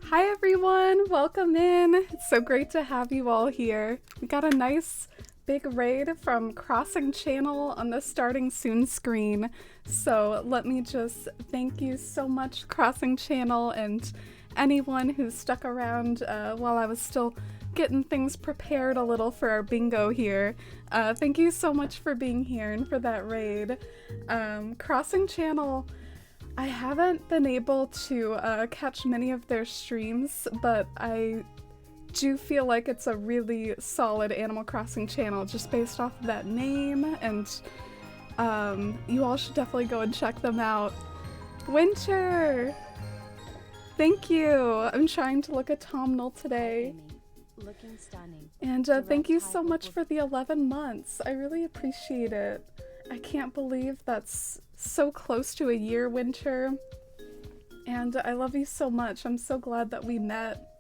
Hi everyone, welcome in. It's so great to have you all here. We got a nice big raid from Crossing Channel on the starting soon screen. So let me just thank you so much, Crossing Channel, and anyone who stuck around while I was still getting things prepared a little for our bingo here. Thank you so much for being here and for that raid. Crossing Channel, I haven't been able to catch many of their streams, but I do feel like it's a really solid Animal Crossing channel just based off of that name, and you all should definitely go and check them out. Winter! Thank you! I'm trying to look autumnal today. Looking stunning. And thank you so much for the 11 months. I really appreciate it. I can't believe that's so close to a year, Winter. And I love you so much. I'm so glad that we met.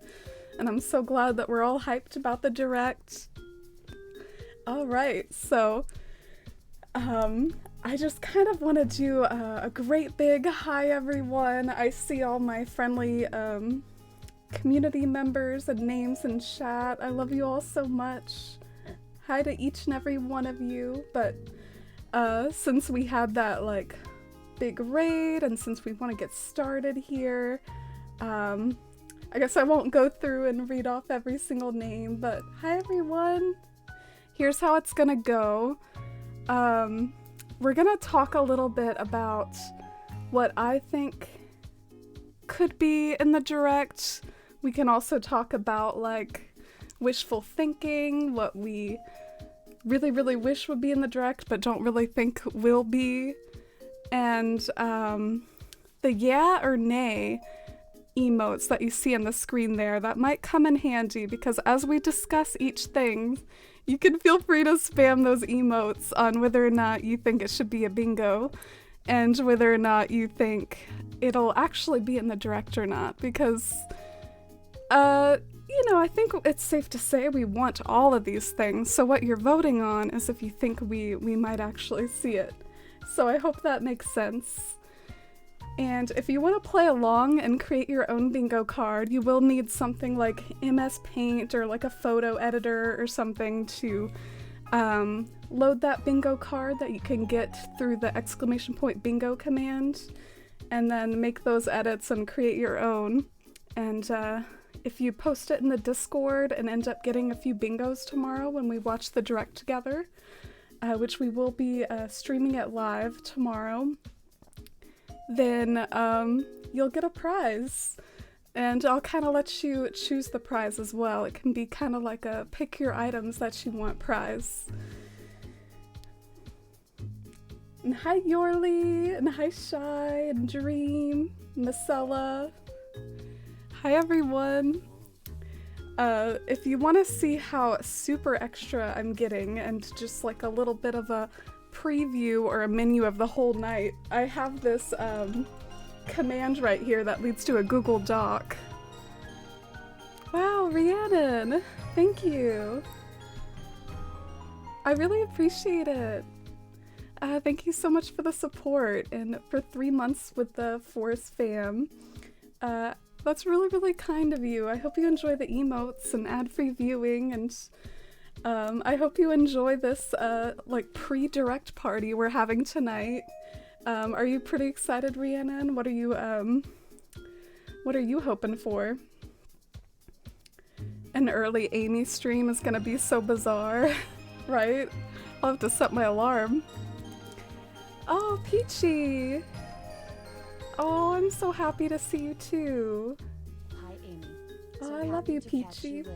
And I'm so glad that we're all hyped about the direct. Alright, so I just kind of want to do a great big hi everyone. I see all my friendly community members and names in chat. I love you all so much. Hi to each and every one of you. But since we had that like big raid and since we want to get started here, I guess I won't go through and read off every single name, but hi everyone. Here's how it's gonna go. We're gonna talk a little bit about what I think could be in the direct. We can also talk about like wishful thinking, what we really wish would be in the direct but don't really think will be, and the yeah or nay emotes that you see on the screen there that might come in handy, because as we discuss each thing, you can feel free to spam those emotes on whether or not you think it should be a bingo and whether or not you think it'll actually be in the direct or not, because you know, I think it's safe to say we want all of these things, so what you're voting on is if you think we might actually see it. So I hope that makes sense. And if you want to play along and create your own bingo card, you will need something like MS Paint or like a photo editor or something to load that bingo card that you can get through the ! bingo command, and then make those edits and create your own. And if you post it in the Discord and end up getting a few bingos tomorrow when we watch the direct together, which we will be streaming it live tomorrow, then you'll get a prize. And I'll kind of let you choose the prize as well. It can be kind of like a pick your items that you want prize. And hi Yorley, and hi Shy, and Dream, Marcella. Hi everyone. If you want to see how super extra I'm getting and just like a little bit of a preview or a menu of the whole night, I have this command right here that leads to a Google Doc. Wow, Rhiannon, thank you. I really appreciate it. Thank you so much for the support and for 3 months with the Force fam. That's really kind of you. I hope you enjoy the emotes and ad-free viewing, and I hope you enjoy this like pre-direct party we're having tonight. Are you pretty excited, Rhiannon? What are you hoping for? An early Amy stream is gonna be so bizarre, right? I'll have to set my alarm. Oh, Peachy! Oh, I'm so happy to see you too. Hi, Amy. Oh, I love you, Peachy. Yeah,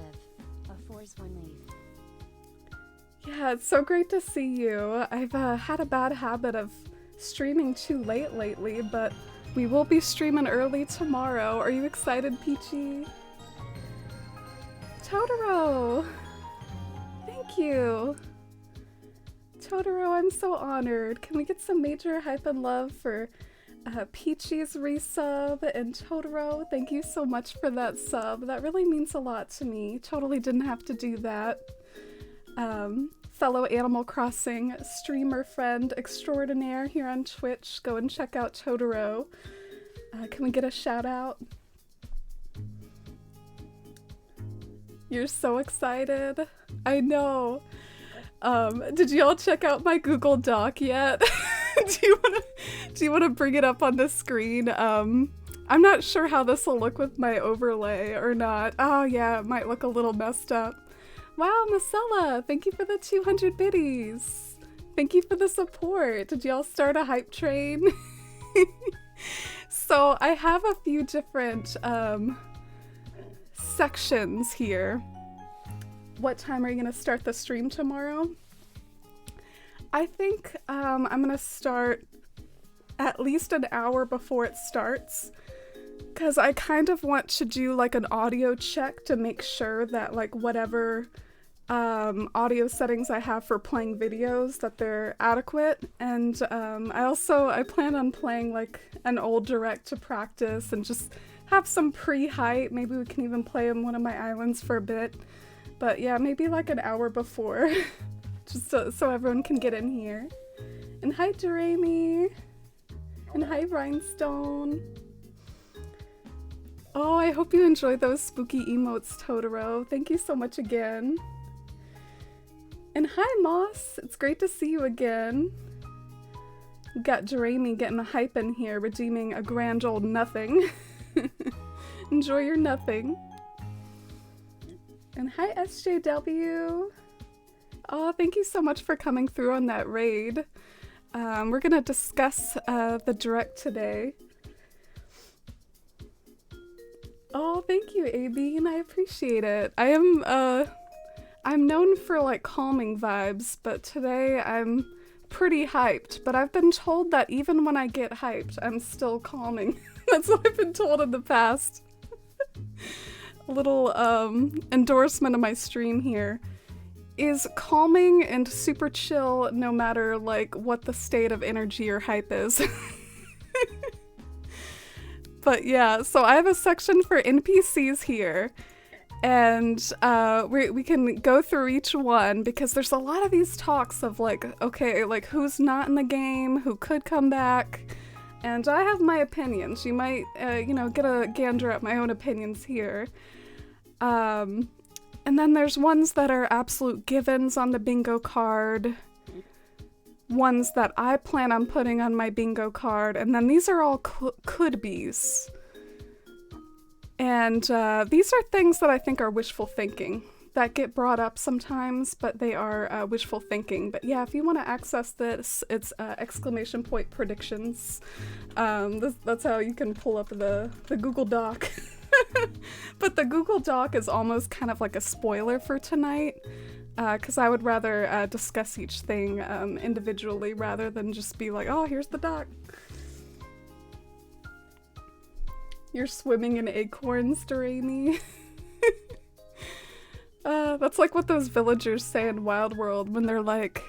Yeah, it's so great to see you. I've had a bad habit of streaming too late lately, but we will be streaming early tomorrow. Are you excited, Peachy? Totoro! Thank you! Totoro, I'm so honored. Can we get some major hype and love for Peachy's resub? And Totoro, thank you so much for that sub. That really means a lot to me. Totally didn't have to do that. Fellow Animal Crossing streamer friend extraordinaire here on Twitch. Go and check out Totoro. Can we get a shout out? You're so excited. I know. Did y'all check out my Google Doc yet? Do you wanna bring it up on the screen? I'm not sure how this will look with my overlay or not. Oh yeah, it might look a little messed up. Wow, Marcella, thank you for the 200 biddies. Thank you for the support. Did y'all start a hype train? So I have a few different sections here. What time are you gonna start the stream tomorrow? I think I'm gonna start at least an hour before it starts, because I kind of want to do like an audio check to make sure that like whatever audio settings I have for playing videos, that they're adequate. And I plan on playing like an old direct to practice and just have some pre-hype. Maybe we can even play on one of my islands for a bit. But yeah, maybe like an hour before, just so everyone can get in here. And hi, Jeremy. And hi, Rhinestone. Oh, I hope you enjoyed those spooky emotes, Totoro. Thank you so much again. And hi, Moss. It's great to see you again. We got Jeremy getting the hype in here, redeeming a grand old nothing. Enjoy your nothing. And hi, SJW. Oh, thank you so much for coming through on that raid. We're gonna discuss the direct today. Oh, thank you, AB, and I appreciate it. I'm known for like calming vibes, but today I'm pretty hyped. But I've been told that even when I get hyped, I'm still calming. That's what I've been told in the past. A little endorsement of my stream here is calming and super chill no matter like what the state of energy or hype is. But yeah, so I have a section for NPCs here, and we can go through each one because there's a lot of these talks of like, okay, like who's not in the game, who could come back, and I have my opinions. You might, get a gander at my own opinions here. And then there's ones that are absolute givens on the bingo card, ones that I plan on putting on my bingo card, and then these are all could-be's. And these are things that I think are wishful thinking that get brought up sometimes, but they are wishful thinking. But yeah, if you want to access this, it's !predictions. That's how you can pull up the Google Doc. But the Google Doc is almost kind of like a spoiler for tonight, because I would rather discuss each thing individually rather than just be like, oh, here's the doc. You're swimming in acorns, Doremi. That's like what those villagers say in Wild World when they're like,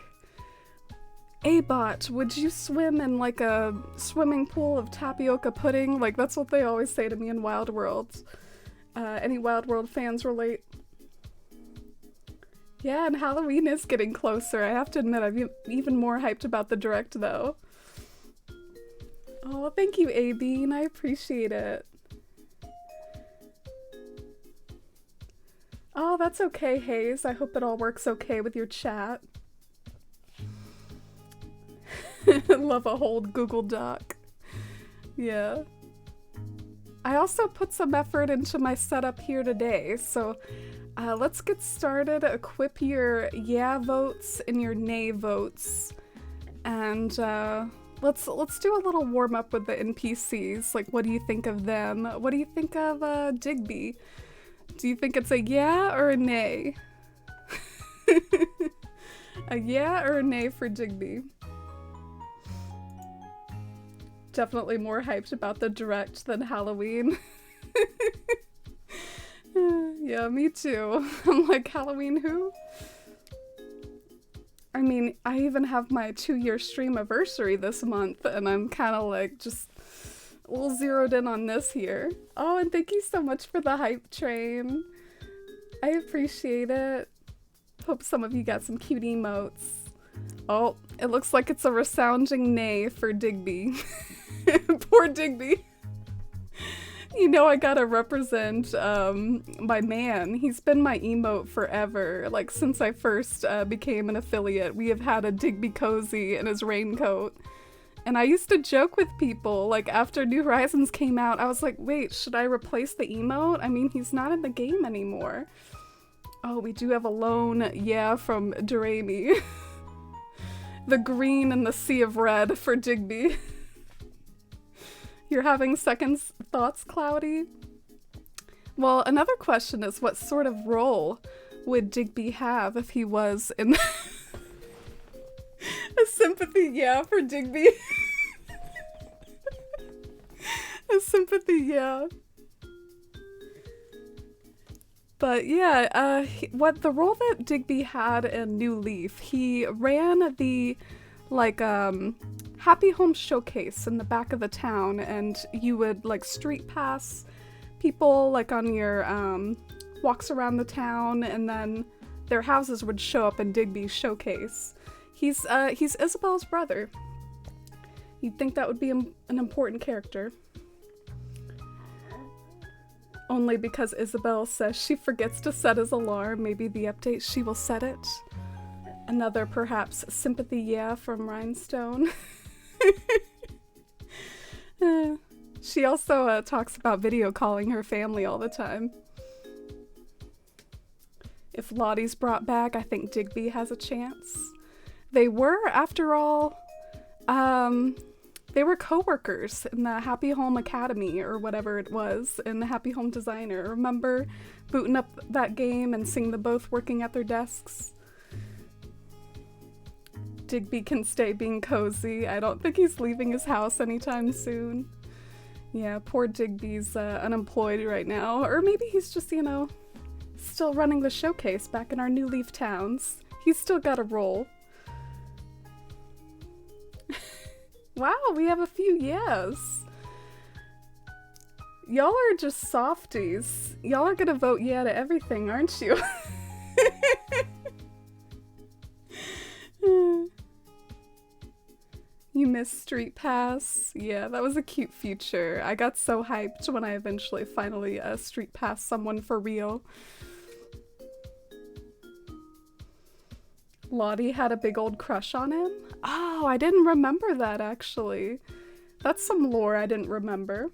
A-bot, would you swim in like a swimming pool of tapioca pudding? Like that's what they always say to me in Wild World. Any Wild World fans relate? Yeah, and Halloween is getting closer. I have to admit, I'm even more hyped about the direct though. Oh, thank you, AB, and I appreciate it. Oh, that's okay, Hayes. I hope it all works okay with your chat. Love a whole Google Doc. Yeah. I also put some effort into my setup here today, so let's get started. Equip your yeah votes and your nay votes. And let's do a little warm up with the NPCs. Like, what do you think of them? What do you think of Digby? Do you think it's a yeah or a nay? A yeah or a nay for Digby? Definitely more hyped about the direct than Halloween. Yeah, me too. I'm like, Halloween who? I mean, I even have my 2-year stream anniversary this month, and I'm kind of like just a little zeroed in on this here. Oh, and thank you so much for the hype train. I appreciate it. Hope some of you got some cute emotes. Oh, it looks like it's a resounding nay for Digby. Poor Digby. You know, I gotta represent my man. He's been my emote forever. Like, since I first became an affiliate, we have had a Digby cozy in his raincoat. And I used to joke with people, like, after New Horizons came out, I was like, wait, should I replace the emote? I mean, he's not in the game anymore. Oh, we do have a lone yeah from Doremi. The green and the sea of red for Digby. You're having second thoughts, Cloudy? Well, another question is, what sort of role would Digby have if he was in a sympathy yeah for Digby? A sympathy yeah. But yeah, what the role that Digby had in New Leaf, he ran the like Happy Home showcase in the back of the town, and you would like street pass people like on your walks around the town, and then their houses would show up in Digby's showcase. He's Isabel's brother. You'd think that would be an important character. Only because Isabel says she forgets to set his alarm. Maybe the update she will set it. Another perhaps sympathy yeah from Rhinestone. She also talks about video calling her family all the time. If Lottie's brought back, I think Digby has a chance. They were, after all, they were co-workers in the Happy Home Academy or whatever it was in the Happy Home Designer. Remember booting up that game and seeing them both working at their desks? Digby can stay being cozy. I don't think he's leaving his house anytime soon. Yeah, poor Digby's unemployed right now. Or maybe he's just, you know, still running the showcase back in our New Leaf towns. He's still got a role. Wow, we have a few yes. Y'all are just softies. Y'all are gonna vote yeah to everything, aren't you? You missed Street Pass? Yeah, that was a cute feature. I got so hyped when I eventually finally Street Pass someone for real. Lottie had a big old crush on him? Oh, I didn't remember that actually. That's some lore I didn't remember.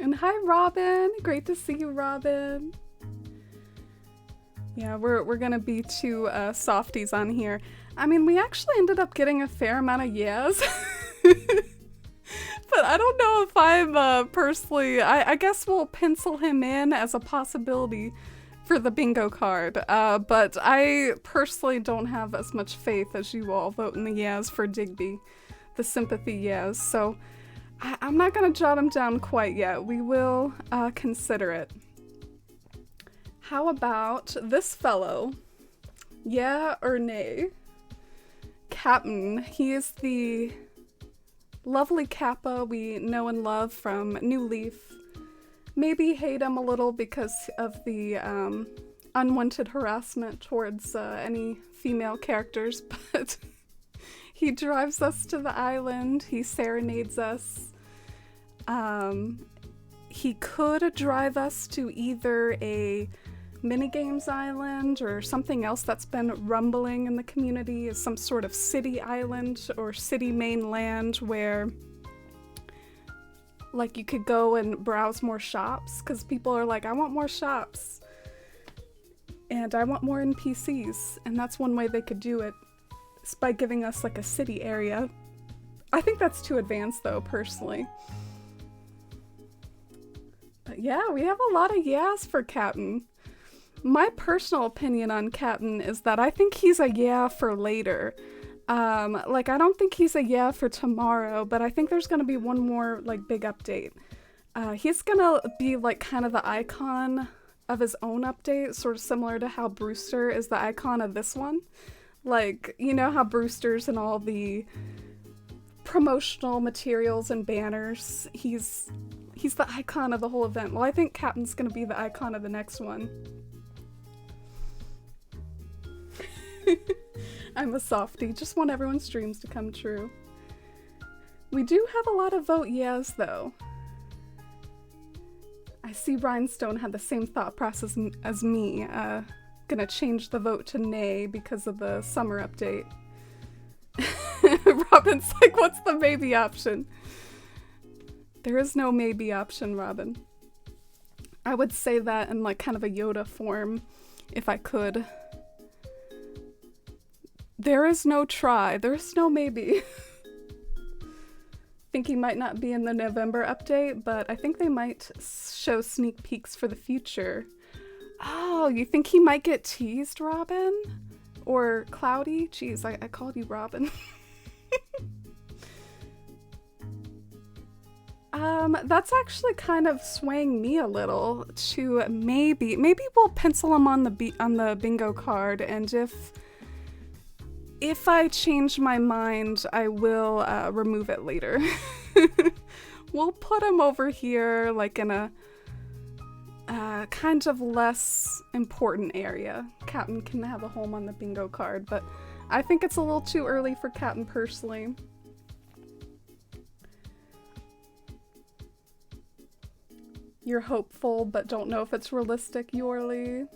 And hi Robin, great to see you, Robin. Yeah, we're gonna be two softies on here. I mean, we actually ended up getting a fair amount of yes. But I don't know if I'm personally, I guess we'll pencil him in as a possibility for the bingo card, but I personally don't have as much faith as you all voting the yes for Digby, the sympathy yes, so I'm not gonna jot him down quite yet. We will consider it. How about this fellow? Yeah or nay? Captain, he is the lovely Kappa we know and love from New Leaf. Maybe hate him a little because of the unwanted harassment towards any female characters, but he drives us to the island, he serenades us. He could drive us to either a minigames island or something else that's been rumbling in the community, is some sort of city island or city mainland where like you could go and browse more shops, because people are like, I want more shops and I want more NPCs, and that's one way they could do it, is by giving us like a city area. I think that's too advanced though, personally. But yeah, we have a lot of yes for Captain. My personal opinion on Captain is that I think he's a yeah for later. Like, I don't think he's a yeah for tomorrow, but I think there's gonna be one more, like, big update. He's gonna be, like, kind of the icon of his own update, sort of similar to how Brewster is the icon of this one. Like, you know how Brewster's in all the promotional materials and banners, he's the icon of the whole event. Well, I think Captain's gonna be the icon of the next one. I'm a softie, just want everyone's dreams to come true. We do have a lot of vote yes, though. I see Rhinestone had the same thought process as me. Gonna change the vote to nay because of the summer update. Robin's like, what's the maybe option? There is no maybe option, Robin. I would say that in like kind of a Yoda form, if I could. There is no try, there's no maybe. Think he might not be in the November update, but I think they might show sneak peeks for the future. Oh, you think he might get teased, Robin? Or Cloudy? Jeez, I called you Robin. That's actually kind of swaying me a little to maybe we'll pencil him on the bingo card, and if I change my mind, I will remove it later. We'll put him over here, like in a kind of less important area. Captain can have a home on the bingo card, but I think it's a little too early for Captain personally. You're hopeful, but don't know if it's realistic, Yorley.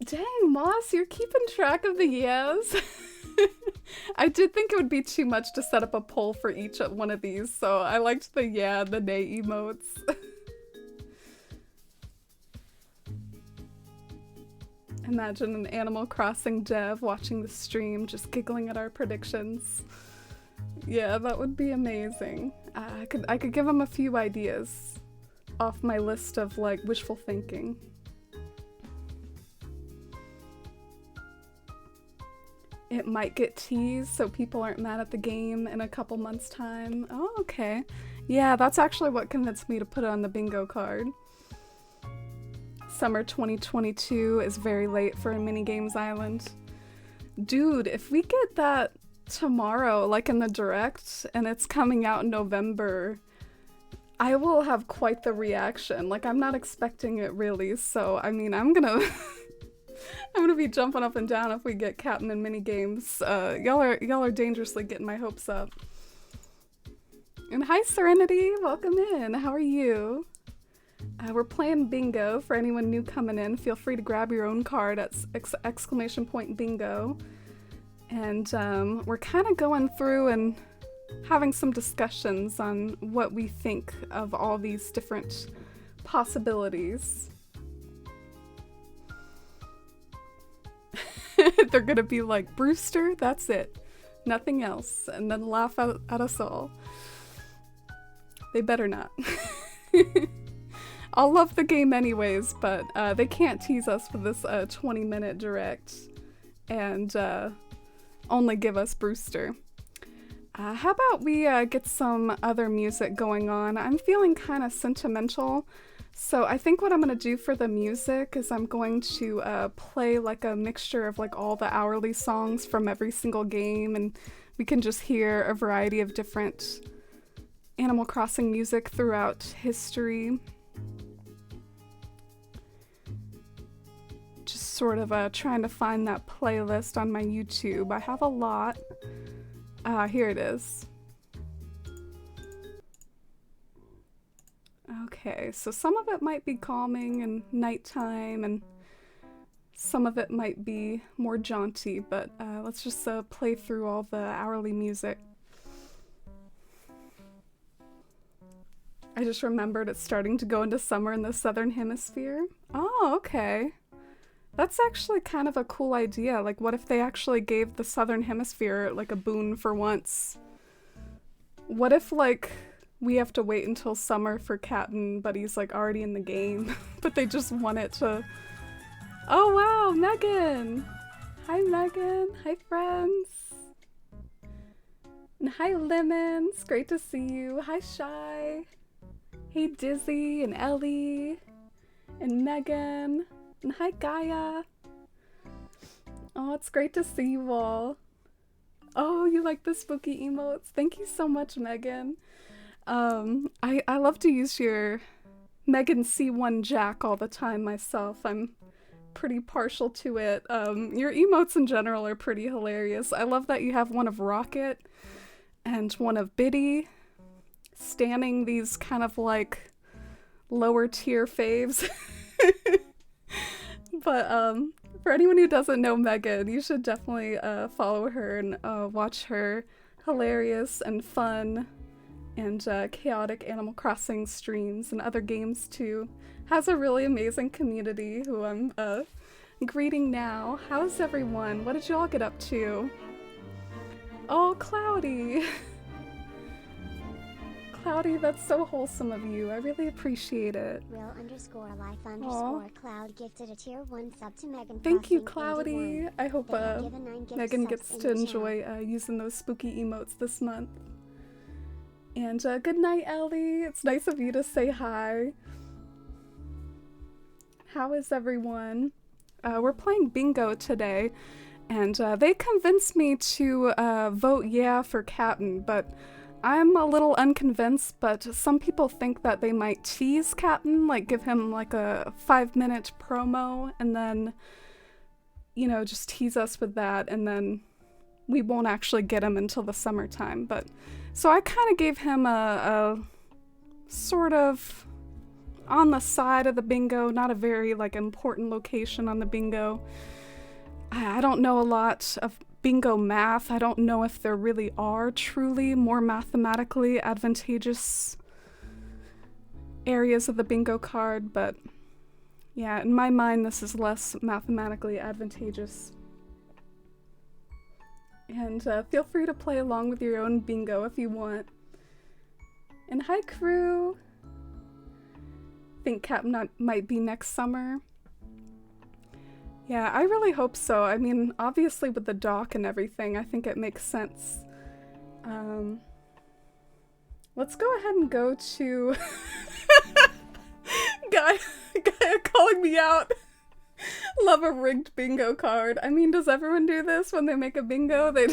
Dang, Moss, you're keeping track of the yes. I did think it would be too much to set up a poll for each one of these, so I liked the yeah, the nay emotes. Imagine an Animal Crossing dev watching the stream, just giggling at our predictions. Yeah, that would be amazing. I could give him a few ideas off my list of like wishful thinking. It might get teased so people aren't mad at the game in a couple months' time. Oh, okay. Yeah, that's actually what convinced me to put it on the bingo card. Summer 2022 is very late for a Minigames Island. Dude, if we get that tomorrow, like in the direct, and it's coming out in November, I will have quite the reaction. Like, I'm not expecting it really, so I mean, I'm gonna be jumping up and down if we get Captain in Minigames. Y'all are dangerously getting my hopes up. And hi Serenity, welcome in. How are you? We're playing bingo. For anyone new coming in, feel free to grab your own card at exclamation point bingo. And we're kind of going through and having some discussions on what we think of all these different possibilities. They're gonna be like, Brewster, that's it. Nothing else. And then laugh at us all. They better not. I'll love the game anyways, but they can't tease us for this 20-minute direct and only give us Brewster. How about we get some other music going on? I'm feeling kind of sentimental, so I think what I'm going to do for the music is I'm going to play like a mixture of like all the hourly songs from every single game, and we can just hear a variety of different Animal Crossing music throughout history. Just sort of trying to find that playlist on my YouTube. I have a lot. Here it is. Okay, so some of it might be calming and nighttime, and some of it might be more jaunty, but let's just play through all the hourly music. I just remembered it's starting to go into summer in the Southern Hemisphere. Oh, okay. That's actually kind of a cool idea. Like, what if they actually gave the Southern Hemisphere, like, a boon for once? What if, like, we have to wait until summer for Captain, but he's, like, already in the game? But they just want it to... Oh, wow, Megan! Hi, Megan. Hi, friends. And hi, Lemon. It's great to see you. Hi, Shy. Hey, Dizzy and Ellie. And Megan. And hi, Gaia. Oh, it's great to see you all. Oh, you like the spooky emotes? Thank you so much, Megan. I love to use your Megan C1 Jack all the time myself. I'm pretty partial to it. Your emotes in general are pretty hilarious. I love that you have one of Rocket, and one of Biddy, standing these kind of like lower tier faves. But for anyone who doesn't know Megan, you should definitely follow her and watch her hilarious and fun and chaotic Animal Crossing streams and other games too. Has a really amazing community who I'm greeting now. How's everyone? What did y'all get up to? Oh, Cloudy! Cloudy, that's so wholesome of you. I really appreciate it. Real_life_cloud gifted a tier 1 sub to Megan. Thank you, Cloudy. I hope Megan gets to enjoy using those spooky emotes this month. And good night, Ellie. It's nice of you to say hi. How is everyone? We're playing bingo today, and they convinced me to vote yeah for Captain, but I'm a little unconvinced. But some people think that they might tease Captain, like give him like a 5-minute promo, and then, you know, just tease us with that, and then we won't actually get him until the summertime. But so I kind of gave him a sort of on the side of the bingo, not a very like important location on the bingo. I don't know a lot of bingo math. I don't know if there really are truly more mathematically advantageous areas of the bingo card, but yeah, in my mind this is less mathematically advantageous. And feel free to play along with your own bingo if you want. And hi, crew! Think Captain might be next summer. Yeah, I really hope so. I mean, obviously with the dock and everything, I think it makes sense. Let's go ahead and go to... Guy calling me out. Love a rigged bingo card. I mean, does everyone do this when they make a bingo? They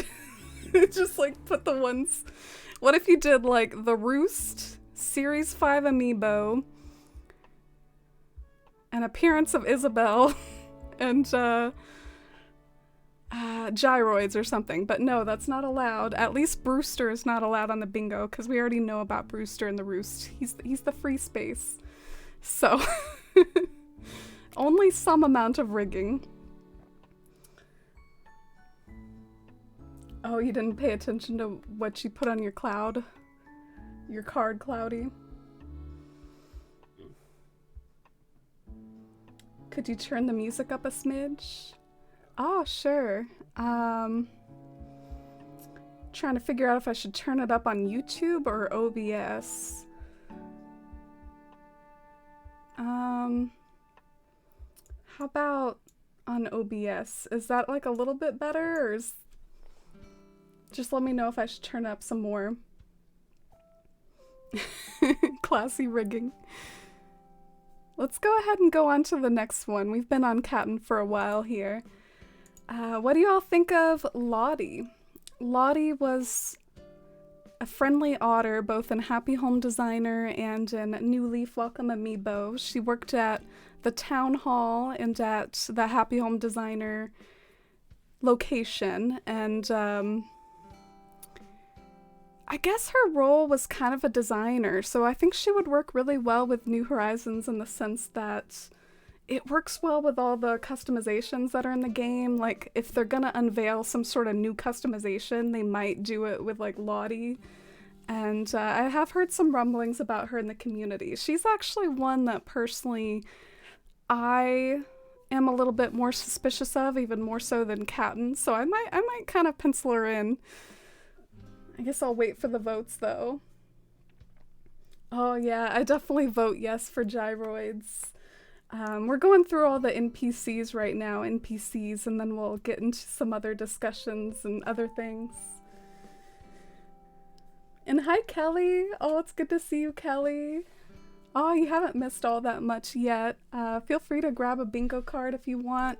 just like put the ones... What if you did like the Roost, Series 5 amiibo, an appearance of Isabelle, and gyroids or something? But no, that's not allowed. At least Brewster is not allowed on the bingo, because we already know about Brewster and the Roost. He's the free space. So only some amount of rigging. Oh, you didn't pay attention to what you put on your cloud? Your card, Cloudy? Could you turn the music up a smidge? Oh, sure. Trying to figure out if I should turn it up on YouTube or OBS. How about on OBS? Is that like a little bit better, or is... Just let me know if I should turn up some more. Classy rigging. Let's go ahead and go on to the next one. We've been on Captain for a while here. What do you all think of Lottie? Lottie was a friendly otter, both in Happy Home Designer and in New Leaf Welcome Amiibo. She worked at the town hall and at the Happy Home Designer location, and I guess her role was kind of a designer, so I think she would work really well with New Horizons in the sense that it works well with all the customizations that are in the game. Like, if they're gonna unveil some sort of new customization, they might do it with, like, Lottie. And I have heard some rumblings about her in the community. She's actually one that, personally, I am a little bit more suspicious of, even more so than Captain, so I might kind of pencil her in. I guess I'll wait for the votes, though. Oh, yeah, I definitely vote yes for gyroids. We're going through all the NPCs right now, NPCs, and then we'll get into some other discussions and other things. And hi, Kelly! Oh, it's good to see you, Kelly. Oh, you haven't missed all that much yet. Feel free to grab a bingo card if you want.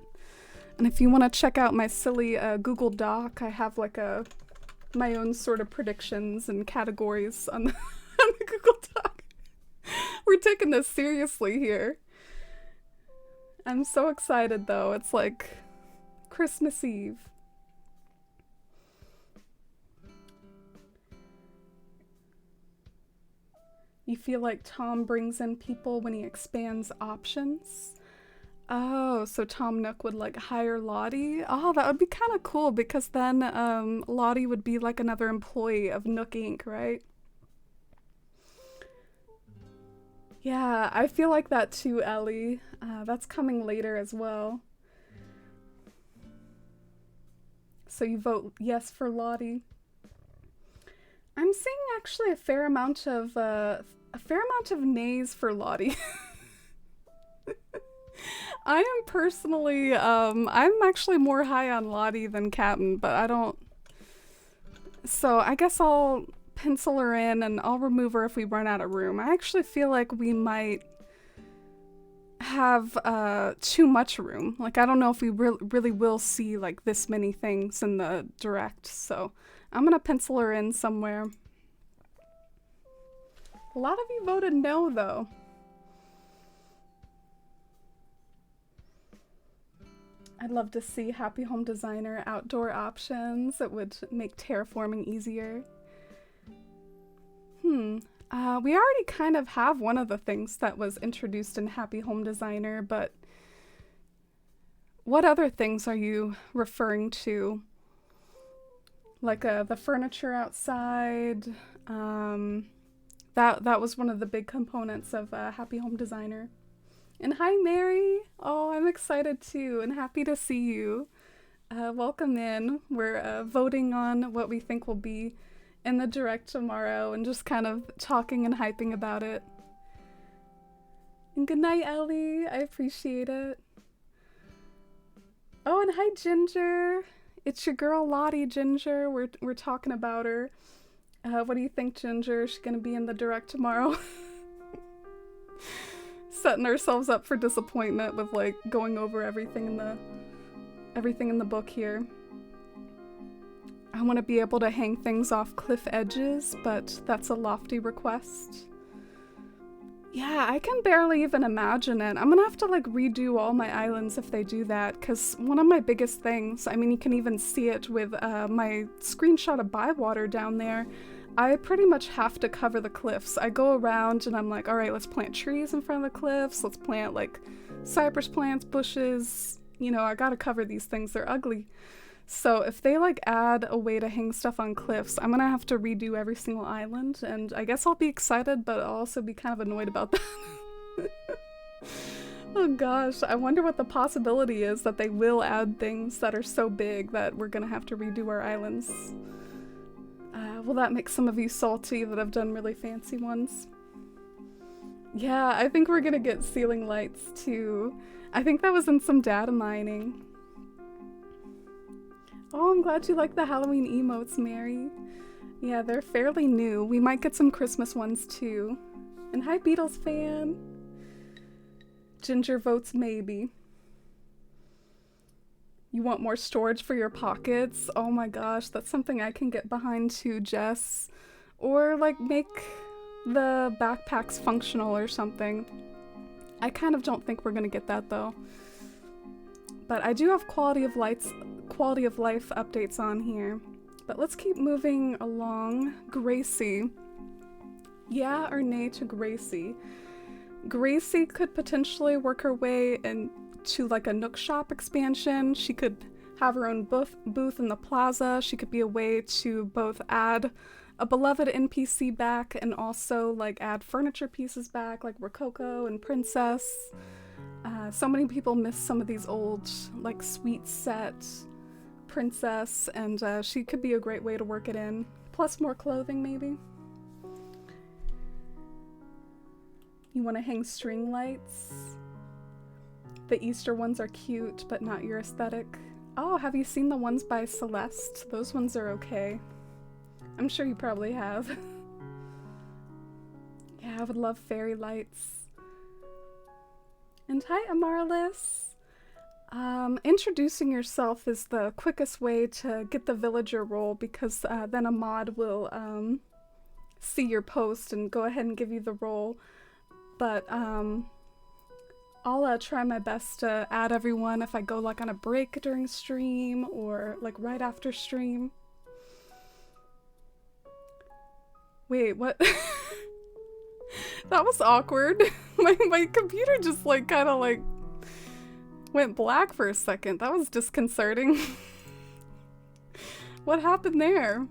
And if you want to check out my silly Google Doc, I have like my own sort of predictions and categories on the, on the Google Doc. We're taking this seriously here. I'm so excited though. It's like Christmas Eve. You feel like Tom brings in people when he expands options? Oh, so Tom Nook would like hire Lottie? Oh, that would be kind of cool because then Lottie would be like another employee of Nook Inc., right? Yeah, I feel like that too, Ellie. That's coming later as well. So you vote yes for Lottie. I'm seeing actually a fair amount of nays for Lottie. I am personally, I'm actually more high on Lottie than Captain, but I don't. So I guess I'll pencil her in and I'll remove her if we run out of room. I actually feel like we might have too much room. Like, I don't know if we really will see like this many things in the direct, so I'm gonna pencil her in somewhere. A lot of you voted no, though. I'd love to see Happy Home Designer outdoor options. It would make terraforming easier. We already kind of have one of the things that was introduced in Happy Home Designer, but what other things are you referring to? Like the furniture outside. That was one of the big components of Happy Home Designer. And hi, Mary. Oh, I'm excited too and happy to see you. Welcome in. We're voting on what we think will be in the direct tomorrow and just kind of talking and hyping about it. And good night, Ellie. I appreciate it. Oh, and hi, Ginger. It's your girl Lottie, Ginger. We're talking about her. What do you think, Ginger? Is she gonna be in the direct tomorrow? Setting ourselves up for disappointment with like going over everything in the book here. I want to be able to hang things off cliff edges, but that's a lofty request. Yeah, I can barely even imagine it. I'm gonna have to like redo all my islands if they do that, because one of my biggest things, I mean, you can even see it with my screenshot of Bywater down there. I pretty much have to cover the cliffs. I go around and I'm like, all right, let's plant trees in front of the cliffs. Let's plant like cypress plants, bushes. You know, I gotta cover these things. They're ugly. So if they like add a way to hang stuff on cliffs, I'm gonna have to redo every single island. And I guess I'll be excited, but I'll also be kind of annoyed about that. Oh gosh, I wonder what the possibility is that they will add things that are so big that we're gonna have to redo our islands. Will that make some of you salty that I've done really fancy ones? Yeah, I think we're gonna get ceiling lights too. I think that was in some data mining. Oh, I'm glad you like the Halloween emotes, Mary. Yeah, they're fairly new. We might get some Christmas ones too. And hi, Beatles fan. Ginger votes maybe. You want more storage for your pockets? Oh my gosh, that's something I can get behind too, Jess. Or like make the backpacks functional or something. I kind of don't think we're gonna get that though. But I do have quality of life updates on here. But let's keep moving along. Gracie. Yeah or nay to Gracie? Gracie could potentially work her way into like a Nook Shop expansion. She could have her own booth in the plaza. She could be a way to both add a beloved NPC back and also like add furniture pieces back like Rococo and Princess. So many people miss some of these old like sweet set Princess, and she could be a great way to work it in. Plus more clothing maybe. You want to hang string lights? The Easter ones are cute, but not your aesthetic. Oh, have you seen the ones by Celeste? Those ones are okay. I'm sure you probably have. Yeah, I would love fairy lights. And hi, Amaryllis. Introducing yourself is the quickest way to get the villager role, because then a mod will see your post and go ahead and give you the role. But I'll try my best to add everyone if I go like on a break during stream or like right after stream. Wait, what? That was awkward. My computer just like kind of like went black for a second. That was disconcerting. What happened there?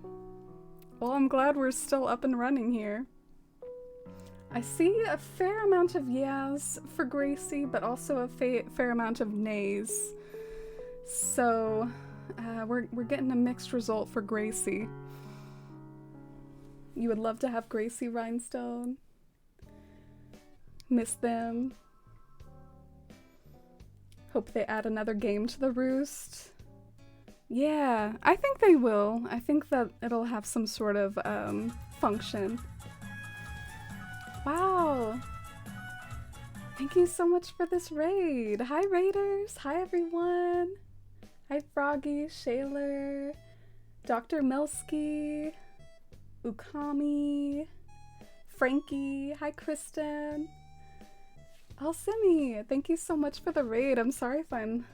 Well, I'm glad we're still up and running here. I see a fair amount of yeahs for Gracie, but also a fair amount of nays. So, we're getting a mixed result for Gracie. You would love to have Gracie Rhinestone. Miss them. Hope they add another game to the Roost. Yeah, I think they will. I think that it'll have some sort of function. Wow. Thank you so much for this raid. Hi raiders. Hi everyone. Hi Froggy, Shaler, Dr. Milski, Ukami, Frankie. Hi Kristen. Alsimi, thank you so much for the raid. I'm sorry if I'm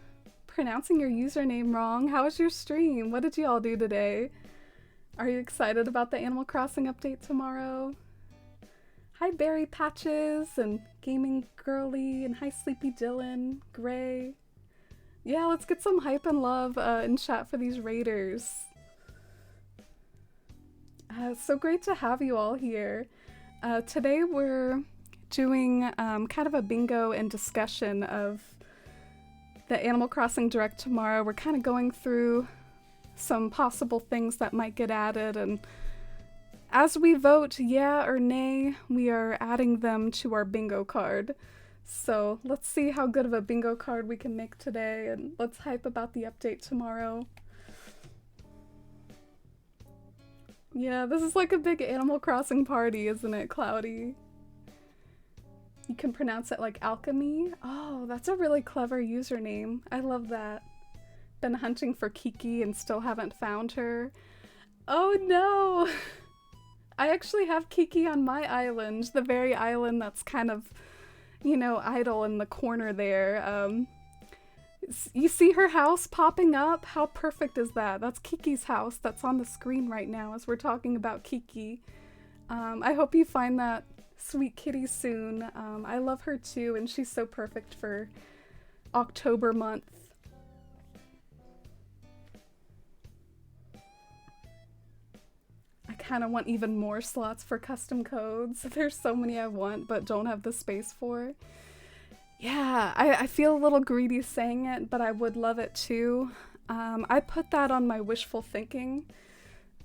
pronouncing your username wrong. How was your stream? What did you all do today? Are you excited about the Animal Crossing update tomorrow? Hi Berry Patches and Gaming Girly and hi Sleepy Dylan, Gray. Yeah, let's get some hype and love in chat for these raiders. It's so great to have you all here. Today we're doing kind of a bingo and discussion of the Animal Crossing Direct tomorrow. We're kind of going through some possible things that might get added, and as we vote yeah or nay, we are adding them to our bingo card. So let's see how good of a bingo card we can make today, and let's hype about the update tomorrow. Yeah, this is like a big Animal Crossing party, isn't it, Cloudy? You can pronounce it like alchemy. Oh, that's a really clever username. I love that. Been hunting for Kiki and still haven't found her. Oh no! I actually have Kiki on my island, the very island that's kind of, you know, idle in the corner there. You see her house popping up? How perfect is that? That's Kiki's house that's on the screen right now as we're talking about Kiki. I hope you find that sweet kitty soon. I love her too, and she's so perfect for October month. I kind of want even more slots for custom codes. There's so many I want but don't have the space for. Yeah, I feel a little greedy saying it, but I would love it too. I put that on my wishful thinking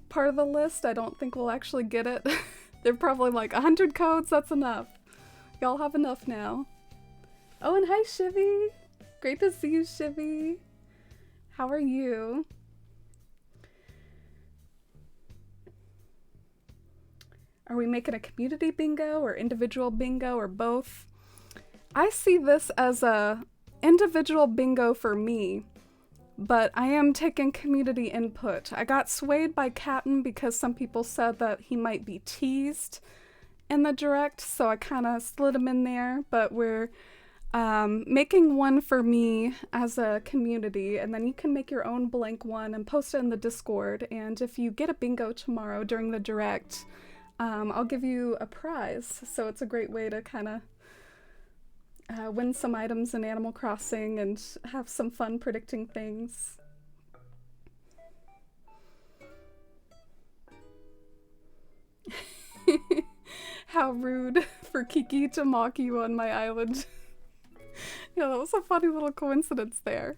part of the list. I don't think we'll actually get it. They're probably like 100 codes, that's enough. Y'all have enough now. Oh, and hi Shivy! Great to see you, Shivy. How are you? Are we making a community bingo or individual bingo or both? I see this as a individual bingo for me, but I am taking community input. I got swayed by Captain because some people said that he might be teased in the direct, so I kind of slid him in there, but we're making one for me as a community, and then you can make your own blank one and post it in the Discord, and if you get a bingo tomorrow during the direct, I'll give you a prize, so it's a great way to kind of win some items in Animal Crossing and have some fun predicting things. How rude for Kiki to mock you on my island. Yeah, that was a funny little coincidence there.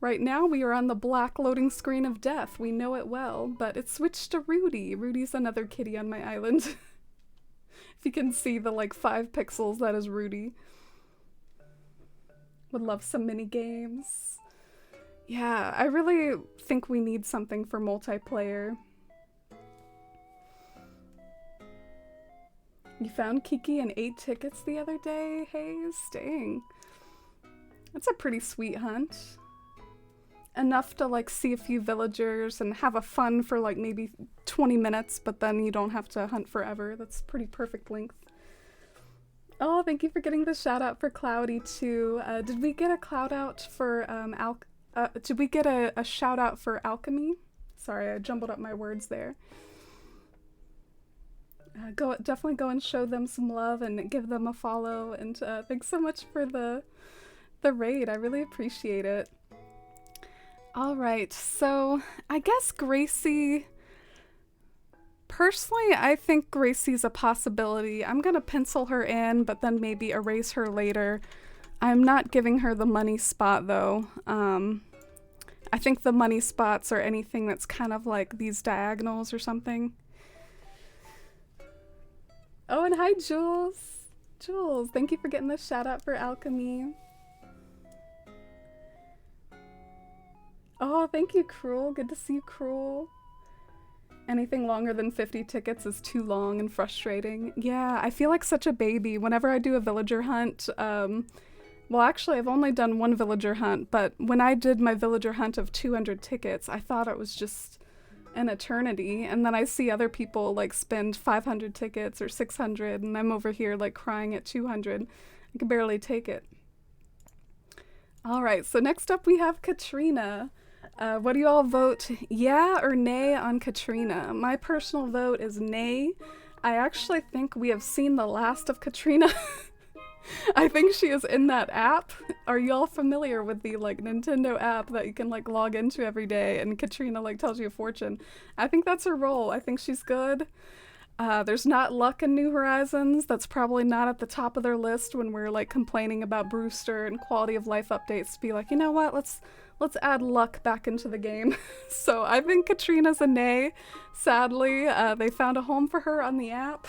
Right now we are on the black loading screen of death. We know it well, but it switched to Rudy. Rudy's another kitty on my island. If you can see the like 5 pixels, that is Rudy. Would love some mini games. Yeah, I really think we need something for multiplayer. You found Kiki and 8 tickets the other day? Hey, dang. That's a pretty sweet hunt. Enough to like see a few villagers and have a fun for like maybe 20 minutes, but then you don't have to hunt forever. That's pretty perfect length. Oh, thank you for getting the shout out for Cloudy too. Did we get a cloud out for did we get a shout out for Alchemy? Sorry, I jumbled up my words there. definitely go and show them some love and give them a follow. And thanks so much for the raid. I really appreciate it. All right, so I guess Gracie. Personally, I think Gracie's a possibility. I'm gonna pencil her in, but then maybe erase her later. I'm not giving her the money spot though. I think the money spots are anything that's kind of like these diagonals or something. Oh, and hi, Jules. Jules, thank you for getting the shout out for Alchemy. Oh, thank you, Cruel. Good to see you, Cruel. Anything longer than 50 tickets is too long and frustrating. Yeah, I feel like such a baby. Whenever I do a villager hunt, well, actually, I've only done one villager hunt, but when I did my villager hunt of 200 tickets, I thought it was just an eternity. And then I see other people like spend 500 tickets or 600, and I'm over here like crying at 200. I can barely take it. All right, so next up we have Katrina. What do you all vote, yeah or nay on Katrina? My personal vote is nay. I actually think we have seen the last of Katrina. I think she is in that app. Are you all familiar with the like Nintendo app that you can like log into every day and Katrina like tells you a fortune? I think that's her role. I think she's good. There's not luck in New Horizons. That's probably not at the top of their list when we're like complaining about Brewster and quality of life updates to be like, you know what, let's add luck back into the game. So I think Katrina's a nay. Sadly, they found a home for her on the app.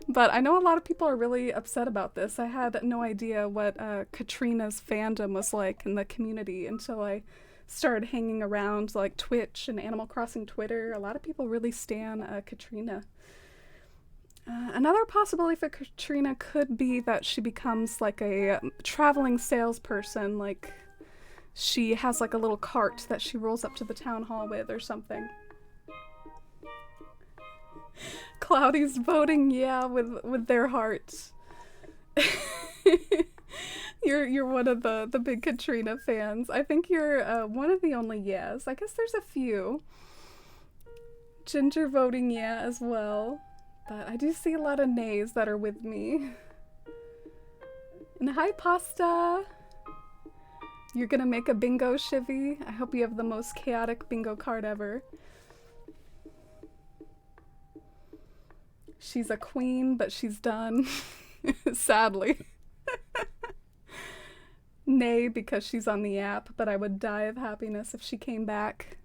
But I know a lot of people are really upset about this. I had no idea what Katrina's fandom was like in the community until I started hanging around like Twitch and Animal Crossing Twitter. A lot of people really stan Katrina. Another possibility for Katrina could be that she becomes like a traveling salesperson, like she has like a little cart that she rolls up to the town hall with or something. Cloudy's voting yeah with their hearts. You're one of the big Katrina fans. I think you're one of the only yes. I guess there's a few. Ginger voting yeah as well. But I do see a lot of nays that are with me. And hi, Pasta! You're gonna make a bingo, Shivy? I hope you have the most chaotic bingo card ever. She's a queen, but she's done. Sadly. Nay, because she's on the app, but I would die of happiness if she came back.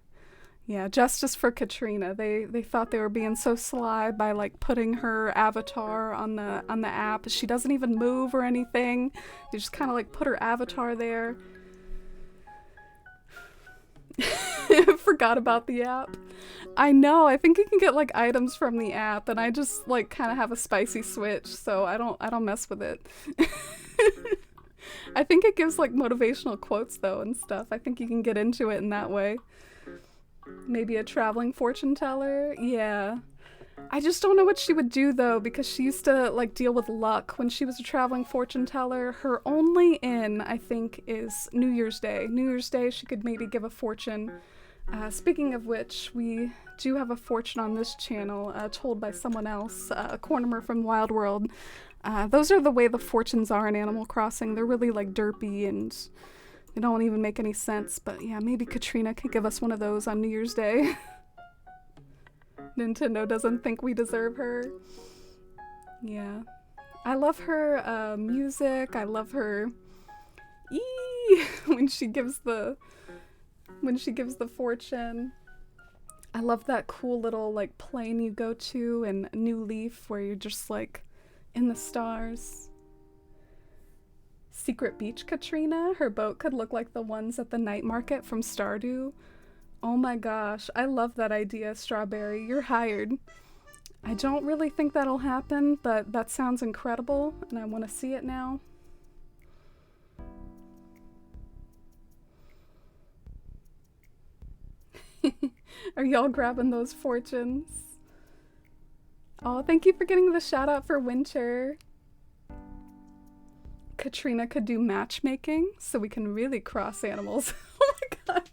Yeah, justice for Katrina. They thought they were being so sly by like putting her avatar on the app. She doesn't even move or anything. They just kind of like put her avatar there. Forgot about the app. I know, I think you can get like items from the app, and I just like kind of have a spicy switch, so I don't mess with it. I think it gives like motivational quotes though and stuff. I think you can get into it in that way. Maybe a traveling fortune teller? Yeah. I just don't know what she would do though, because she used to like deal with luck when she was a traveling fortune teller. Her only in, I think, is New Year's Day. New Year's Day she could maybe give a fortune. Speaking of which, we do have a fortune on this channel told by someone else, a Cornimer from Wild World. Those are the way the fortunes are in Animal Crossing. They're really like derpy and they don't even make any sense. But yeah, maybe Katrina could give us one of those on New Year's Day. Nintendo doesn't think we deserve her. Yeah. I love her music. I love her when she gives the fortune. I love that cool little like plane you go to in New Leaf where you're just like in the stars. Secret Beach Katrina, her boat could look like the ones at the night market from Stardew. Oh my gosh, I love that idea, Strawberry. You're hired. I don't really think that'll happen, but that sounds incredible and I want to see it now. Are y'all grabbing those fortunes? Oh, thank you for getting the shout out for Winter. Katrina could do matchmaking so we can really cross animals. Oh my god.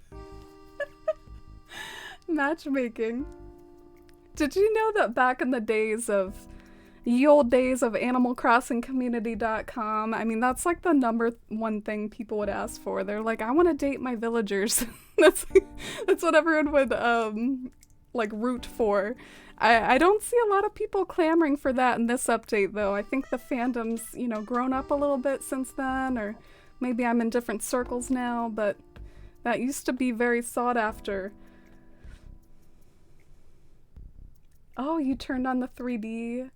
Matchmaking. Did you know that back in the days of ye old days of animalcrossingcommunity.com, I mean, that's like the number one thing people would ask for. They're like, I want to date my villagers. that's what everyone would like root for. I don't see a lot of people clamoring for that in this update though. I think the fandom's, you know, grown up a little bit since then, or maybe I'm in different circles now, but that used to be very sought after. Oh, you turned on the 3D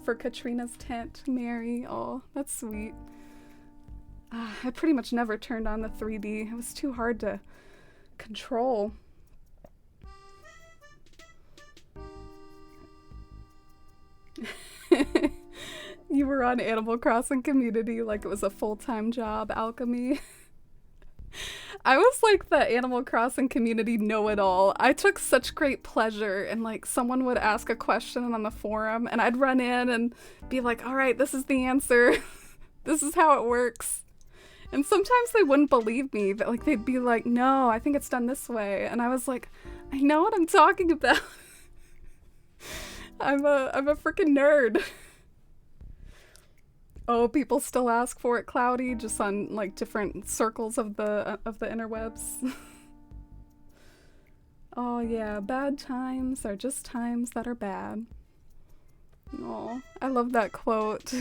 for Katrina's tent, Mary. Oh, that's sweet. I pretty much never turned on the 3D. It was too hard to control. You were on Animal Crossing Community like it was a full-time job, Alchemy. I was like the Animal Crossing Community know-it-all. I took such great pleasure in like someone would ask a question on the forum and I'd run in and be like, all right, this is the answer. This is how it works. And sometimes they wouldn't believe me. That like they'd be like, no, I think it's done this way. And I was like, I know what I'm talking about. I'm a freaking nerd. Oh, people still ask for it, Cloudy, just on like different circles of the interwebs. Oh yeah, bad times are just times that are bad. Oh, I love that quote.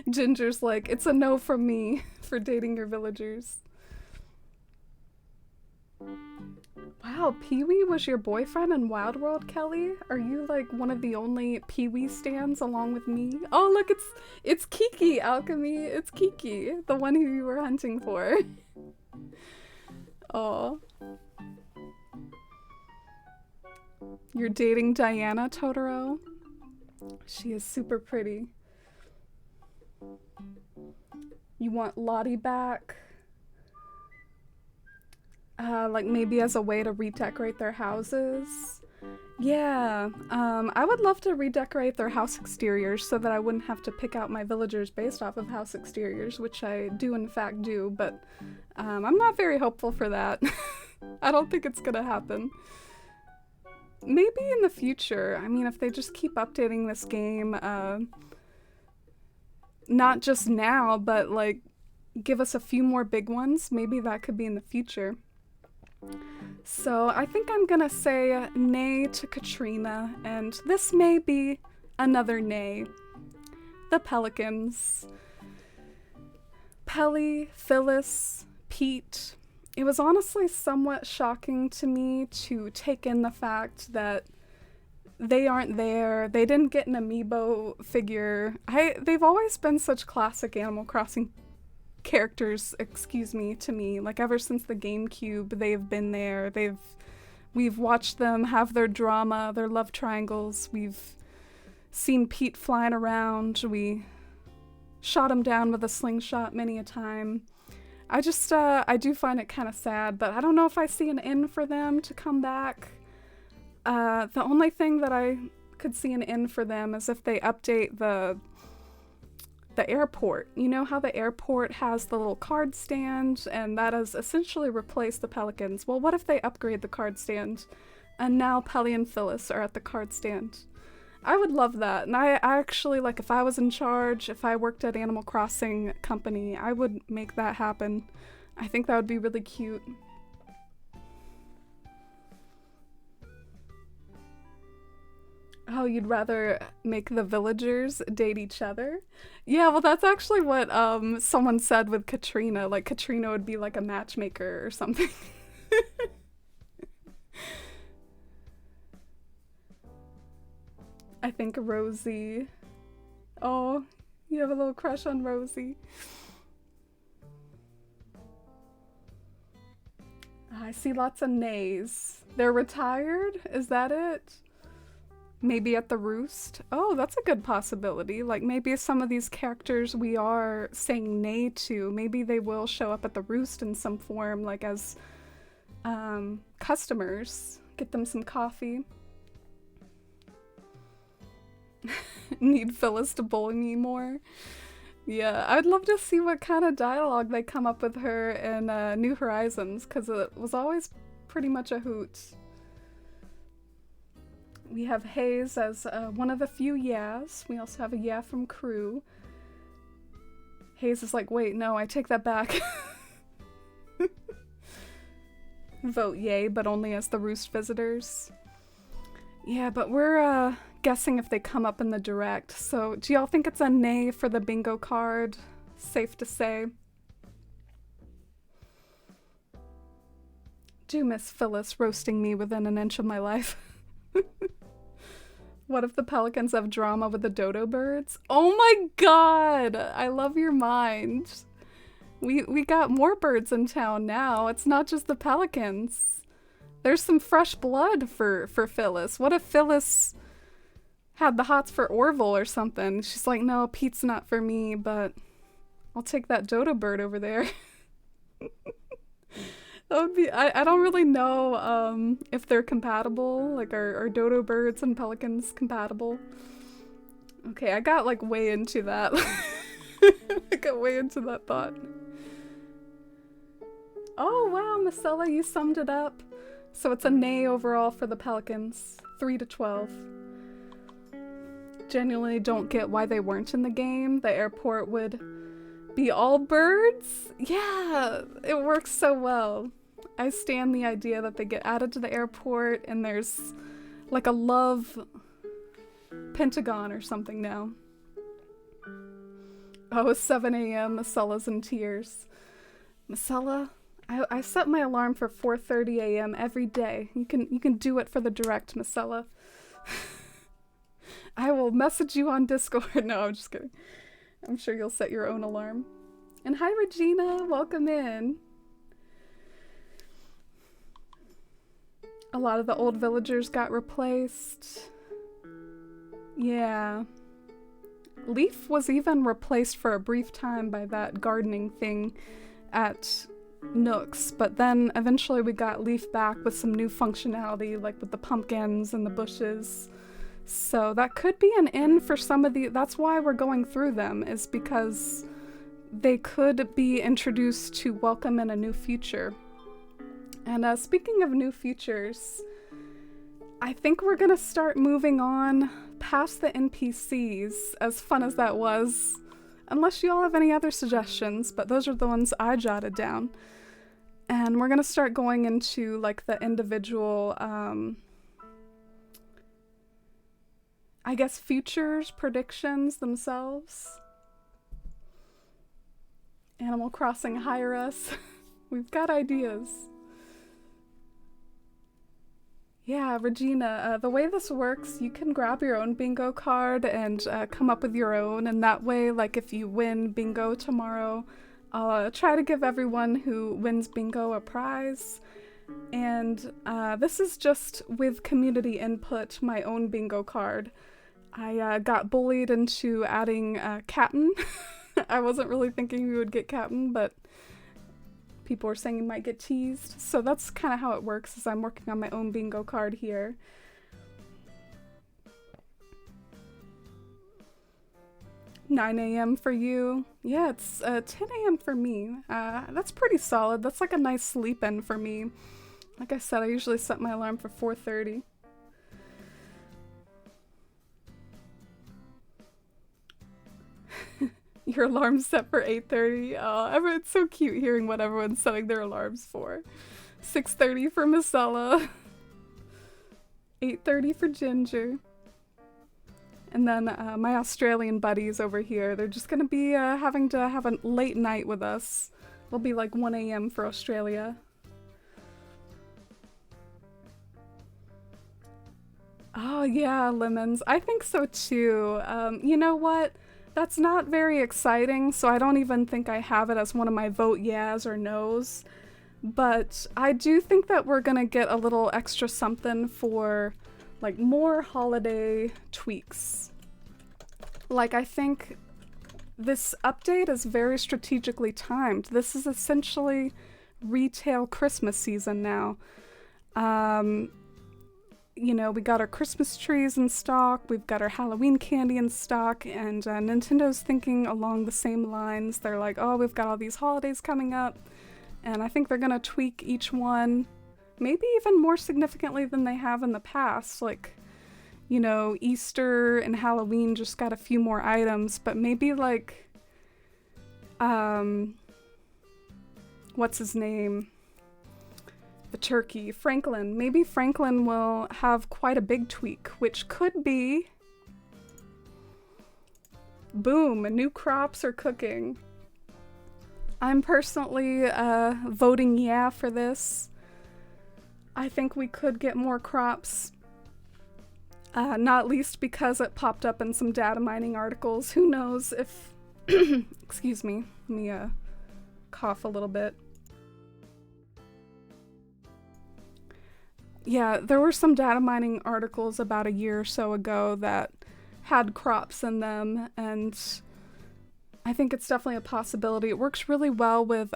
Ginger's like, it's a no from me for dating your villagers. Wow, Pee-wee was your boyfriend in Wild World, Kelly? Are you like one of the only Pee-wee stans along with me? Oh look, it's Kiki, Alchemy. It's Kiki, the one who you were hunting for. Oh. You're dating Diana, Totoro? She is super pretty. You want Lottie back? Like maybe as a way to redecorate their houses. Yeah, I would love to redecorate their house exteriors so that I wouldn't have to pick out my villagers based off of house exteriors, which I do in fact do, but I'm not very hopeful for that. I don't think it's gonna happen. Maybe in the future. I mean, if they just keep updating this game, not just now, but like give us a few more big ones, maybe that could be in the future. So I think I'm gonna say nay to Katrina, and this may be another nay. The Pelicans. Pelly, Phyllis, Pete. It was honestly somewhat shocking to me to take in the fact that they aren't there. They didn't get an amiibo figure. They've always been such classic Animal Crossing characters, excuse me, to me. Like ever since the GameCube, they've been there. We've watched them have their drama, their love triangles. We've seen Pete flying around. We shot him down with a slingshot many a time. I do find it kind of sad, but I don't know if I see an end for them to come back. The only thing that I could see an end for them is if they update the airport. You know how the airport has the little card stand, and that has essentially replaced the Pelicans. Well, what if they upgrade the card stand, and now Pelly and Phyllis are at the card stand? I would love that, and I actually, like, if I was in charge, if I worked at Animal Crossing Company, I would make that happen. I think that would be really cute. Oh, you'd rather make the villagers date each other? Yeah, well, that's actually what someone said with Katrina. Like, Katrina would be like a matchmaker or something. I think Rosie. Oh, you have a little crush on Rosie. I see lots of nays. They're retired? Is that it? Maybe at the Roost? Oh, that's a good possibility. Like, maybe some of these characters we are saying nay to, maybe they will show up at the Roost in some form, like as customers. Get them some coffee. Need Phyllis to bully me more. Yeah, I'd love to see what kind of dialogue they come up with her in New Horizons, because it was always pretty much a hoot. We have Hayes as one of the few yeahs. We also have a yeah from crew. Hayes is like, wait, no, I take that back. Vote yay, but only as the Roost visitors. Yeah, but we're guessing if they come up in the direct. So do y'all think it's a nay for the bingo card? Safe to say. Do miss Phyllis roasting me within an inch of my life. What if the Pelicans have drama with the dodo birds? Oh my god! I love your mind. We got more birds in town now. It's not just the Pelicans. There's some fresh blood for Phyllis. What if Phyllis had the hots for Orville or something? She's like, no, Pete's not for me, but I'll take that dodo bird over there. That would be, I don't really know if they're compatible. Like, are dodo birds and pelicans compatible? Okay, I got like way into that. I got way into that thought. Oh wow, Marcella, you summed it up. So it's a nay overall for the Pelicans. 3-12. Genuinely don't get why they weren't in the game. The airport would be all birds? Yeah, it works so well. I stand the idea that they get added to the airport and there's like a love pentagon or something now. Oh, it's 7 a.m. Macella's in tears. Macella, I set my alarm for 4:30 a.m. every day. You can do it for the direct, Macella. I will message you on Discord. No, I'm just kidding. I'm sure you'll set your own alarm. And hi, Regina. Welcome in. A lot of the old villagers got replaced. Yeah. Leaf was even replaced for a brief time by that gardening thing at Nooks, but then eventually we got Leaf back with some new functionality, like with the pumpkins and the bushes. So that could be an in for some of the... That's why we're going through them, is because they could be introduced to welcome in a new future. And speaking of new futures, I think we're gonna start moving on past the NPCs, as fun as that was. Unless you all have any other suggestions, but those are the ones I jotted down. And we're gonna start going into like the individual, I guess, futures, predictions themselves. Animal Crossing, hire us. We've got ideas. Yeah, Regina, the way this works, you can grab your own bingo card and come up with your own, and that way, like, if you win bingo tomorrow, I'll try to give everyone who wins bingo a prize. And this is just with community input, my own bingo card. I got bullied into adding Captain. I wasn't really thinking we would get Captain, but people were saying you might get teased. So that's kind of how it works, is I'm working on my own bingo card here. "9 a.m. for you." Yeah, it's 10 a.m. for me. That's pretty solid. That's like a nice sleep in for me. Like I said, I usually set my alarm for 4:30. Your alarm's set for 8:30. Oh, it's so cute hearing what everyone's setting their alarms for. 6:30 for Marcella. 8:30 for Ginger. And then my Australian buddies over here, they're just gonna be having to have a late night with us. It'll be like 1 a.m. for Australia. Oh yeah, Lemons. I think so too. You know what? That's not very exciting, so I don't even think I have it as one of my vote yeahs or no's. But I do think that we're gonna get a little extra something for like more holiday tweaks. Like, I think this update is very strategically timed. This is essentially retail Christmas season now. you know, we got our Christmas trees in stock, we've got our Halloween candy in stock, and Nintendo's thinking along the same lines. They're like, oh, we've got all these holidays coming up, and I think they're gonna tweak each one, maybe even more significantly than they have in the past. Like, you know, Easter and Halloween just got a few more items, but maybe like, what's his name? The turkey, Franklin. Maybe Franklin will have quite a big tweak, which could be, boom, new crops are cooking. I'm personally voting yeah for this. I think we could get more crops, not least because it popped up in some data mining articles. Who knows if, excuse me, let me cough a little bit. Yeah, there were some data mining articles about a year or so ago that had crops in them, and I think it's definitely a possibility. It works really well with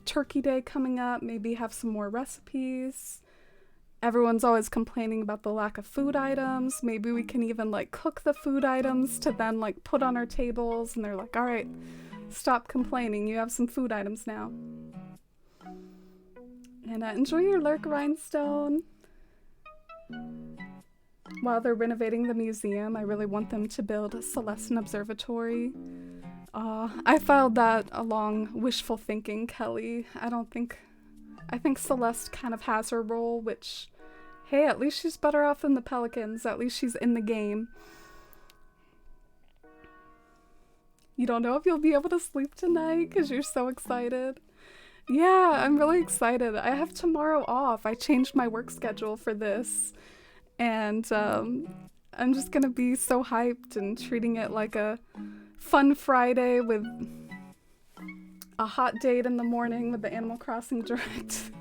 Turkey Day coming up, maybe have some more recipes. Everyone's always complaining about the lack of food items. Maybe we can even like cook the food items to then like put on our tables, and they're like, all right, stop complaining, you have some food items now. And enjoy your Lurk Rhinestone. While they're renovating the museum, I really want them to build a Celestin Observatory. I filed that along wishful thinking, Kelly. I think Celeste kind of has her role, which, hey, at least she's better off than the Pelicans. At least she's in the game. You don't know if you'll be able to sleep tonight because you're so excited. Yeah, I'm really excited. I have tomorrow off. I changed my work schedule for this. And I'm just gonna be so hyped and treating it like a fun Friday with a hot date in the morning with the Animal Crossing Direct.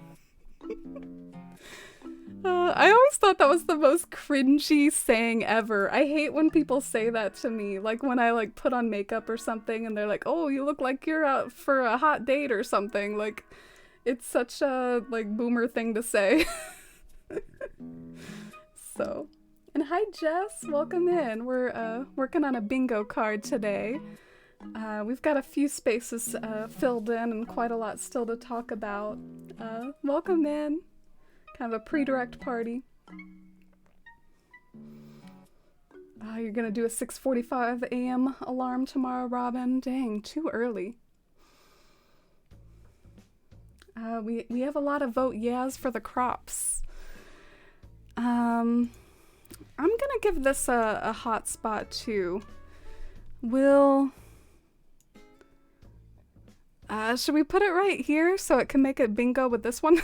I always thought that was the most cringy saying ever. I hate when people say that to me, like when I like put on makeup or something and they're like, oh, you look like you're out for a hot date or something. Like, it's such a like boomer thing to say. So, and hi Jess, welcome in. We're working on a bingo card today. We've got a few spaces filled in and quite a lot still to talk about. Welcome in. Kind of a pre-direct party. You're gonna do a 6:45 a.m. alarm tomorrow, Robin? Dang, too early. We have a lot of vote yeahs for the crops. I'm gonna give this a hot spot too. Should we put it right here so it can make it bingo with this one?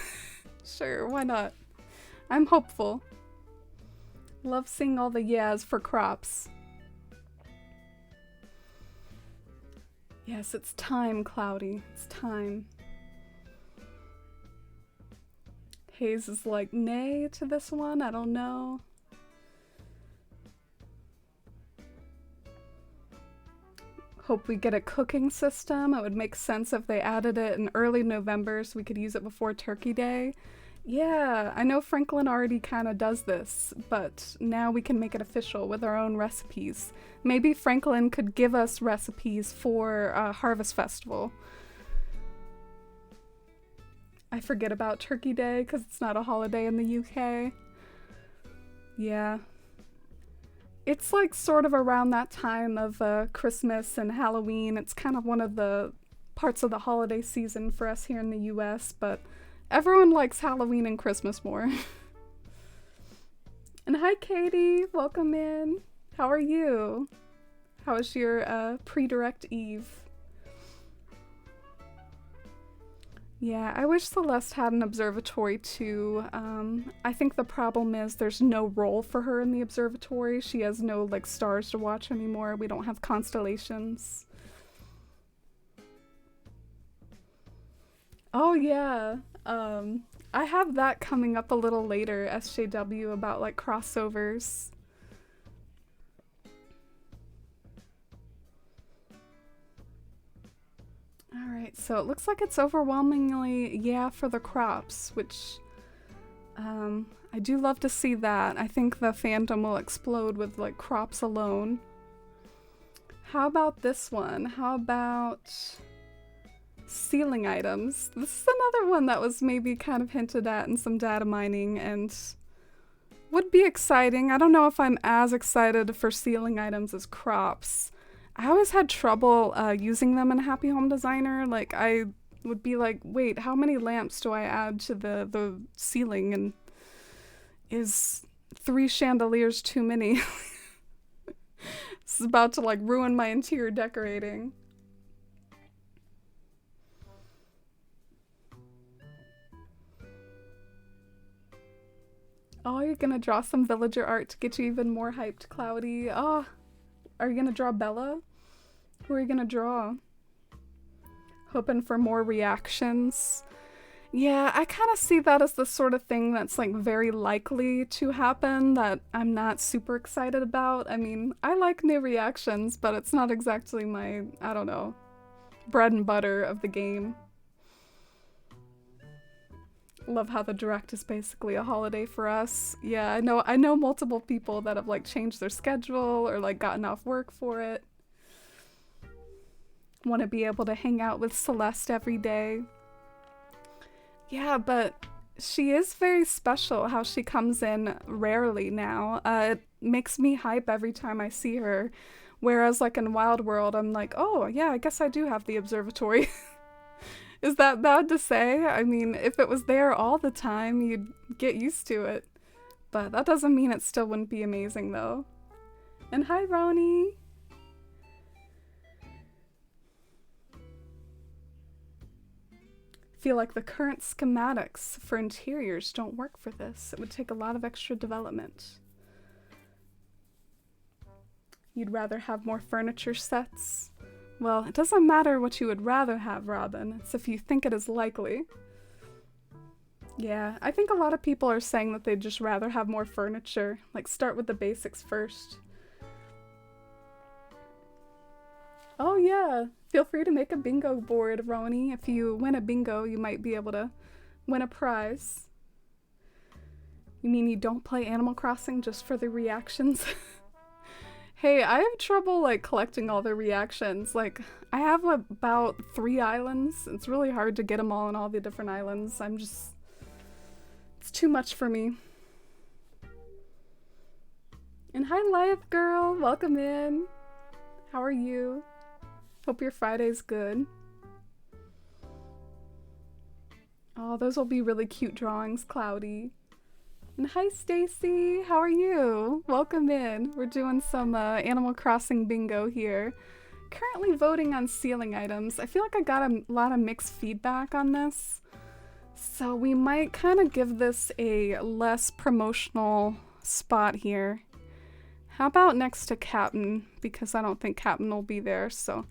Sure, why not? I'm hopeful. Love seeing all the yeahs for crops. Yes, it's time, Cloudy. It's time. Hayes is like, nay to this one? I don't know. Hope we get a cooking system. It would make sense if they added it in early November so we could use it before Turkey Day. Yeah, I know Franklin already kind of does this, but now we can make it official with our own recipes. Maybe Franklin could give us recipes for Harvest Festival. I forget about Turkey Day because it's not a holiday in the UK. Yeah. It's like sort of around that time of Christmas and Halloween. It's kind of one of the parts of the holiday season for us here in the US, but everyone likes Halloween and Christmas more. And hi Katie, welcome in. How are you? How was your pre-direct eve? Yeah, I wish Celeste had an observatory too. I think the problem is there's no role for her in the observatory. She has no like stars to watch anymore. We don't have constellations. Oh yeah. I have that coming up a little later, SJW, about like crossovers. Alright, so it looks like it's overwhelmingly yeah for the crops, which I do love to see that. I think the fandom will explode with like crops alone. How about this one? How about ceiling items? This is another one that was maybe kind of hinted at in some data mining and would be exciting. I don't know if I'm as excited for ceiling items as crops. I always had trouble using them in Happy Home Designer. Like I would be like, wait, how many lamps do I add to the ceiling? And is 3 chandeliers too many? This is about to like ruin my interior decorating. Oh, you're gonna draw some villager art to get you even more hyped, Cloudy. Oh, are you gonna draw Bella? Who are you gonna draw? Hoping for more reactions. Yeah, I kind of see that as the sort of thing that's like very likely to happen that I'm not super excited about. I mean, I like new reactions, but it's not exactly my, I don't know, bread and butter of the game. Love how the direct is basically a holiday for us. Yeah, I know multiple people that have like changed their schedule or like gotten off work for it. Want to be able to hang out with Celeste every day. Yeah, but she is very special how she comes in rarely now. It makes me hype every time I see her. Whereas like in Wild World, I'm like, oh yeah, I guess I do have the observatory. Is that bad to say? I mean, if it was there all the time, you'd get used to it. But that doesn't mean it still wouldn't be amazing though. And hi, Ronnie! Feel like the current schematics for interiors don't work for this. It would take a lot of extra development. You'd rather have more furniture sets? Well, it doesn't matter what you would rather have, Robin. It's if you think it is likely. Yeah, I think a lot of people are saying that they'd just rather have more furniture. Like, start with the basics first. Oh yeah, feel free to make a bingo board, Roni. If you win a bingo, you might be able to win a prize. You mean you don't play Animal Crossing just for the reactions? Hey, I have trouble like collecting all the reactions. Like, I have about 3 islands. It's really hard to get them all on all the different islands. It's too much for me. And hi, Live Girl, welcome in. How are you? Hope your Friday's good. Oh, those will be really cute drawings, Cloudy. And hi, Stacy. How are you? Welcome in. We're doing some Animal Crossing bingo here. Currently voting on ceiling items. I feel like I got a lot of mixed feedback on this. So we might kind of give this a less promotional spot here. How about next to Captain? Because I don't think Captain will be there, so...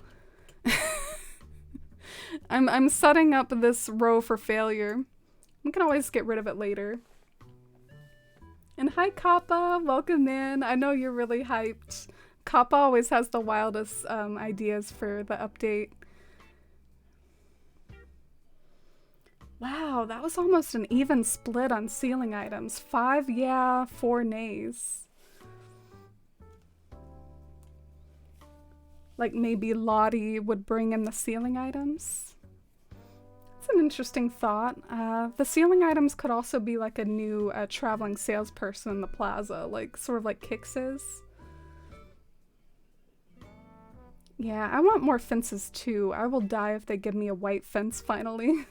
I'm setting up this row for failure. We can always get rid of it later. And hi, Kappa, welcome in. I know you're really hyped. Kappa always has the wildest ideas for the update. Wow, that was almost an even split on ceiling items. 5 yeah, 4 nays. Like maybe Lottie would bring in the ceiling items. It's an interesting thought. The ceiling items could also be like a new traveling salesperson in the plaza, like sort of like Kix is. Yeah, I want more fences too. I will die if they give me a white fence finally.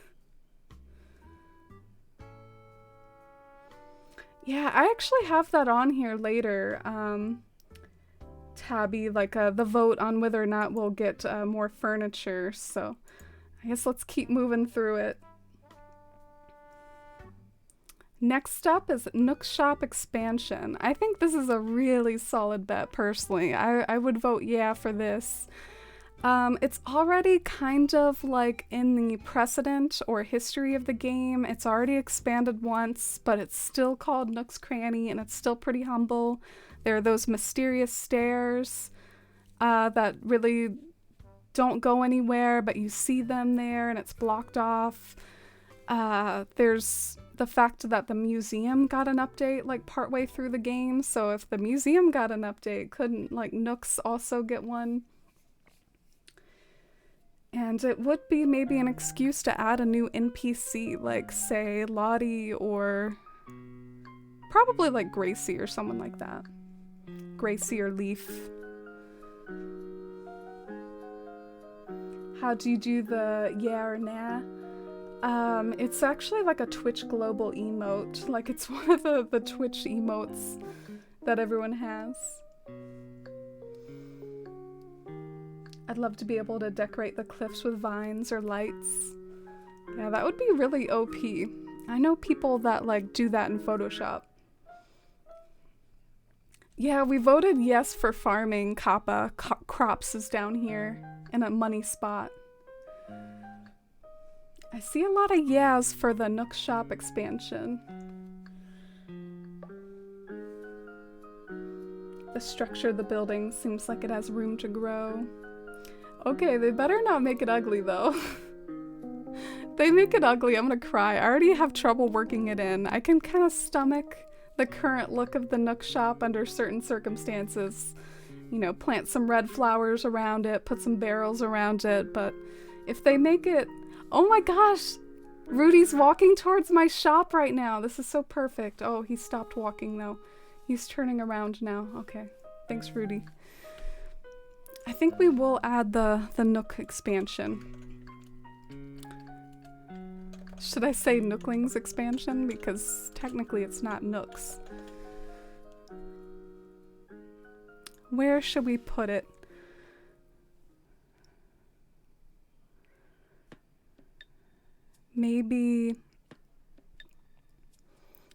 Yeah, I actually have that on here later. Tabby, like the vote on whether or not we'll get more furniture, so I guess let's keep moving through it. Next up is Nook Shop expansion. I think this is a really solid bet personally. I would vote yeah for this. It's already kind of like in the precedent or history of the game. It's already expanded once, but it's still called Nook's Cranny and it's still pretty humble. There are those mysterious stairs that really don't go anywhere, but you see them there and it's blocked off. There's the fact that the museum got an update like partway through the game. So if the museum got an update, couldn't like Nooks also get one? And it would be maybe an excuse to add a new NPC, like say Lottie or probably like Gracie or someone like that. Gracie or Leaf. How do you do the yeah or nah? It's actually like a Twitch global emote. Like it's one of the Twitch emotes that everyone has. I'd love to be able to decorate the cliffs with vines or lights. Yeah, that would be really OP. I know people that like do that in Photoshop. Yeah, we voted yes for farming, Kappa. Crops is down here in a money spot. I see a lot of yeahs for the Nook Shop expansion. The structure of the building seems like it has room to grow. Okay, they better not make it ugly though. They make it ugly, I'm gonna cry. I already have trouble working it in. I can kind of stomach the current look of the Nook Shop under certain circumstances. You know, plant some red flowers around it, put some barrels around it, but if they make it... Oh my gosh! Rudy's walking towards my shop right now. This is so perfect. Oh, he stopped walking though. He's turning around now. Okay. Thanks, Rudy. I think we will add the Nook expansion. Should I say Nooklings expansion? Because technically it's not Nooks. Where should we put it? Maybe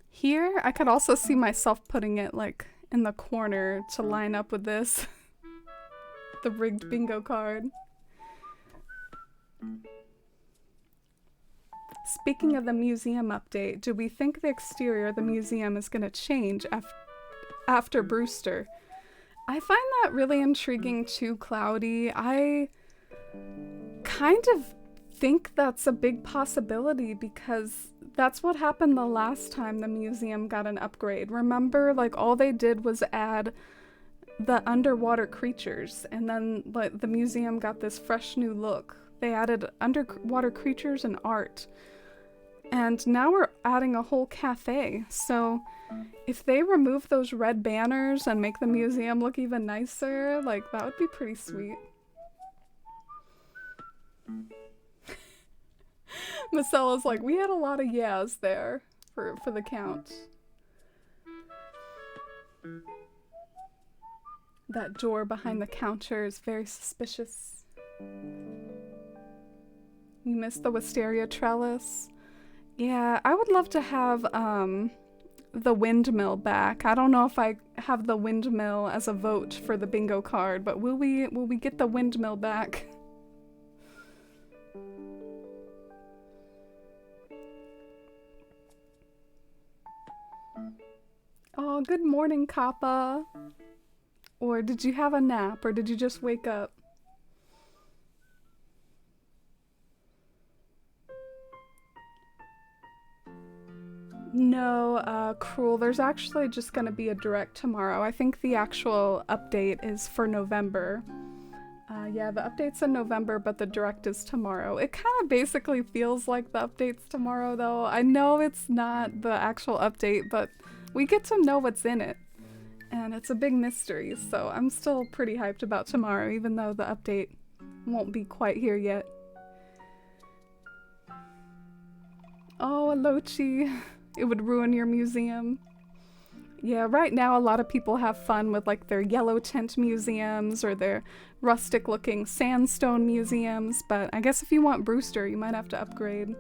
here? I could also see myself putting it like in the corner to line up with this. The rigged bingo card. Speaking of the museum update, do we think the exterior of the museum is going to change after Brewster? I find that really intriguing too, Cloudy. I kind of think that's a big possibility because that's what happened the last time the museum got an upgrade. Remember, like all they did was add the underwater creatures, and then like the museum got this fresh new look. They added underwater creatures and art. And now we're adding a whole cafe. So if they remove those red banners and make the museum look even nicer, like that would be pretty sweet. Macella's like, we had a lot of yeahs there for the count. That door behind the counter is very suspicious. You missed the wisteria trellis. Yeah, I would love to have the windmill back. I don't know if I have the windmill as a vote for the bingo card, but will we get the windmill back? Oh, good morning, Kappa. Or did you have a nap, or did you just wake up? No, Cruel, there's actually just gonna be a direct tomorrow. I think the actual update is for November. Yeah, the update's in November, but the direct is tomorrow. It kind of basically feels like the update's tomorrow, though. I know it's not the actual update, but we get to know what's in it. And it's a big mystery, so I'm still pretty hyped about tomorrow, even though the update won't be quite here yet. Oh, Alochi. It would ruin your museum. Yeah, right now a lot of people have fun with like their yellow tint museums or their rustic looking sandstone museums, but I guess if you want Brewster, you might have to upgrade.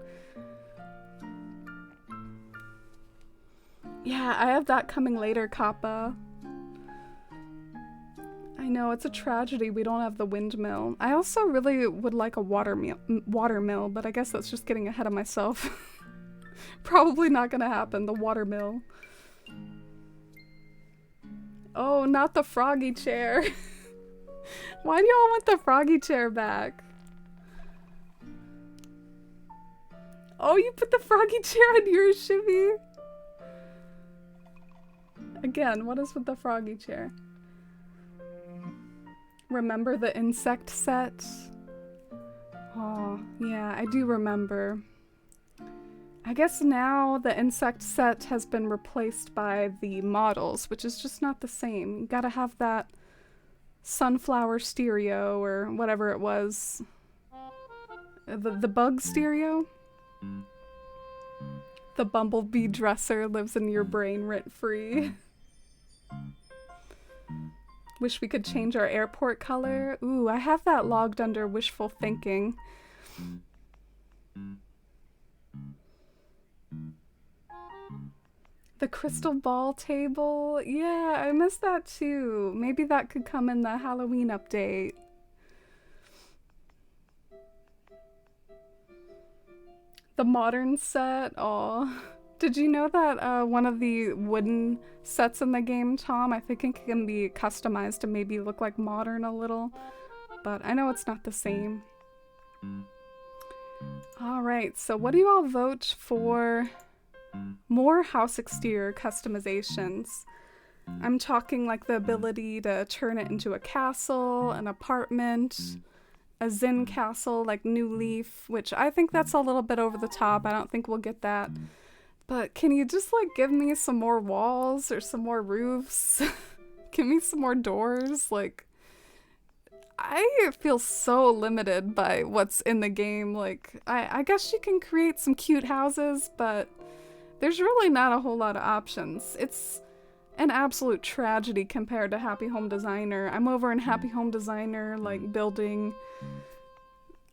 Yeah, I have that coming later, Kappa. I know, it's a tragedy we don't have the windmill. I also really would like a water mill, but I guess that's just getting ahead of myself. Probably not gonna happen, the water mill. Oh, not the froggy chair. Why do y'all want the froggy chair back? Oh, you put the froggy chair on yours, Shivy. Again, what is with the froggy chair? Remember the insect set? Oh, yeah, I do remember. I guess now the insect set has been replaced by the models, which is just not the same. You gotta have that sunflower stereo or whatever it was. The bug stereo? The bumblebee dresser lives in your brain rent-free. Wish we could change our airport color. Ooh, I have that logged under wishful thinking. The crystal ball table. Yeah, I missed that too. Maybe that could come in the Halloween update. The modern set. Aw. Did you know that one of the wooden sets in the game, Tom, I think it can be customized to maybe look like modern a little, but I know it's not the same. Alright, so what do you all vote for? More house exterior customizations. I'm talking like the ability to turn it into a castle, an apartment, a Zen castle like New Leaf, which I think that's a little bit over the top. I don't think we'll get that. But can you just like give me some more walls or some more roofs? Give me some more doors? Like, I feel so limited by what's in the game. Like, I guess you can create some cute houses, but there's really not a whole lot of options. It's an absolute tragedy compared to Happy Home Designer. I'm over in Happy Home Designer, like building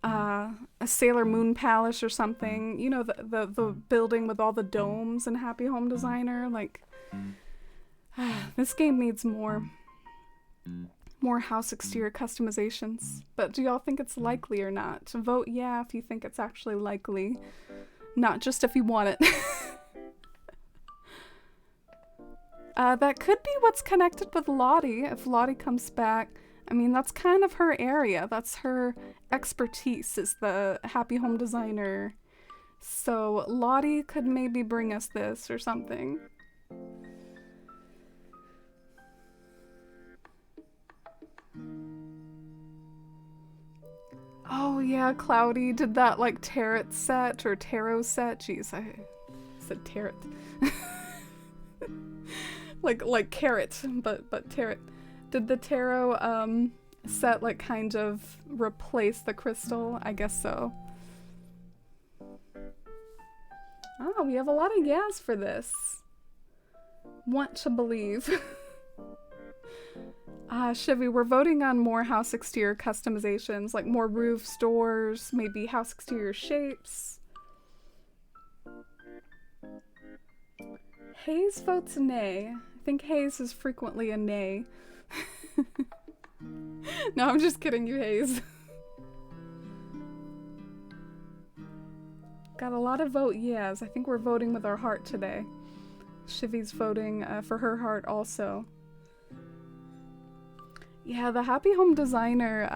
a Sailor Moon Palace or something. You know, the building with all the domes in Happy Home Designer. Like, this game needs more house exterior customizations. But do y'all think it's likely or not? Vote yeah if you think it's actually likely. Not just if you want it. That could be what's connected with Lottie, if Lottie comes back. I mean, that's kind of her area. That's her expertise, is the Happy Home Designer. So Lottie could maybe bring us this or something. Oh yeah, Cloudy did that like tarot set or tarot set. Jeez, I said tarot. like carrot, but tarot. Did the tarot set like kind of replace the crystal? I guess so. Oh, we have a lot of yes for this. Want to believe. Shivy, we're voting on more house exterior customizations, like more roofs, doors, maybe house exterior shapes. Hayes votes nay. I think Hayes is frequently a nay. No, I'm just kidding you, Hayes. Got a lot of vote yes. I think we're voting with our heart today. Shivy's voting for her heart also. Yeah, the Happy Home Designer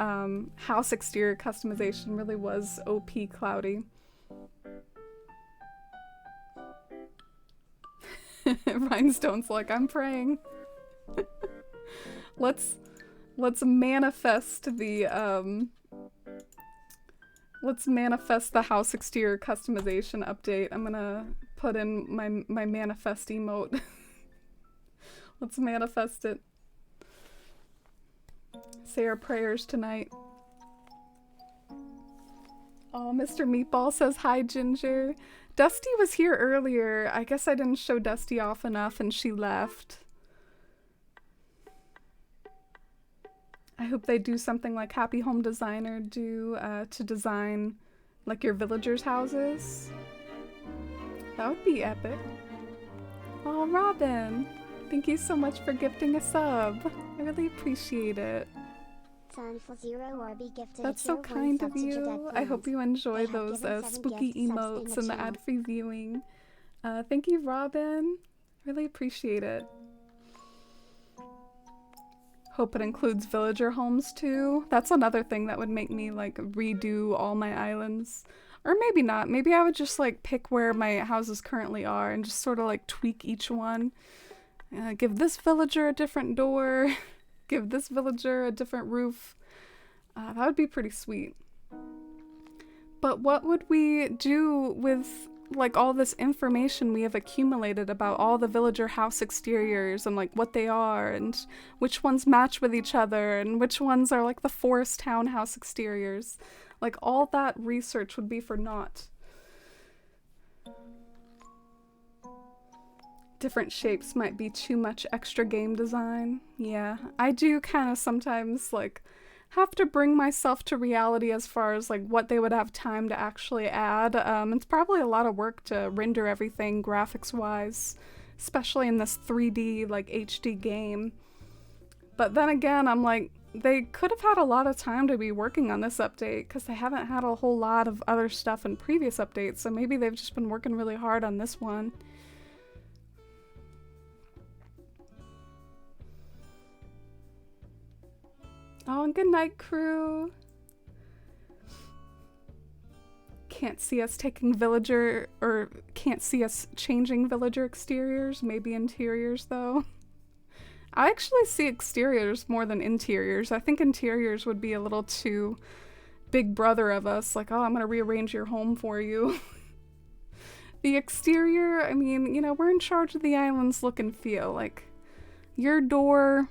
house exterior customization really was OP, Cloudy. Rhinestone's like, I'm praying. Let's manifest the let's manifest the house exterior customization update. I'm gonna put in my manifest emote. Let's manifest it. Say our prayers tonight. Oh, Mr. Meatball says hi, Ginger. Dusty was here earlier. I guess I didn't show Dusty off enough and she left. I hope they do something like Happy Home Designer do to design like your villagers' houses. That would be epic. Oh, Robin. Thank you so much for gifting a sub. I really appreciate it. That's so kind of you. I hope you enjoy those spooky emotes and the ad-free viewing. Thank you, Robin. Really appreciate it. Hope it includes villager homes too. That's another thing that would make me like redo all my islands. Or maybe not. Maybe I would just like pick where my houses currently are and just sort of like tweak each one. Give this villager a different door. Give this villager a different roof. That would be pretty sweet. But what would we do with like all this information we have accumulated about all the villager house exteriors and like what they are and which ones match with each other and which ones are like the forest townhouse exteriors? Like all that research would be for naught. Different shapes might be too much extra game design. Yeah, I do kind of sometimes like have to bring myself to reality as far as like what they would have time to actually add. It's probably a lot of work to render everything graphics wise, especially in this 3D like HD game. But then again, I'm like, they could have had a lot of time to be working on this update because they haven't had a whole lot of other stuff in previous updates, so maybe they've just been working really hard on this one. Oh, and good night, crew. Can't see us taking villager, or can't see us changing villager exteriors, maybe interiors though. I actually see exteriors more than interiors. I think interiors would be a little too big brother of us, like, oh, I'm gonna rearrange your home for you. The exterior, I mean, you know, we're in charge of the island's look and feel. Like, your door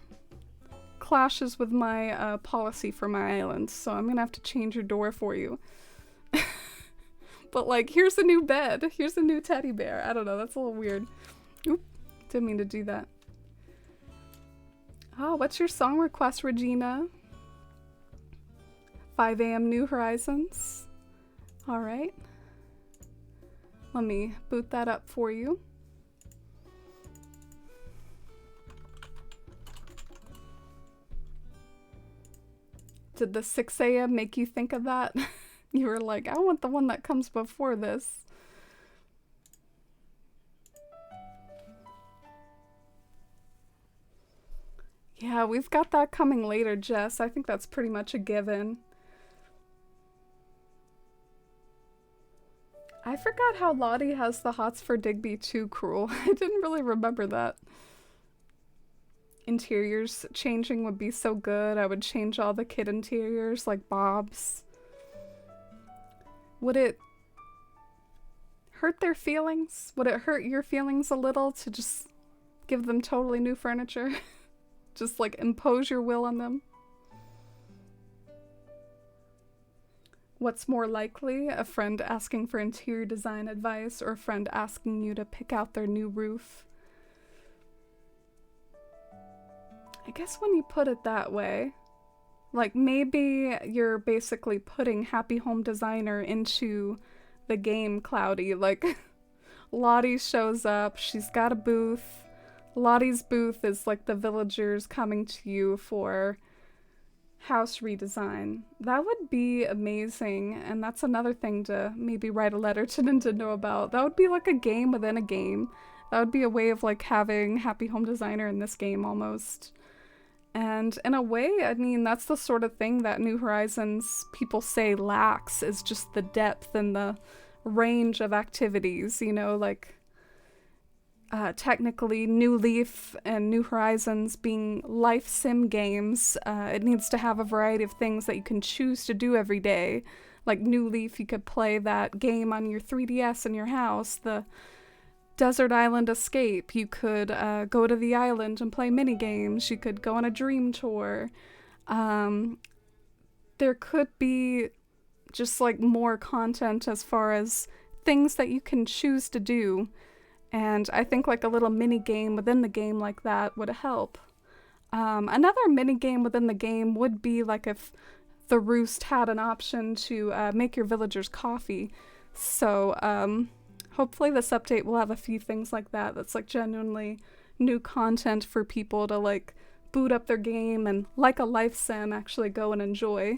clashes with my policy for my island, so I'm gonna have to change your door for you. But like, here's a new bed, here's a new teddy bear. I don't know, that's a little weird. Oop, didn't mean to do that. Oh, what's your song request, Regina? 5 a.m. New Horizons. All right. Let me boot that up for you. Did the 6 a.m. make you think of that? You were like, I want the one that comes before this. Yeah, we've got that coming later, Jess. I think that's pretty much a given. I forgot how Lottie has the hots for Digby too, Cruel. I didn't really remember that. Interiors changing would be so good. I would change all the kid interiors like Bob's. Would it hurt their feelings? Would it hurt your feelings a little to just give them totally new furniture? Just like impose your will on them? What's more likely? A friend asking for interior design advice or a friend asking you to pick out their new roof? I guess when you put it that way, like maybe you're basically putting Happy Home Designer into the game, Cloudy. Like, Lottie shows up, she's got a booth. Lottie's booth is like the villagers coming to you for house redesign. That would be amazing, and that's another thing to maybe write a letter to Nintendo about. That would be like a game within a game. That would be a way of like having Happy Home Designer in this game almost. And in a way, I mean, that's the sort of thing that New Horizons people say lacks, is just the depth and the range of activities, you know, like technically New Leaf and New Horizons being life sim games, it needs to have a variety of things that you can choose to do every day. Like New Leaf, you could play that game on your 3DS in your house, the Desert Island Escape. You could go to the island and play mini games. You could go on a dream tour. There could be just like more content as far as things that you can choose to do. And I think like a little mini game within the game like that would help. Another mini game within the game would be like if the Roost had an option to make your villagers coffee. So hopefully this update will have a few things like that that's like genuinely new content for people to like boot up their game and, like a life sim, actually go and enjoy.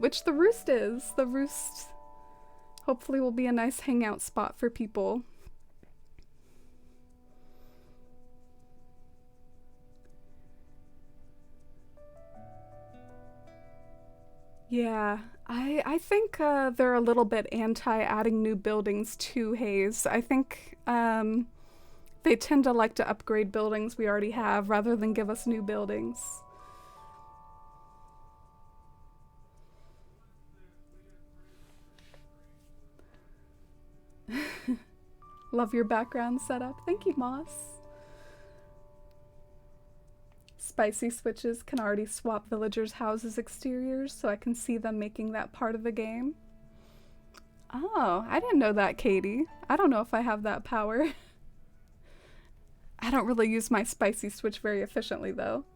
Which the Roost is. The Roost hopefully will be a nice hangout spot for people. Yeah, I think they're a little bit anti adding new buildings to Haze. I think they tend to like to upgrade buildings we already have rather than give us new buildings. Love your background setup. Thank you, Moss. Spicy switches can already swap villagers' houses' exteriors, so I can see them making that part of the game. Oh, I didn't know that, Katie. I don't know if I have that power. I don't really use my spicy switch very efficiently, though.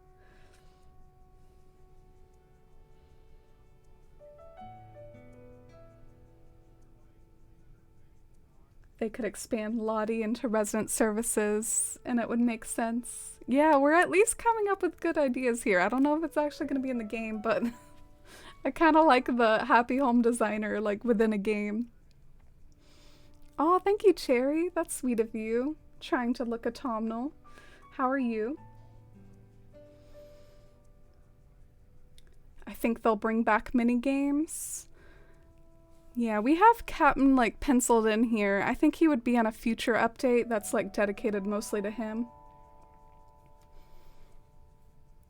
They could expand Lottie into resident services, and it would make sense. Yeah, we're at least coming up with good ideas here. I don't know if it's actually going to be in the game, but I kind of like the happy home designer, like, within a game. Oh, thank you, Cherry. That's sweet of you. Trying to look autumnal. How are you? I think they'll bring back mini games. Yeah, we have Captain, like, penciled in here. I think he would be on a future update that's, like, dedicated mostly to him.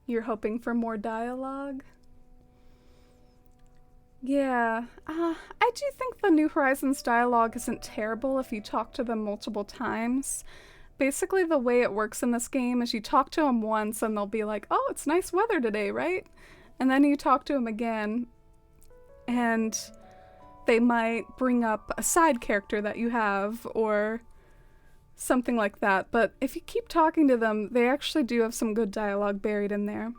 You're hoping for more dialogue? Yeah, I do think the New Horizons dialogue isn't terrible if you talk to them multiple times. Basically, the way it works in this game is you talk to them once and they'll be like, oh, it's nice weather today, right? And then you talk to them again, and they might bring up a side character that you have or something like that. But if you keep talking to them, they actually do have some good dialogue buried in there.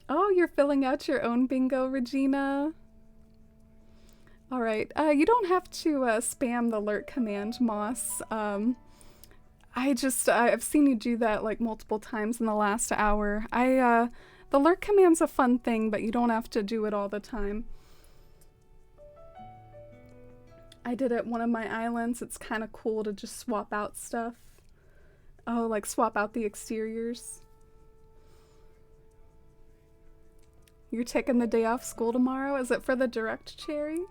Oh, you're filling out your own bingo, Regina. Alright, you don't have to spam the alert command, Moss. I've seen you do that like multiple times in the last hour. The alert command's a fun thing, but you don't have to do it all the time. I did it at one of my islands. It's kind of cool to just swap out stuff. Oh, like swap out the exteriors. You're taking the day off school tomorrow? Is it for the direct, Cherry?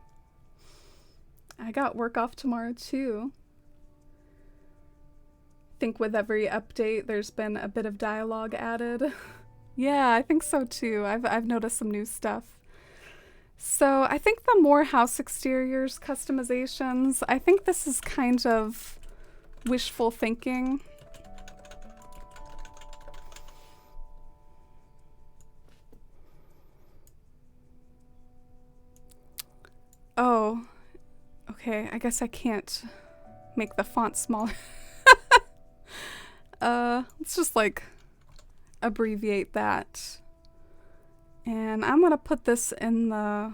I got work off tomorrow too. Think with every update there's been a bit of dialogue added. Yeah, I think so too. I've noticed some new stuff. So I think the more house exteriors customizations, I think this is kind of wishful thinking. Oh, okay, I guess I can't make the font smaller. Let's just like abbreviate that. And I'm gonna put this in the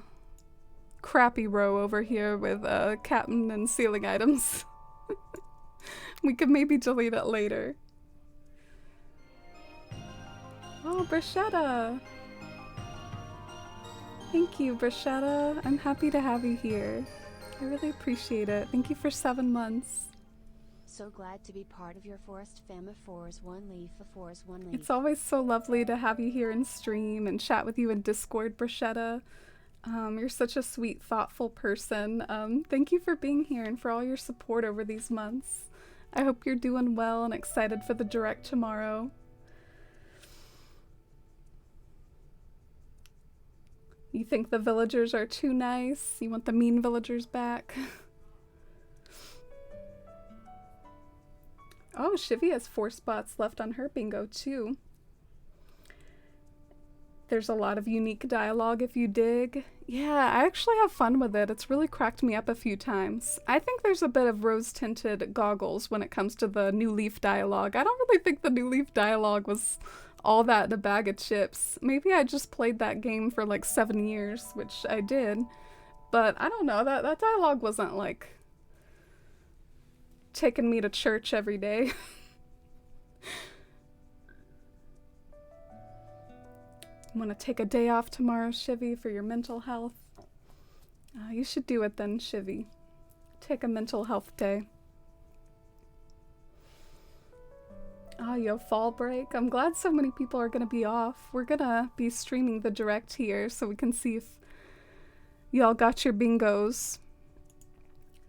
crappy row over here with captain and ceiling items. We could maybe delete it later. Oh, Bruschetta! Thank you, Bruschetta. I'm happy to have you here. I really appreciate it. Thank you for 7 months. So glad to be part of your forest fam of fours, one leaf, of fours, one leaf. It's always so lovely to have you here in stream and chat with you in Discord, Bruschetta. You're such a sweet, thoughtful person. Thank you for being here and for all your support over these months. I hope you're doing well and excited for the direct tomorrow. You think the villagers are too nice? You want the mean villagers back? Oh, Shivy has 4 spots left on her bingo too. There's a lot of unique dialogue if you dig. Yeah, I actually have fun with it. It's really cracked me up a few times. I think there's a bit of rose-tinted goggles when it comes to the New Leaf dialogue. I don't really think the New Leaf dialogue was all that in a bag of chips. Maybe I just played that game for like 7 years, which I did. But I don't know, that dialogue wasn't like taking me to church every day. I'm gonna take a day off tomorrow, Shivy, for your mental health. You should do it then, Shivy. Take a mental health day. yo, fall break. I'm glad so many people are gonna be off. We're gonna be streaming the direct here so we can see if y'all got your bingos.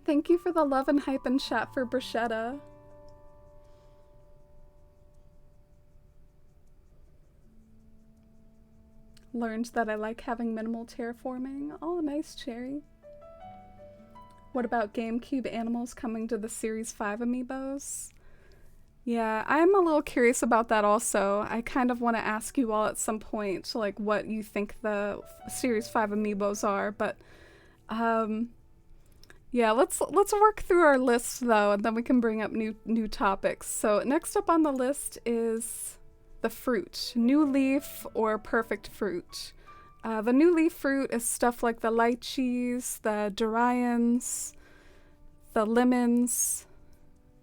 Thank you for the love and hype and chat for Bruschetta. Learned that I like having minimal terraforming. Oh, nice, Cherry. What about GameCube animals coming to the Series 5 amiibos? Yeah, I'm a little curious about that also. I kind of want to ask you all at some point, like, what you think the Series 5 amiibos are, but, yeah, let's work through our list, though, and then we can bring up new topics. So, next up on the list is the fruit. New leaf or perfect fruit. The new leaf fruit is stuff like the lychees, the durians, the lemons,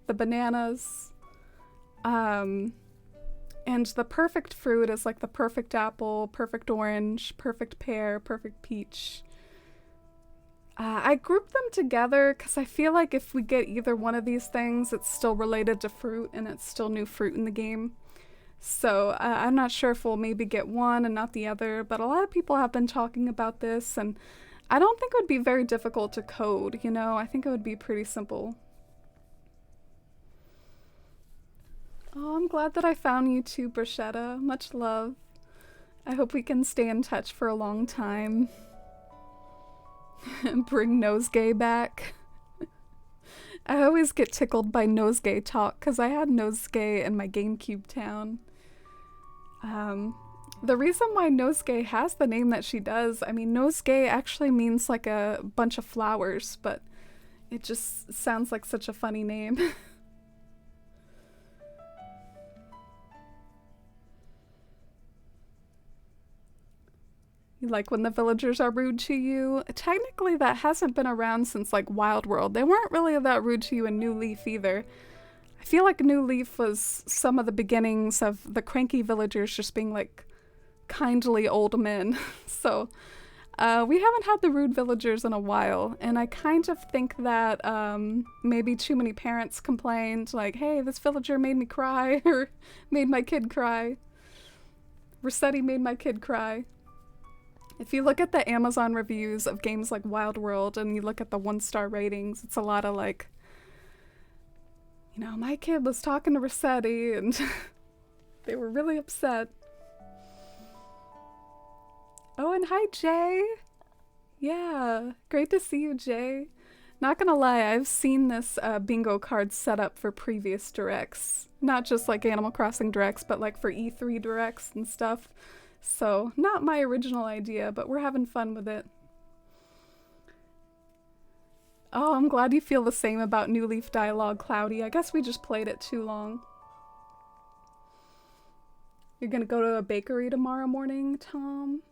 the bananas, and the perfect fruit is like the perfect apple, perfect orange, perfect pear, perfect peach. I group them together because I feel like if we get either one of these things, it's still related to fruit and it's still new fruit in the game. So I'm not sure if we'll maybe get one and not the other, but a lot of people have been talking about this, and I don't think it would be very difficult to code, you know? I think it would be pretty simple. Oh, I'm glad that I found you too, Bruschetta. Much love. I hope we can stay in touch for a long time. Bring Nosegay back. I always get tickled by Nosegay talk because I had Nosegay in my GameCube town. The reason why Nosegay has the name that she does, I mean, Nosegay actually means like a bunch of flowers, but it just sounds like such a funny name. You like when the villagers are rude to you? Technically, that hasn't been around since, like, Wild World. They weren't really that rude to you in New Leaf either. I feel like New Leaf was some of the beginnings of the cranky villagers just being, like, kindly old men. So, we haven't had the rude villagers in a while, and I kind of think that, maybe too many parents complained, like, hey, this villager made me cry, or made my kid cry. Rossetti made my kid cry. If you look at the Amazon reviews of games like Wild World and you look at the 1-star ratings, it's a lot of like, you know, my kid was talking to Rossetti and they were really upset. Oh, and hi, Jay. Yeah, great to see you, Jay. Not gonna lie, I've seen this bingo card set up for previous directs. Not just like Animal Crossing directs, but like for E3 directs and stuff. So, not my original idea, but we're having fun with it. Oh, I'm glad you feel the same about New Leaf dialogue, Cloudy. I guess we just played it too long. You're gonna go to a bakery tomorrow morning, Tom?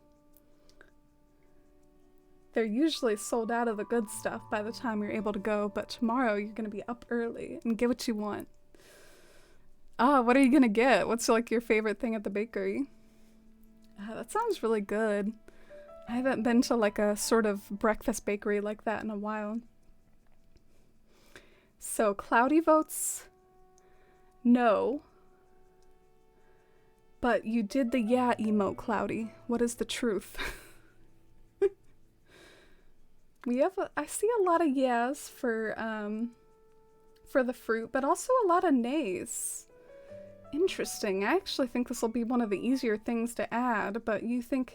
They're usually sold out of the good stuff by the time you're able to go, but tomorrow you're gonna be up early and get what you want. Ah, what are you gonna get? What's like your favorite thing at the bakery? That sounds really good. I haven't been to like a sort of breakfast bakery like that in a while. So Cloudy votes no. But you did the yeah emote, Cloudy. What is the truth? I see a lot of yeahs for the fruit, but also a lot of nays. Interesting. I actually think this will be one of the easier things to add, but you think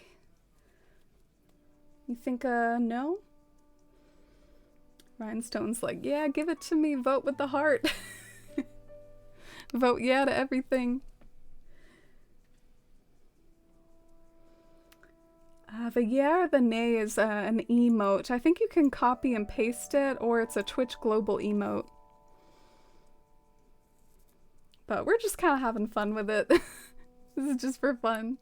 no? Rhinestone's like, yeah, give it to me, vote with the heart. Vote yeah to everything. The yeah or the nay is an emote. I think you can copy and paste it, or it's a Twitch global emote. But we're just kind of having fun with it. This is just for fun.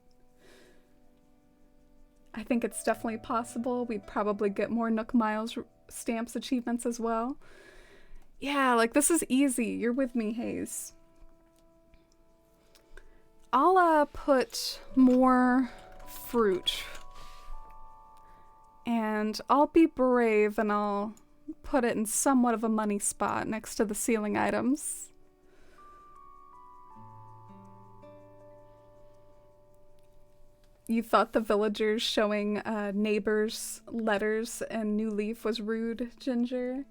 I think it's definitely possible. We'd probably get more Nook Miles stamps achievements as well. Yeah, like this is easy. You're with me, Hayes. I'll put more fruit. And I'll be brave and I'll put it in somewhat of a money spot next to the ceiling items. You thought the villagers showing neighbors letters and New Leaf was rude, Ginger?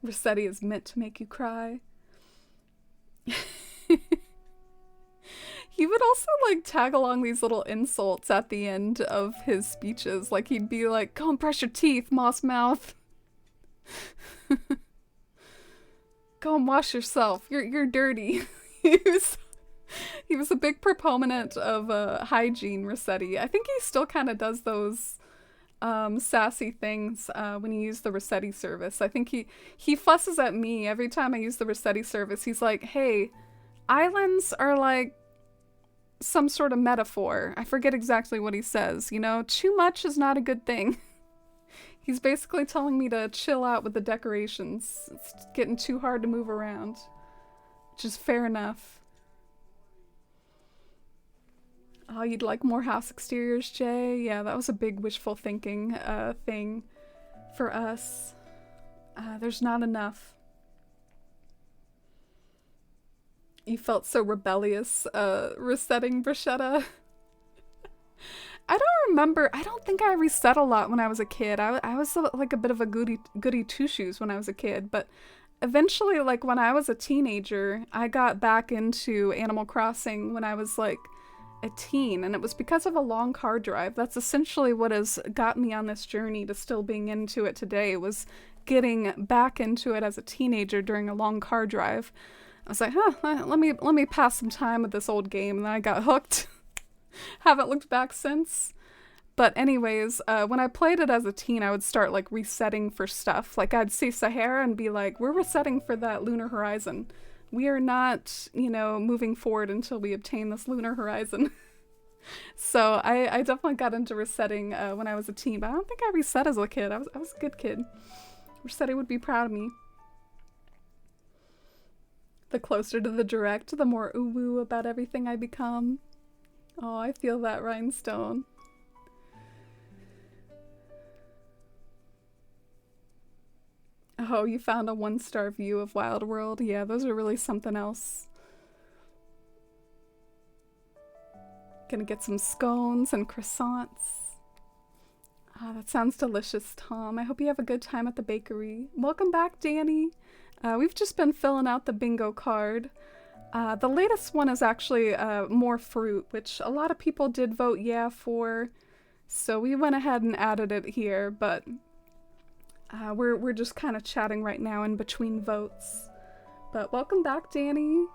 Rossetti is meant to make you cry. He would also like tag along these little insults at the end of his speeches. Like he'd be like, "Go and brush your teeth, moss mouth. Go and wash yourself. You're dirty." he was a big proponent of hygiene, Rossetti. I think he still kind of does those sassy things when you use the Rossetti service. I think he fusses at me every time I use the Rossetti service. He's like, "Hey, islands are like some sort of metaphor." I forget exactly what he says. You know, too much is not a good thing. He's basically telling me to chill out with the decorations. It's getting too hard to move around, which is fair enough. Oh, you'd like more house exteriors, Jay? Yeah, that was a big wishful thinking thing for us. There's not enough. You felt so rebellious resetting Bruschetta. I don't remember. I don't think I reset a lot when I was a kid. I was like a bit of a goody two-shoes when I was a kid, but eventually, like when I was a teenager, I got back into Animal Crossing when I was like a teen, and it was because of a long car drive. That's essentially what has got me on this journey to still being into it today, was getting back into it as a teenager during a long car drive. I was like, let me pass some time with this old game, and then I got hooked. Haven't looked back since. But anyways, when I played it as a teen, I would start like resetting for stuff. Like I'd see Sahara and be like, "We're resetting for that lunar horizon. We are not, you know, moving forward until we obtain this lunar horizon." So I definitely got into resetting when I was a teen, but I don't think I reset as a kid. I was a good kid. Rossetti would be proud of me. The closer to the direct, the more ooh-woo about everything I become. Oh, I feel that, Rhinestone. Oh, you found a 1-star view of Wild World? Yeah, those are really something else. Gonna get some scones and croissants. Ah, that sounds delicious, Tom. I hope you have a good time at the bakery. Welcome back, Danny. We've just been filling out the bingo card. The latest one is actually more fruit, which a lot of people did vote yeah for. So we went ahead and added it here, but we're just kind of chatting right now in between votes. But welcome back, Danny.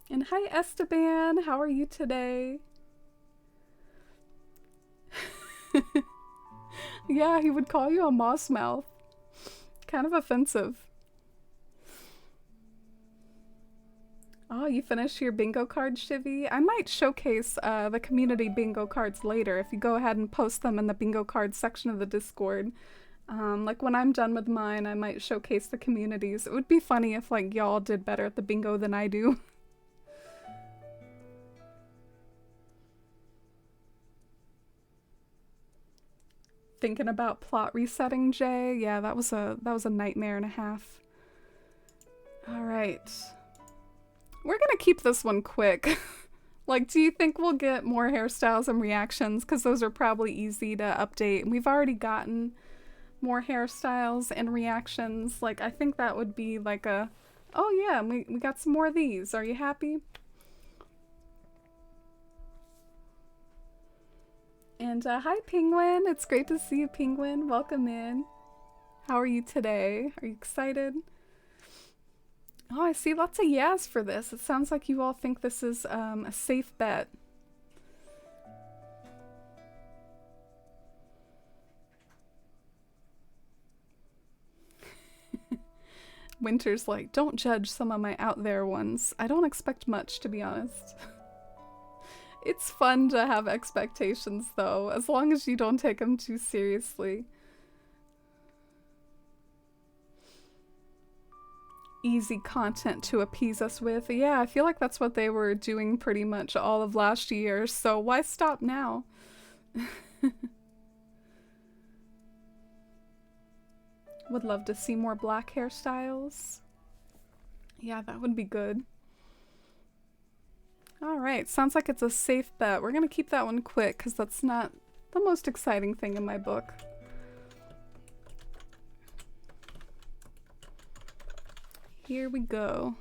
And hi, Esteban. How are you today? Yeah, he would call you a moss mouth. Kind of offensive. Oh, you finished your bingo card, Shivy? I might showcase the community bingo cards later if you go ahead and post them in the bingo cards section of the Discord. Like when I'm done with mine, I might showcase the communities. It would be funny if like y'all did better at the bingo than I do. Thinking about plot resetting, Jay? Yeah, that was a nightmare and a half. All right. We're gonna keep this one quick. Like, do you think we'll get more hairstyles and reactions? Because those are probably easy to update. We've already gotten more hairstyles and reactions. Like, I think that would be like a, oh yeah, we got some more of these. Are you happy? And hi, Penguin. It's great to see you, Penguin. Welcome in. How are you today? Are you excited? Oh, I see lots of yes for this. It sounds like you all think this is a safe bet. Winter's like, don't judge some of my out there ones. I don't expect much, to be honest. It's fun to have expectations, though, as long as you don't take them too seriously. Easy content to appease us with. Yeah, I feel like that's what they were doing pretty much all of last year, so why stop now? Would love to see more black hairstyles. Yeah, that would be good. Alright, sounds like it's a safe bet. We're gonna keep that one quick because that's not the most exciting thing in my book. Here we go.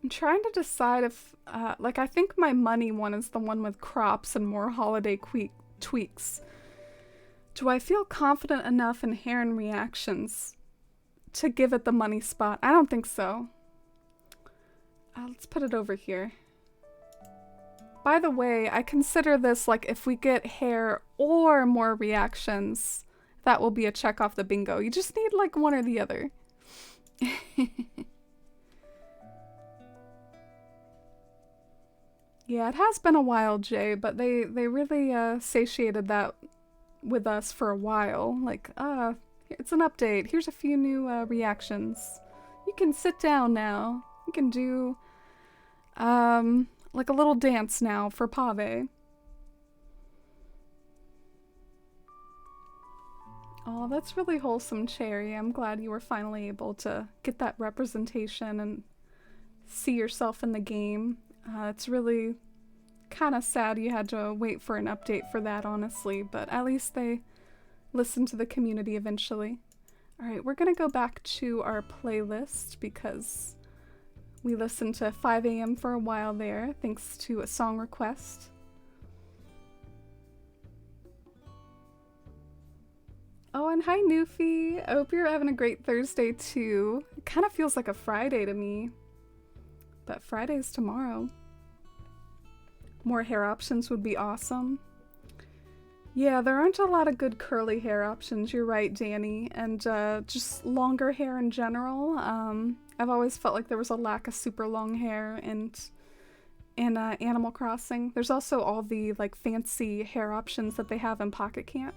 I'm trying to decide if, like, I think my money one is the one with crops and more holiday tweaks. Do I feel confident enough in hair and reactions to give it the money spot? I don't think so. Let's put it over here. By the way, I consider this like if we get hair or more reactions, that will be a check off the bingo. You just need like one or the other. Yeah, it has been a while, Jay, but they really satiated that with us for a while. Like, it's an update. Here's a few new reactions. You can sit down now. You can do like a little dance now for Pave. Oh, that's really wholesome, Cherry. I'm glad you were finally able to get that representation and see yourself in the game. It's really kind of sad you had to wait for an update for that, honestly, but at least they listened to the community eventually. Alright, we're gonna go back to our playlist because we listened to 5 a.m. for a while there, thanks to a song request. Oh, and hi, Newfie. I hope you're having a great Thursday, too. It kind of feels like a Friday to me. But Friday's tomorrow. More hair options would be awesome. Yeah, there aren't a lot of good curly hair options. You're right, Danny. And just longer hair in general. I've always felt like there was a lack of super long hair in Animal Crossing. There's also all the like fancy hair options that they have in Pocket Camp.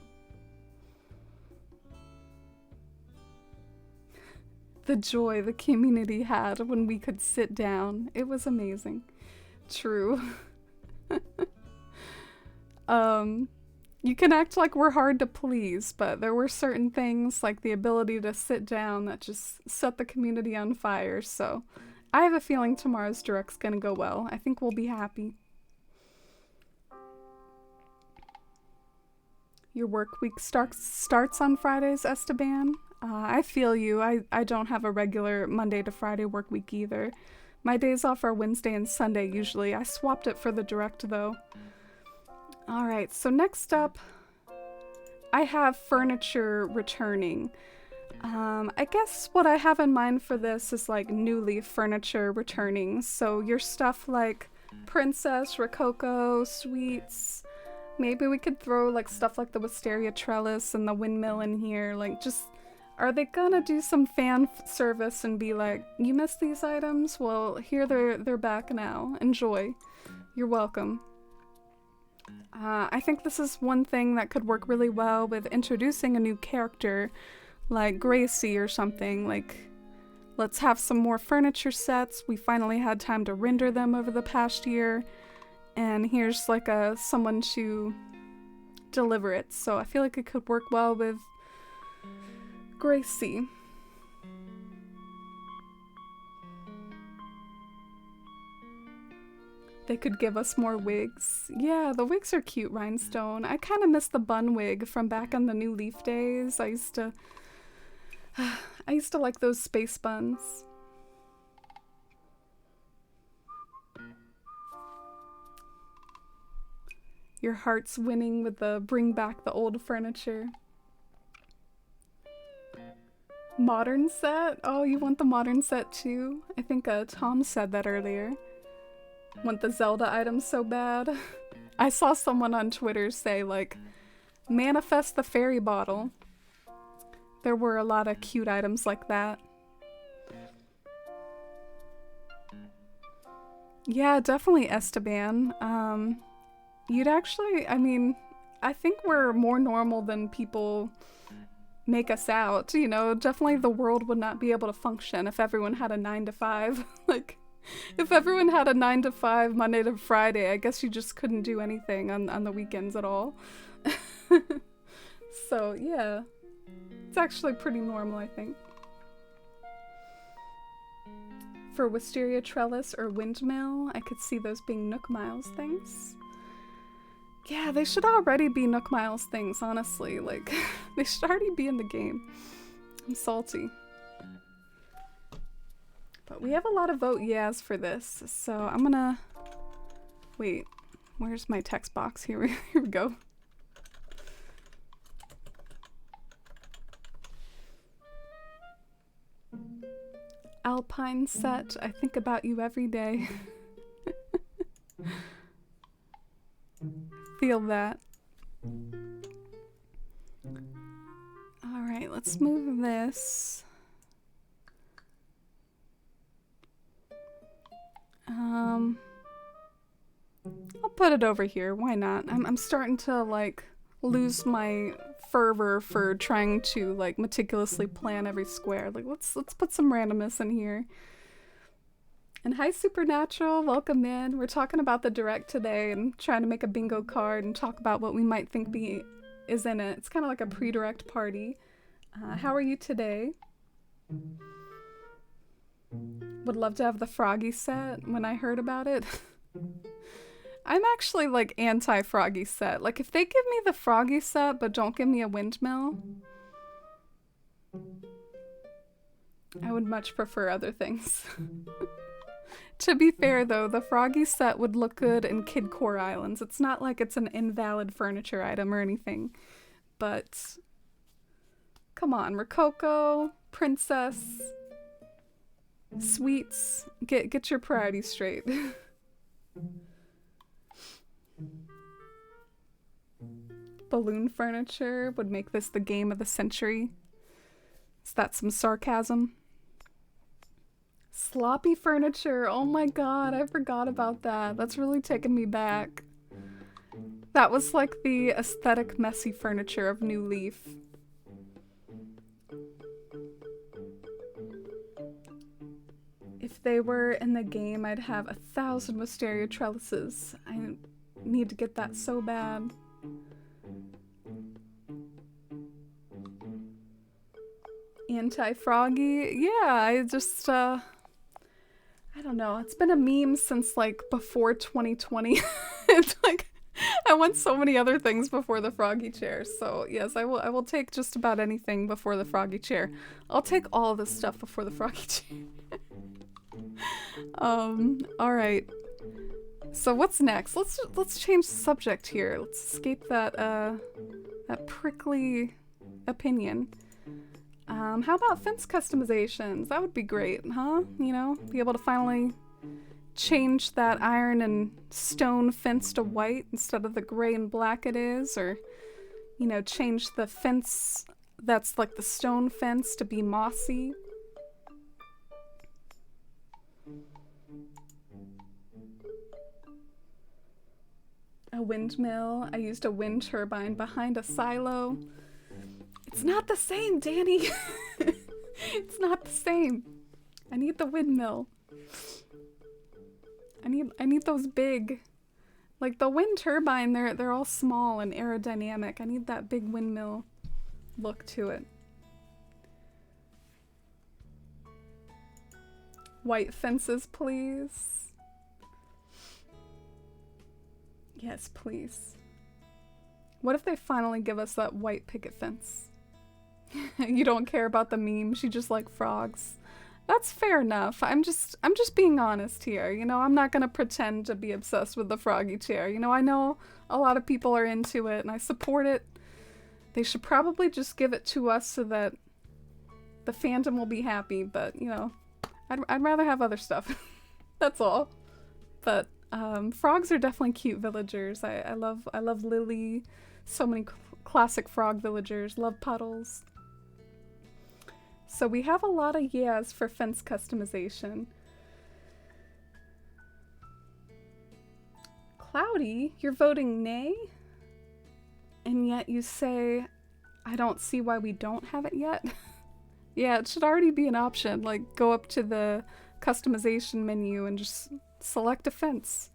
The joy the community had when we could sit down. It was amazing. True. You can act like we're hard to please, but there were certain things like the ability to sit down that just set the community on fire, so I have a feeling tomorrow's direct's gonna go well. I think we'll be happy. Your work week starts on Fridays, Esteban? I feel you. I don't have a regular Monday to Friday work week either. My days off are Wednesday and Sunday usually. I swapped it for the direct though. Alright, so next up, I have furniture returning. I guess what I have in mind for this is like New Leaf furniture returning. So your stuff like Princess, Rococo, Sweets. Maybe we could throw like stuff like the Wisteria Trellis and the windmill in here. Like just, are they gonna do some fan service and be like, you missed these items? Well, here they're back now. Enjoy. You're welcome. I think this is one thing that could work really well with introducing a new character like Gracie or something. Like, let's have some more furniture sets. We finally had time to render them over the past year, and here's like someone to deliver it. So I feel like it could work well with Gracie. They could give us more wigs. Yeah, the wigs are cute, Rhinestone. I kind of miss the bun wig from back in the New Leaf days. I used to like those space buns. Your heart's winning with the bring back the old furniture. Modern set? Oh, you want the modern set too? I think Tom said that earlier. Want the Zelda items so bad. I saw someone on Twitter say, like, manifest the fairy bottle. There were a lot of cute items like that. Yeah, definitely Esteban. You'd actually, I mean, I think we're more normal than people make us out. You know, definitely the world would not be able to function if everyone had a 9 to 5. Like, If everyone had a 9 to 5 Monday to Friday, I guess you just couldn't do anything on the weekends at all. So yeah, it's actually pretty normal, I think. For wisteria trellis or windmill, I could see those being Nook Miles things. Yeah, they should already be Nook Miles things, honestly. Like, they should already be in the game. I'm salty. But we have a lot of vote yeahs for this, so I'm gonna... Wait, where's my text box? Here we go. Alpine set, I think about you every day. Feel that. Alright, let's move this. I'll put it over here. Why not? I'm starting to like lose my fervor for trying to like meticulously plan every square. Like let's put some randomness in here. And hi Supernatural, welcome in. We're talking about the direct today and trying to make a bingo card and talk about what we might think is in it. It's kind of like a pre-direct party. How are you today? Would love to have the Froggy set when I heard about it. I'm actually like anti-Froggy set. Like if they give me the Froggy set but don't give me a windmill, I would much prefer other things. To be fair though, the Froggy set would look good in Kid Core Islands. It's not like it's an invalid furniture item or anything, but come on, Rococo, Princess, Sweets, get your priorities straight. Balloon furniture would make this the game of the century. Is that some sarcasm? Sloppy furniture, oh my god, I forgot about that. That's really taken me back. That was like the aesthetic messy furniture of New Leaf. If they were in the game, I'd have 1,000 wisteria trellises. I need to get that so bad. Anti-Froggy? Yeah, I just, I don't know. It's been a meme since, like, before 2020. It's like, I want so many other things before the Froggy chair. So, yes, I will take just about anything before the Froggy chair. I'll take all this stuff before the Froggy chair. Alright. So what's next? Let's change the subject here. Let's escape that, that prickly opinion. How about fence customizations? That would be great, huh? You know, be able to finally change that iron and stone fence to white instead of the gray and black it is, or, you know, change the fence that's like the stone fence to be mossy. A windmill. I used a wind turbine behind a silo. It's not the same, Danny. It's not the same. I need the windmill. I need those big, like the wind turbine, they're all small and aerodynamic. I need that big windmill look to it. White fences, please. Yes, please. What if they finally give us that white picket fence? You don't care about the memes, you just like frogs. That's fair enough. I'm just being honest here. You know, I'm not gonna pretend to be obsessed with the Froggy chair. You know, I know a lot of people are into it and I support it. They should probably just give it to us so that the fandom will be happy, but you know, I'd rather have other stuff. That's all. But frogs are definitely cute villagers. I love Lily. So many classic frog villagers. Love Puddles. So we have a lot of yeahs for fence customization. Cloudy, you're voting nay? And yet you say, I don't see why we don't have it yet? Yeah, it should already be an option. Like, go up to the customization menu and just select a fence.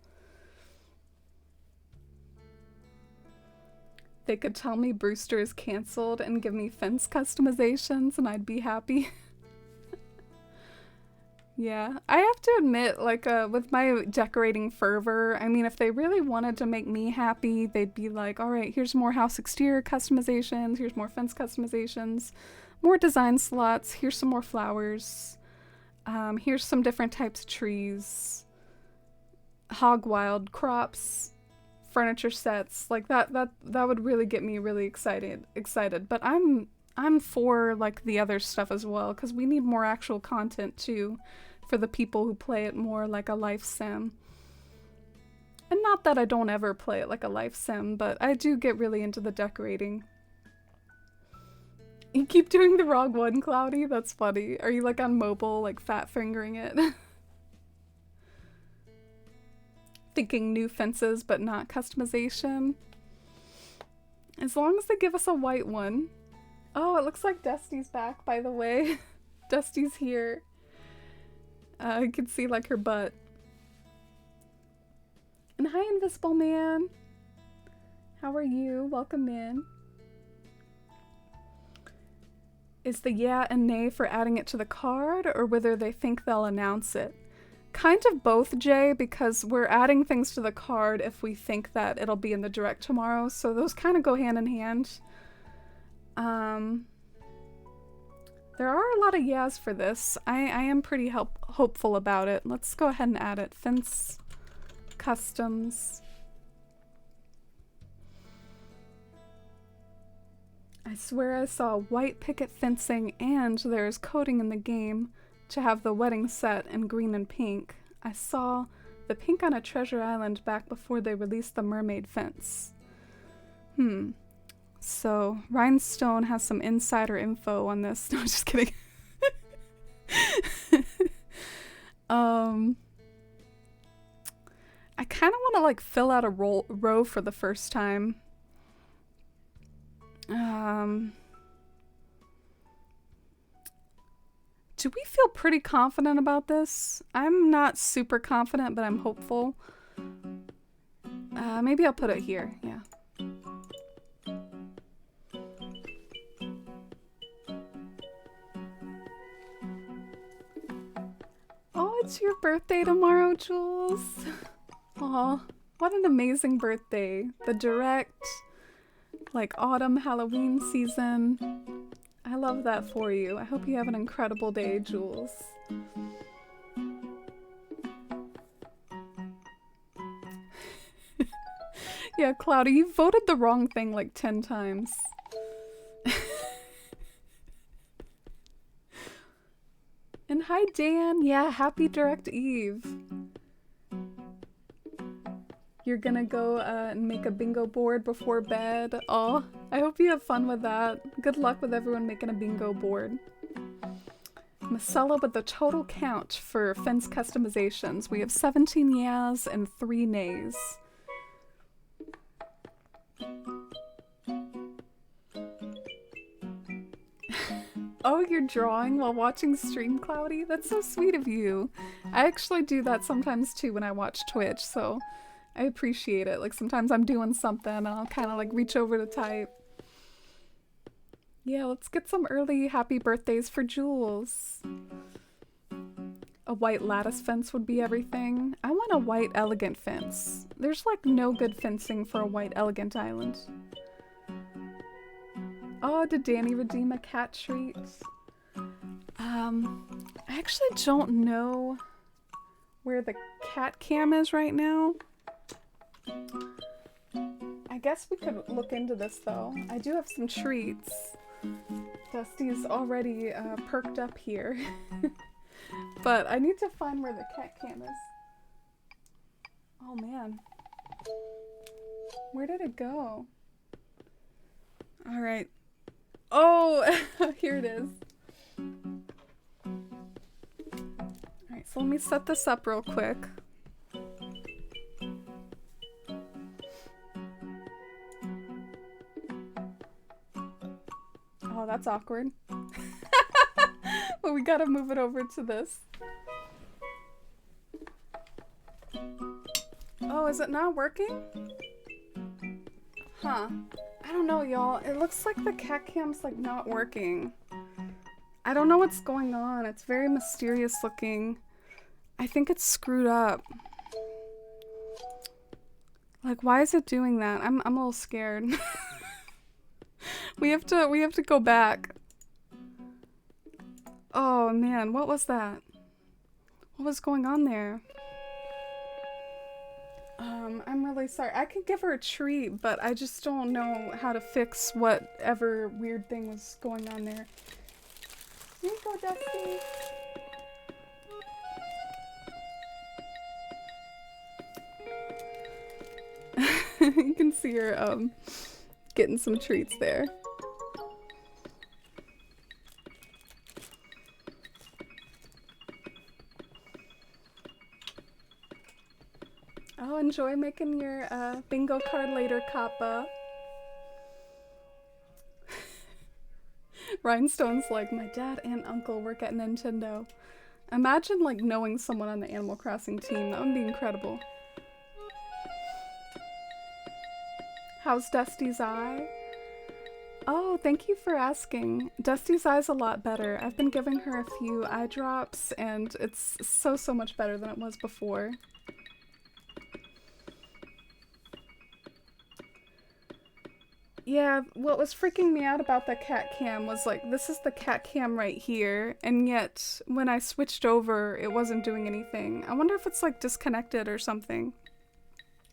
They could tell me Brewster is canceled and give me fence customizations and I'd be happy. Yeah, I have to admit, like, with my decorating fervor, I mean, if they really wanted to make me happy, they'd be like, all right, here's more house exterior customizations, here's more fence customizations, more design slots, here's some more flowers, here's some different types of trees, hog wild crops, furniture sets, like that would really get me really excited, but I'm for, like, the other stuff as well, because we need more actual content too, for the people who play it more like a life sim. And not that I don't ever play it like a life sim, but I do get really into the decorating. You keep doing the wrong one, Cloudy? That's funny. Are you, like, on mobile, like, fat fingering it? Thinking new fences, but not customization. As long as they give us a white one. Oh, it looks like Dusty's back, by the way. Dusty's here. I can see, like, her butt. And hi, Invisible Man. How are you? Welcome in. Is the yeah and nay for adding it to the card, or whether they think they'll announce it? Kind of both, Jay, because we're adding things to the card if we think that it'll be in the direct tomorrow, so those kind of go hand in hand. There are a lot of yeahs for this. I am pretty hopeful about it. Let's go ahead and add it. Fence customs. I swear I saw white picket fencing and there's coding in the game to have the wedding set in green and pink. I saw the pink on a treasure island back before they released the mermaid fence. So, Rhinestone has some insider info on this. No, just kidding. I kind of want to, like, fill out a row for the first time. Do we feel pretty confident about this? I'm not super confident, but I'm hopeful. Maybe I'll put it here, yeah. Oh, it's your birthday tomorrow, Jules. Aw, what an amazing birthday. The direct, like, autumn Halloween season. I love that for you. I hope you have an incredible day, Jules. Yeah, Cloudy, you voted the wrong thing like 10 times. And hi, Dan. Yeah, happy Direct Eve. You're gonna go and make a bingo board before bed. Oh, I hope you have fun with that. Good luck with everyone making a bingo board. Masala with the total count for fence customizations. We have 17 yeahs and 3 nays. Oh, you're drawing while watching stream, Cloudy? That's so sweet of you. I actually do that sometimes too when I watch Twitch, so I appreciate it. Like, sometimes I'm doing something and I'll kind of, like, reach over to type. Yeah, let's get some early happy birthdays for Jules. A white lattice fence would be everything. I want a white elegant fence. There's, like, no good fencing for a white elegant island. Oh, did Danny redeem a cat treat? I actually don't know where the cat cam is right now. I guess we could look into this though. I do have some treats. Dusty's already perked up here. But I need to find where the cat cam is. Oh man. Where did it go? Alright. Oh, here it is. Alright, so let me set this up real quick. Oh, that's awkward. But we gotta move it over to this. Oh, is it not working? Huh. I don't know, y'all. It looks like the cat cam's like not working. I don't know what's going on. It's very mysterious looking. I think it's screwed up. Like, why is it doing that? I'm a little scared. We have to go back. Oh man, what was that? What was going on there? I'm really sorry. I could give her a treat, but I just don't know how to fix whatever weird thing was going on there. Here you go, Dusty. You can see her getting some treats there. Oh, enjoy making your bingo card later, Kappa. Rhinestone's like, my dad and uncle work at Nintendo. Imagine like knowing someone on the Animal Crossing team. That would be incredible. How's Dusty's eye? Oh, thank you for asking. Dusty's eye's a lot better. I've been giving her a few eye drops and it's so much better than it was before. Yeah, what was freaking me out about the cat cam was like, this is the cat cam right here, and yet when I switched over, it wasn't doing anything. I wonder if it's like disconnected or something.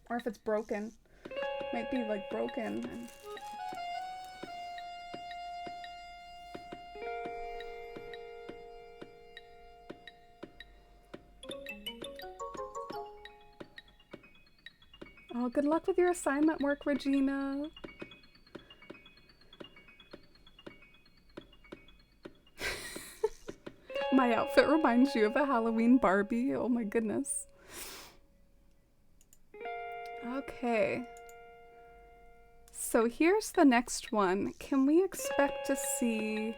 Or if it's broken. Might be like broken. Oh, good luck with your assignment work, Regina. My outfit reminds you of a Halloween Barbie. Oh my goodness. Okay. So here's the next one. Can we expect to see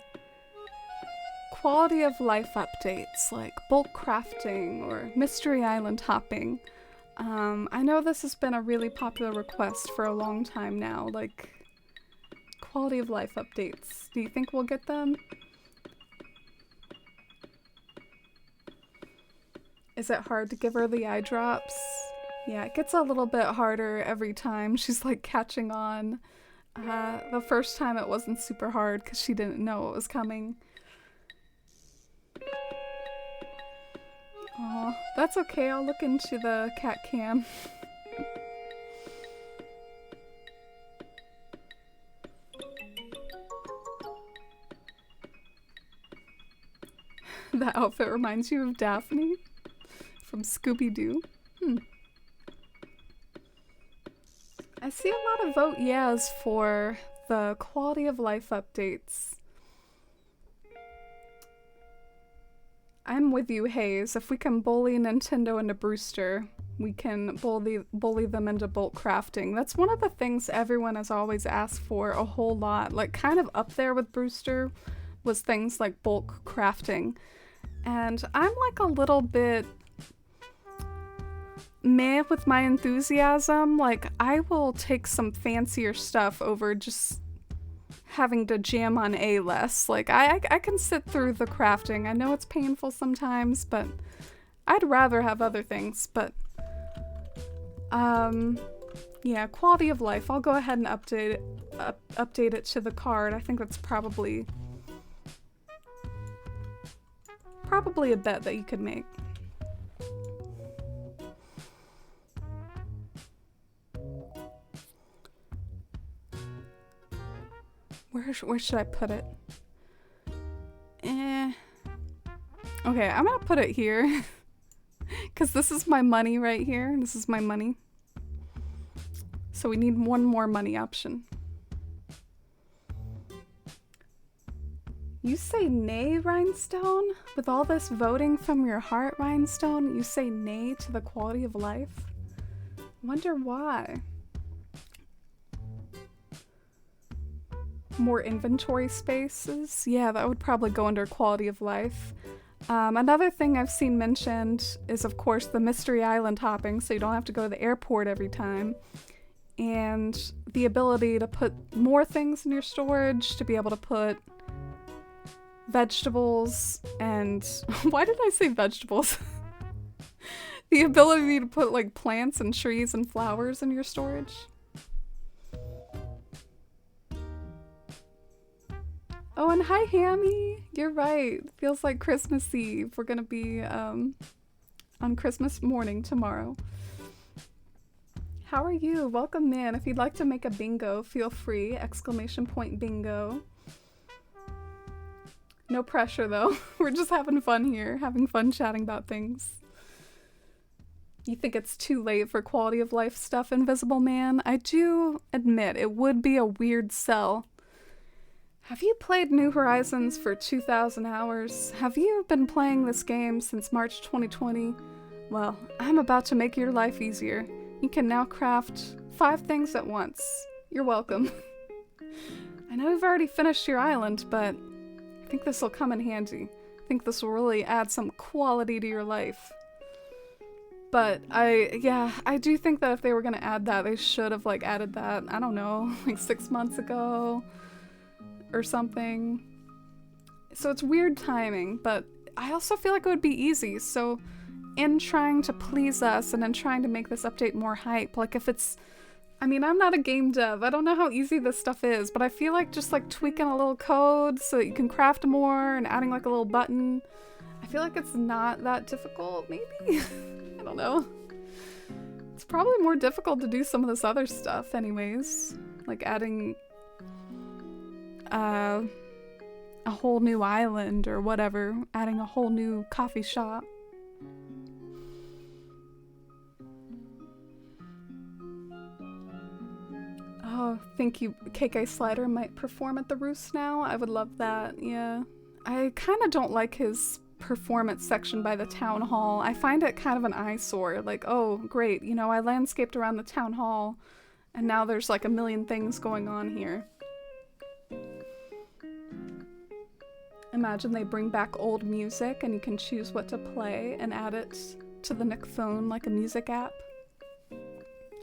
quality of life updates like bulk crafting or Mystery Island hopping? I know this has been a really popular request for a long time now, like quality of life updates. Do you think we'll get them? Is it hard to give her the eye drops? Yeah, it gets a little bit harder every time. She's like catching on. The first time it wasn't super hard because she didn't know it was coming. Aw, that's okay. I'll look into the cat cam. That outfit reminds you of Daphne from Scooby-Doo. I see a lot of vote yes for the quality of life updates. I'm with you, Hayes. If we can bully Nintendo into Brewster, we can bully them into bulk crafting. That's one of the things everyone has always asked for a whole lot. Like, kind of up there with Brewster was things like bulk crafting. And I'm like a little bit meh with my enthusiasm. Like, I will take some fancier stuff over just having to jam on A less. Like, I can sit through the crafting. I know it's painful sometimes, but I'd rather have other things. But yeah, quality of life. I'll go ahead and update it to the card. I think that's probably a bet that you could make. Where should I put it? Okay, I'm gonna put it here. Because this is my money right here. This is my money. So we need one more money option. You say nay, Rhinestone? With all this voting from your heart, Rhinestone, you say nay to the quality of life? Wonder why. More inventory spaces? Yeah, that would probably go under quality of life. Another thing I've seen mentioned is, of course, the mystery island hopping, so you don't have to go to the airport every time. And the ability to put more things in your storage, to be able to put vegetables and... Why did I say vegetables? The ability to put like plants and trees and flowers in your storage. Oh, and hi, Hammy. You're right. Feels like Christmas Eve. We're gonna be on Christmas morning tomorrow. How are you? Welcome in. If you'd like to make a bingo, feel free. ! Bingo. No pressure though. We're just having fun here, having fun chatting about things. You think it's too late for quality of life stuff, Invisible Man? I do admit it would be a weird sell. Have you played New Horizons for 2,000 hours? Have you been playing this game since March 2020? Well, I'm about to make your life easier. You can now craft 5 things at once. You're welcome. I know you've already finished your island, but I think this will come in handy. I think this will really add some quality to your life. But I do think that if they were gonna add that, they should have like added that, I don't know, like 6 months ago or something. So it's weird timing, but I also feel like it would be easy. So in trying to please us and in trying to make this update more hype, like if it's, I mean, I'm not a game dev, I don't know how easy this stuff is, but I feel like just like tweaking a little code so that you can craft more and adding like a little button, I feel like it's not that difficult, maybe? I don't know. It's probably more difficult to do some of this other stuff anyways. Like adding a whole new island or whatever. Adding a whole new coffee shop. Oh, think you KK Slider might perform at the Roost now? I would love that, yeah. I kind of don't like his performance section by the town hall. I find it kind of an eyesore. Like, oh, great, you know, I landscaped around the town hall and now there's like a million things going on here. Imagine they bring back old music and you can choose what to play and add it to the Nick phone like a music app.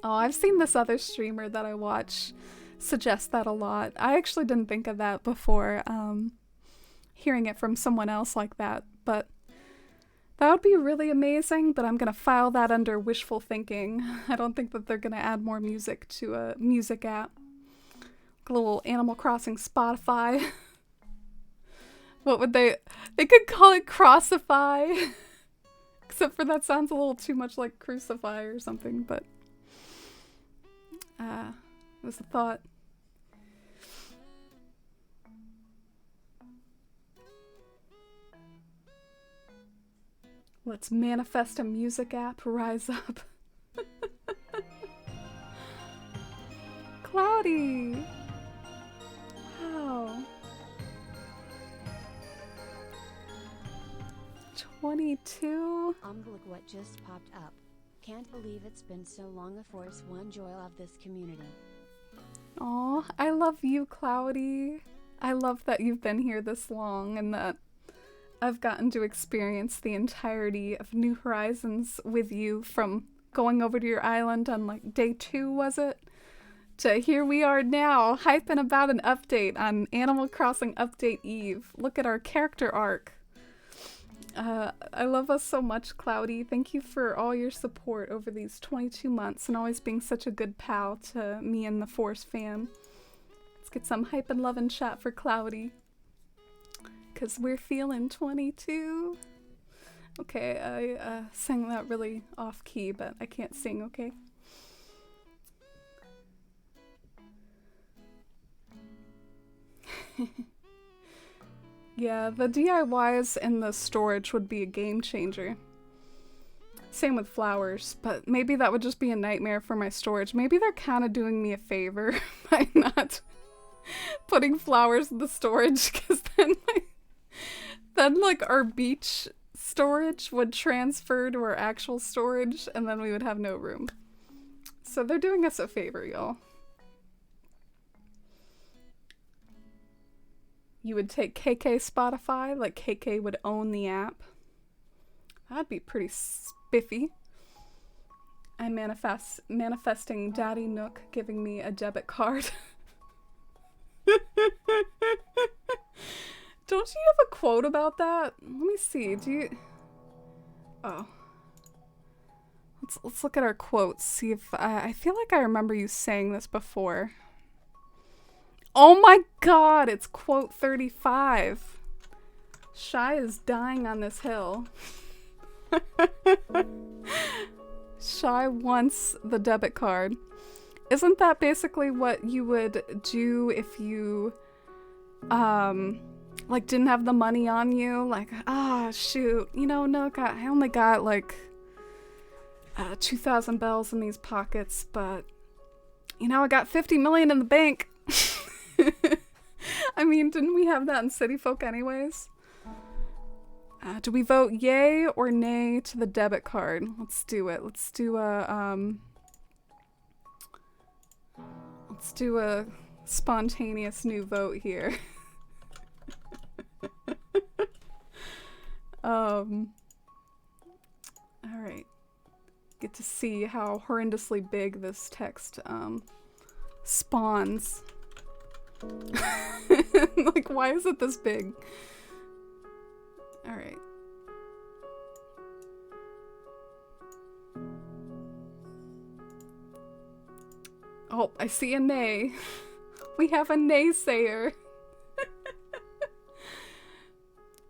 Oh, I've seen this other streamer that I watch suggest that a lot. I actually didn't think of that before, hearing it from someone else like that, but that would be really amazing, but I'm gonna file that under wishful thinking. I don't think that they're gonna add more music to a music app. Like a little Animal Crossing Spotify. What would they could call it Crossify. Except for that sounds a little too much like Crucify or something, but it was a thought. Let's manifest a music app, rise up. Cloudy! Wow. 22? Look what just popped up. Can't believe it's been so long. A Force One joy of this community. Aw, I love you, Cloudy. I love that you've been here this long and that I've gotten to experience the entirety of New Horizons with you, from going over to your island on like day 2, was it? To here we are now, hyping about an update on Animal Crossing Update Eve. Look at our character arc. I love us so much, Cloudy. Thank you for all your support over these 22 months and always being such a good pal to me and the Force fam. Let's get some hype and love and chat for Cloudy. Cause we're feeling 22. Okay, I sang that really off key, but I can't sing, okay? Yeah, the DIYs in the storage would be a game changer. Same with flowers, but maybe that would just be a nightmare for my storage. Maybe they're kind of doing me a favor by not putting flowers in the storage, because then like our beach storage would transfer to our actual storage and then we would have no room. So they're doing us a favor, y'all. you would take KK Spotify, like KK would own the app. That'd be pretty spiffy. I'm manifesting Daddy Nook giving me a debit card. Don't you have a quote about that? Let me see. Do you? Oh. Let's look at our quotes. See if I feel like I remember you saying this before. Oh my God! It's quote 35. Shy is dying on this hill. Shy wants the debit card. Isn't that basically what you would do if you like didn't have the money on you? Like, shoot, you know, Nook, I only got like 2,000 bells in these pockets, but you know, I got 50 million in the bank. I mean, didn't we have that in City Folk anyways? Do we vote yay or nay to the debit card? Let's do it. Let's do a spontaneous new vote here. All right. Get to see how horrendously big this text spawns. Like, why is it this big? All right. Oh, I see a nay. We have a naysayer.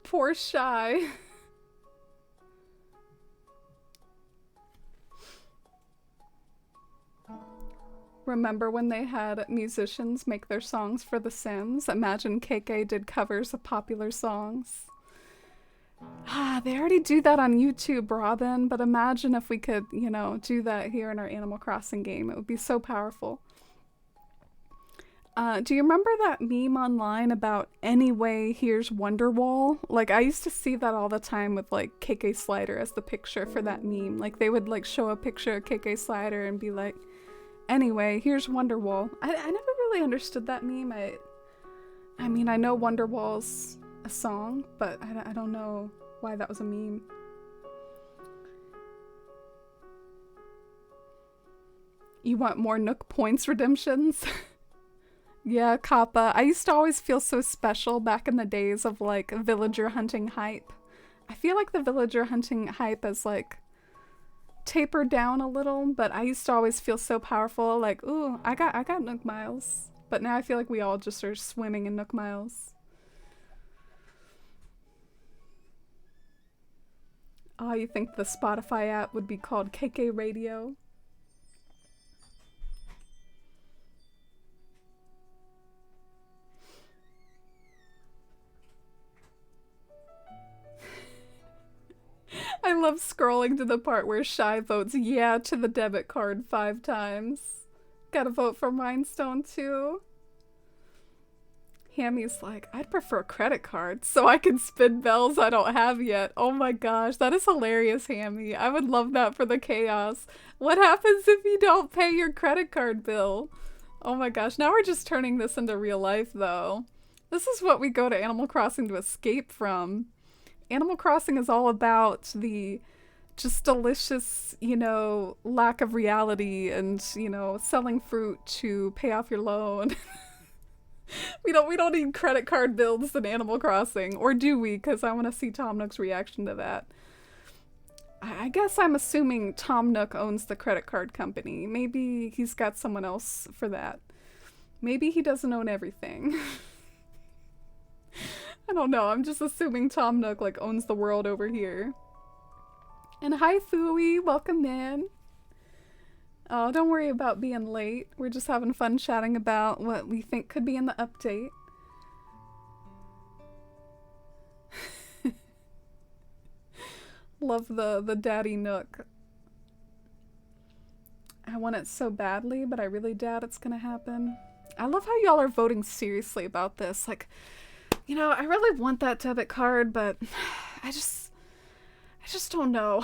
Poor Shy. Remember when they had musicians make their songs for The Sims? Imagine KK did covers of popular songs. They already do that on YouTube, Robin, but imagine if we could, you know, do that here in our Animal Crossing game. It would be so powerful. Do you remember that meme online about anyway, here's Wonderwall? Like, I used to see that all the time with, like, KK Slider as the picture for that meme. Like, they would, like, show a picture of KK Slider and be like, anyway, here's Wonderwall. I never really understood that meme. I mean, I know Wonderwall's a song, but I don't know why that was a meme. You want more Nook points redemptions? Yeah, Kappa. I used to always feel so special back in the days of, like, villager hunting hype. I feel like the villager hunting hype is, like, tapered down a little, but I used to always feel so powerful, like, ooh, I got Nook Miles. But now I feel like we all just are swimming in Nook Miles. Oh, you think the Spotify app would be called KK Radio? I love scrolling to the part where Shy votes yeah to the debit card 5 times. Gotta vote for Rhinestone too. Hammy's like, I'd prefer a credit card so I can spin bells I don't have yet. Oh my gosh, that is hilarious, Hammy. I would love that for the chaos. What happens if you don't pay your credit card bill? Oh my gosh, now we're just turning this into real life though. This is what we go to Animal Crossing to escape from. Animal Crossing is all about the just delicious, you know, lack of reality and, you know, selling fruit to pay off your loan. We don't need credit card bills in Animal Crossing, or do we? Because I want to see Tom Nook's reaction to that. I guess I'm assuming Tom Nook owns the credit card company. Maybe he's got someone else for that. Maybe he doesn't own everything. I don't know. I'm just assuming Tom Nook like owns the world over here. And hi, Fooey. Welcome in. Oh, don't worry about being late. We're just having fun chatting about what we think could be in the update. Love the Daddy Nook. I want it so badly, but I really doubt it's gonna happen. I love how y'all are voting seriously about this. Like, you know, I really want that debit card, but I just don't know.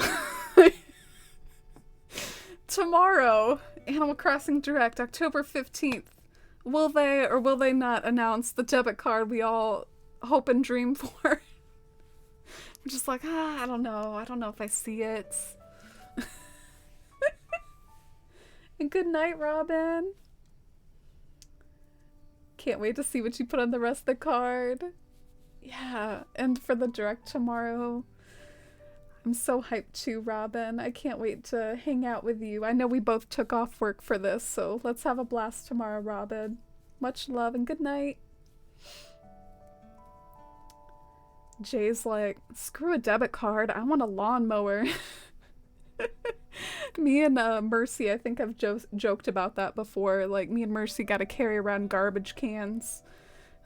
Tomorrow, Animal Crossing Direct, October 15th. Will they or will they not announce the debit card we all hope and dream for. I'm just like, I don't know. I don't know if I see it. And good night, Robin. Can't wait to see what you put on the rest of the card. Yeah, and for the direct tomorrow. I'm so hyped too, Robin. I can't wait to hang out with you. I know we both took off work for this, so let's have a blast tomorrow, Robin. Much love and good night. Jay's like, screw a debit card. I want a lawnmower. Me and Mercy, I think I've joked about that before. Like, me and Mercy got to carry around garbage cans.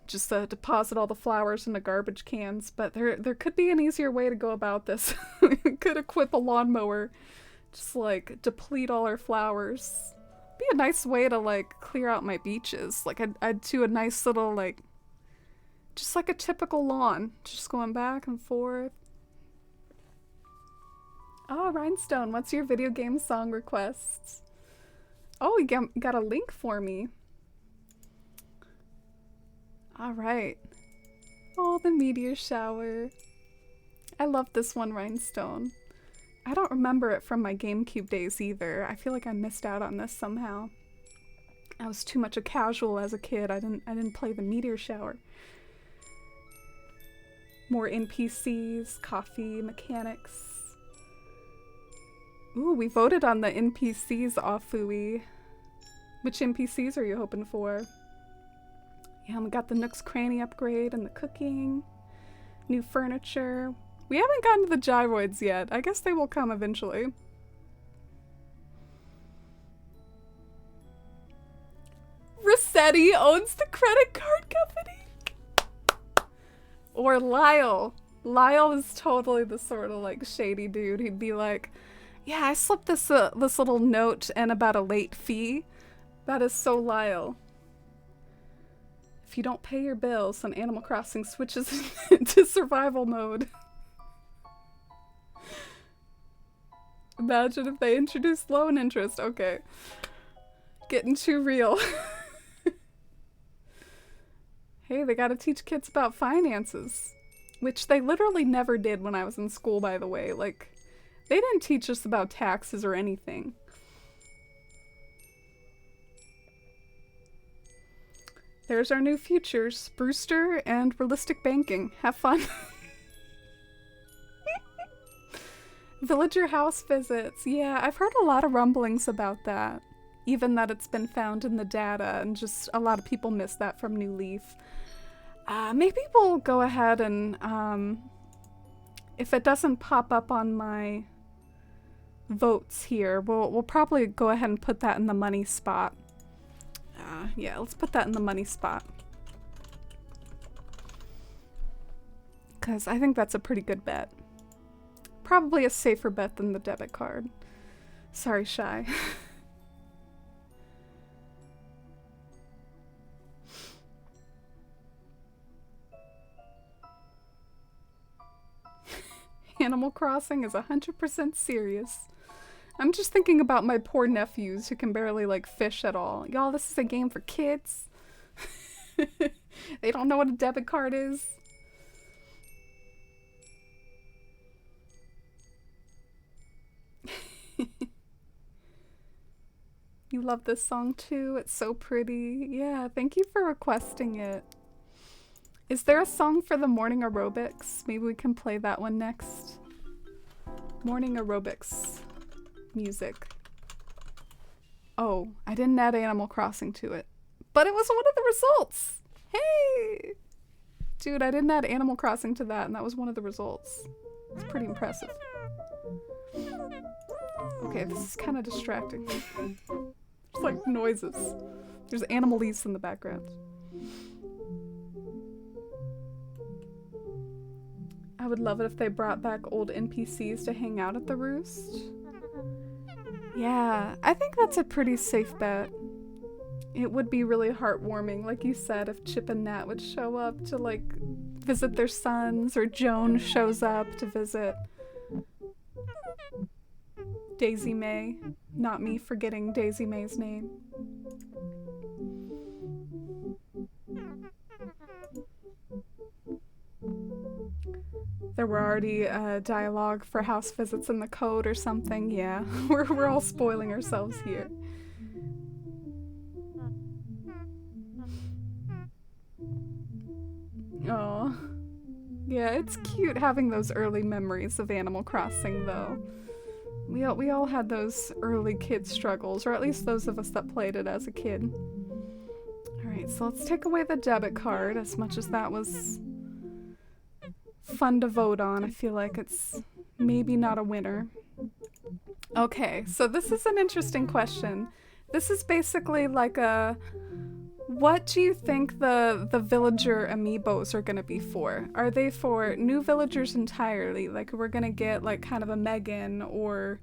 Just deposit all the flowers in the garbage cans. But there could be an easier way to go about this. We could equip a lawnmower. Just, like, deplete all our flowers. Be a nice way to, like, clear out my beaches. Like, I'd do a nice little, like, just like a typical lawn. Just going back and forth. Oh, Rhinestone, what's your video game song requests? Oh, you got a link for me. Alright. Oh, the meteor shower. I love this one, Rhinestone. I don't remember it from my GameCube days either. I feel like I missed out on this somehow. I was too much a casual as a kid. I didn't play the meteor shower. More NPCs, coffee, mechanics. Ooh, we voted on the NPCs off Fooey. Which NPCs are you hoping for? Yeah, we got the Nook's Cranny upgrade and the cooking. New furniture. We haven't gotten to the gyroids yet. I guess they will come eventually. Rossetti owns the credit card company. Or Lyle. Lyle is totally the sort of like shady dude. He'd be like, yeah, I slipped this little note in about a late fee. That is so Lyle. If you don't pay your bills, then Animal Crossing switches to survival mode. Imagine if they introduced loan interest. Okay. Getting too real. Hey, they gotta teach kids about finances. Which they literally never did when I was in school, by the way. Like, they didn't teach us about taxes or anything. There's our new futures. Brewster and realistic banking. Have fun. Villager house visits. Yeah, I've heard a lot of rumblings about that. Even that it's been found in the data, and just a lot of people miss that from New Leaf. Maybe we'll go ahead and, if it doesn't pop up on my votes here, we'll probably go ahead and put that in the money spot. Yeah, let's put that in the money spot. Because I think that's a pretty good bet. Probably a safer bet than the debit card. Sorry, Shy. Animal Crossing is 100% serious. I'm just thinking about my poor nephews who can barely, like, fish at all. Y'all, this is a game for kids. They don't know what a debit card is. You love this song too? It's so pretty. Yeah, thank you for requesting it. Is there a song for the morning aerobics? Maybe we can play that one next. Morning aerobics music. Oh, I didn't add Animal Crossing to it. But it was one of the results! Hey! Dude, I didn't add Animal Crossing to that, and that was one of the results. It's pretty impressive. Okay, this is kind of distracting. There's like noises. There's Animalese in the background. I would love it if they brought back old NPCs to hang out at the Roost. Yeah, I think that's a pretty safe bet. It would be really heartwarming, like you said, if Chip and Nat would show up to, like, visit their sons, or Joan shows up to visit Daisy May. Not me forgetting Daisy May's name. there were already dialogue for house visits in the code or something. Yeah, we're all spoiling ourselves here. Oh, yeah, it's cute having those early memories of Animal Crossing, though. We all had those early kid struggles, or at least those of us that played it as a kid. Alright, so let's take away the debit card, as much as that was fun to vote on. I feel like it's maybe not a winner. Okay, so this is an interesting question. This is basically like a... What do you think the villager amiibos are gonna be for? Are they for new villagers entirely? Like we're gonna get like kind of a Megan or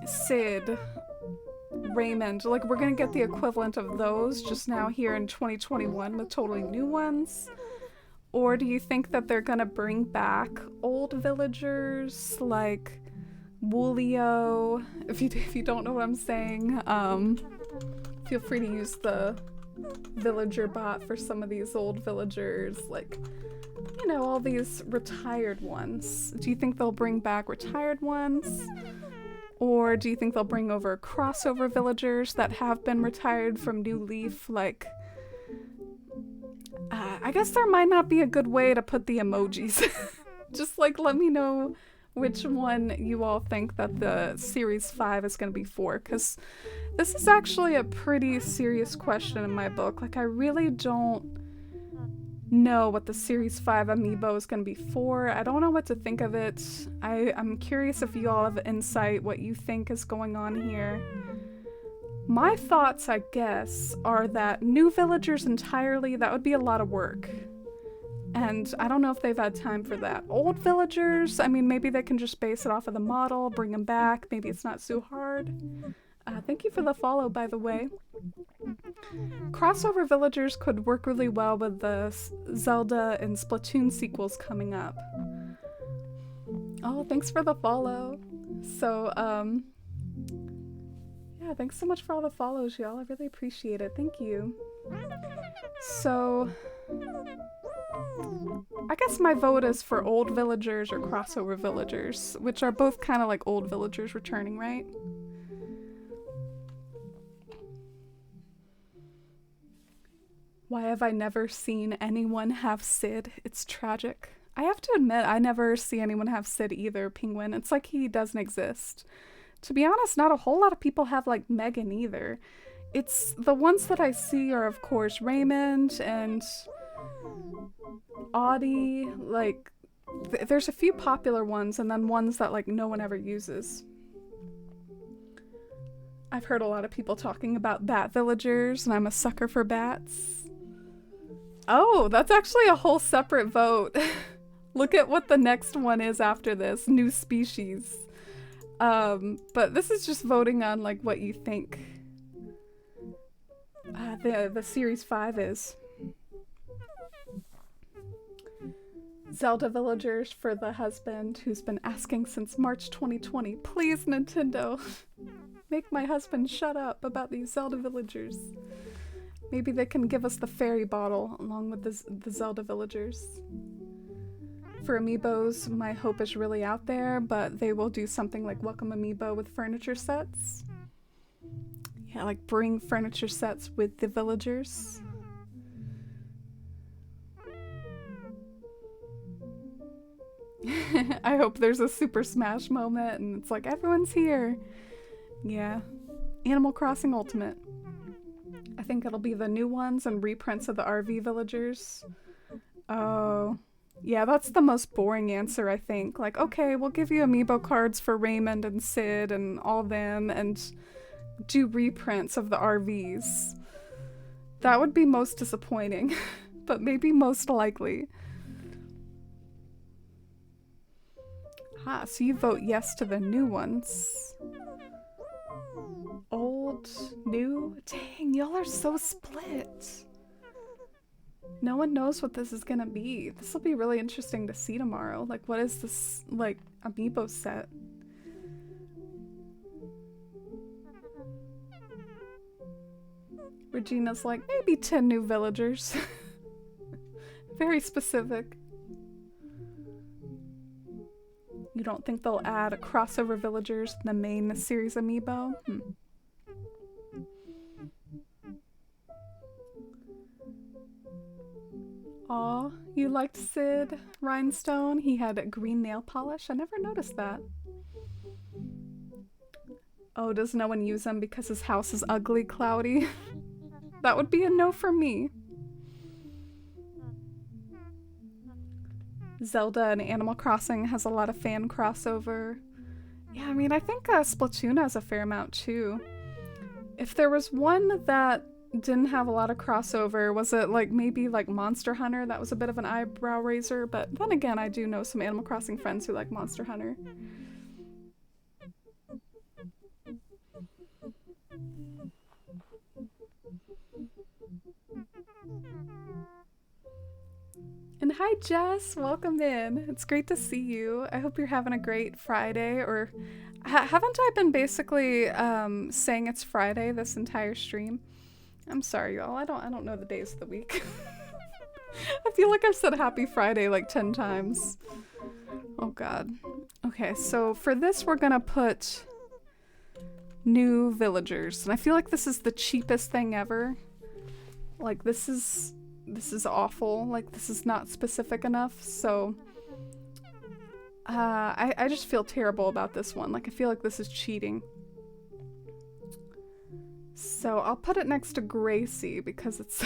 Sid, Raymond. Like we're gonna get the equivalent of those just now here in 2021 with totally new ones? Or do you think that they're gonna bring back old villagers like Woolio? If you don't know what I'm saying, feel free to use the villager bot for some of these old villagers, like, you know, all these retired ones. Do you think they'll bring back retired ones? Or do you think they'll bring over crossover villagers that have been retired from New Leaf? Like, I guess there might not be a good way to put the emojis. Just like let me know which one you all think that the Series 5 is going to be for, because this is actually a pretty serious question in my book. Like, I really don't know what the Series 5 amiibo is going to be for. I don't know what to think of it. I'm curious if you all have insight, what you think is going on here. My thoughts, I guess, are that new villagers entirely, that would be a lot of work. And I don't know if they've had time for that. Old villagers, I mean, maybe they can just base it off of the model, bring them back. Maybe it's not so hard. Thank you for the follow, by the way. Crossover villagers could work really well with the Zelda and Splatoon sequels coming up. Oh, thanks for the follow. So, yeah, thanks so much for all the follows, y'all. I really appreciate it. Thank you. So... I guess my vote is for old villagers or crossover villagers, which are both kind of like old villagers returning, right? Why have I never seen anyone have Sid? It's tragic. I have to admit, I never see anyone have Sid either, Penguin. It's like he doesn't exist. To be honest, not a whole lot of people have like Megan either. It's the ones that I see are of course Raymond and Audie, like there's a few popular ones and then ones that like no one ever uses. I've heard a lot of people talking about bat villagers and I'm a sucker for bats. Oh, that's actually a whole separate vote. Look at what the next one is after this, new species. But this is just voting on like what you think the Series 5 is. Zelda villagers for the husband who's been asking since March 2020. Please, Nintendo, make my husband shut up about these Zelda villagers. Maybe they can give us the fairy bottle along with the Zelda villagers. For amiibos, my hope is really out there, but they will do something like Welcome Amiibo with furniture sets. Yeah, like bring furniture sets with the villagers. I hope there's a Super Smash moment and it's like everyone's here. Yeah. Animal Crossing Ultimate. I think it'll be the new ones and reprints of the RV villagers. Oh. Yeah, that's the most boring answer, I think. Like, okay, we'll give you amiibo cards for Raymond and Sid and all them and do reprints of the RVs. That would be most disappointing, but maybe most likely. Ah, so you vote yes to the new ones. Old, new? Dang, y'all are so split. No one knows what this is gonna be. This will be really interesting to see tomorrow. Like, what is this, like, amiibo set? Regina's like, maybe 10 new villagers. Very specific. You don't think they'll add crossover villagers in the main series amiibo? Aw, you liked Sid Rhinestone? He had green nail polish? I never noticed that. Oh, does no one use him because his house is ugly, Cloudy? That would be a no for me. Zelda and Animal Crossing has a lot of fan crossover. Yeah, I mean, I think Splatoon has a fair amount too. If there was one that didn't have a lot of crossover, was it like maybe like Monster Hunter? That was a bit of an eyebrow raiser, but then again, I do know some Animal Crossing friends who like Monster Hunter. And hi Jess, welcome in. It's great to see you. I hope you're having a great Friday, or haven't I been basically saying it's Friday this entire stream? I'm sorry y'all, I don't know the days of the week. I feel like I've said happy Friday like 10 times. Oh god. Okay, so for this we're gonna put new villagers, and I feel like this is the cheapest thing ever. Like this is awful. Like this is not specific enough, so I just feel terrible about this one. Like I feel like this is cheating. So I'll put it next to Gracie because it's,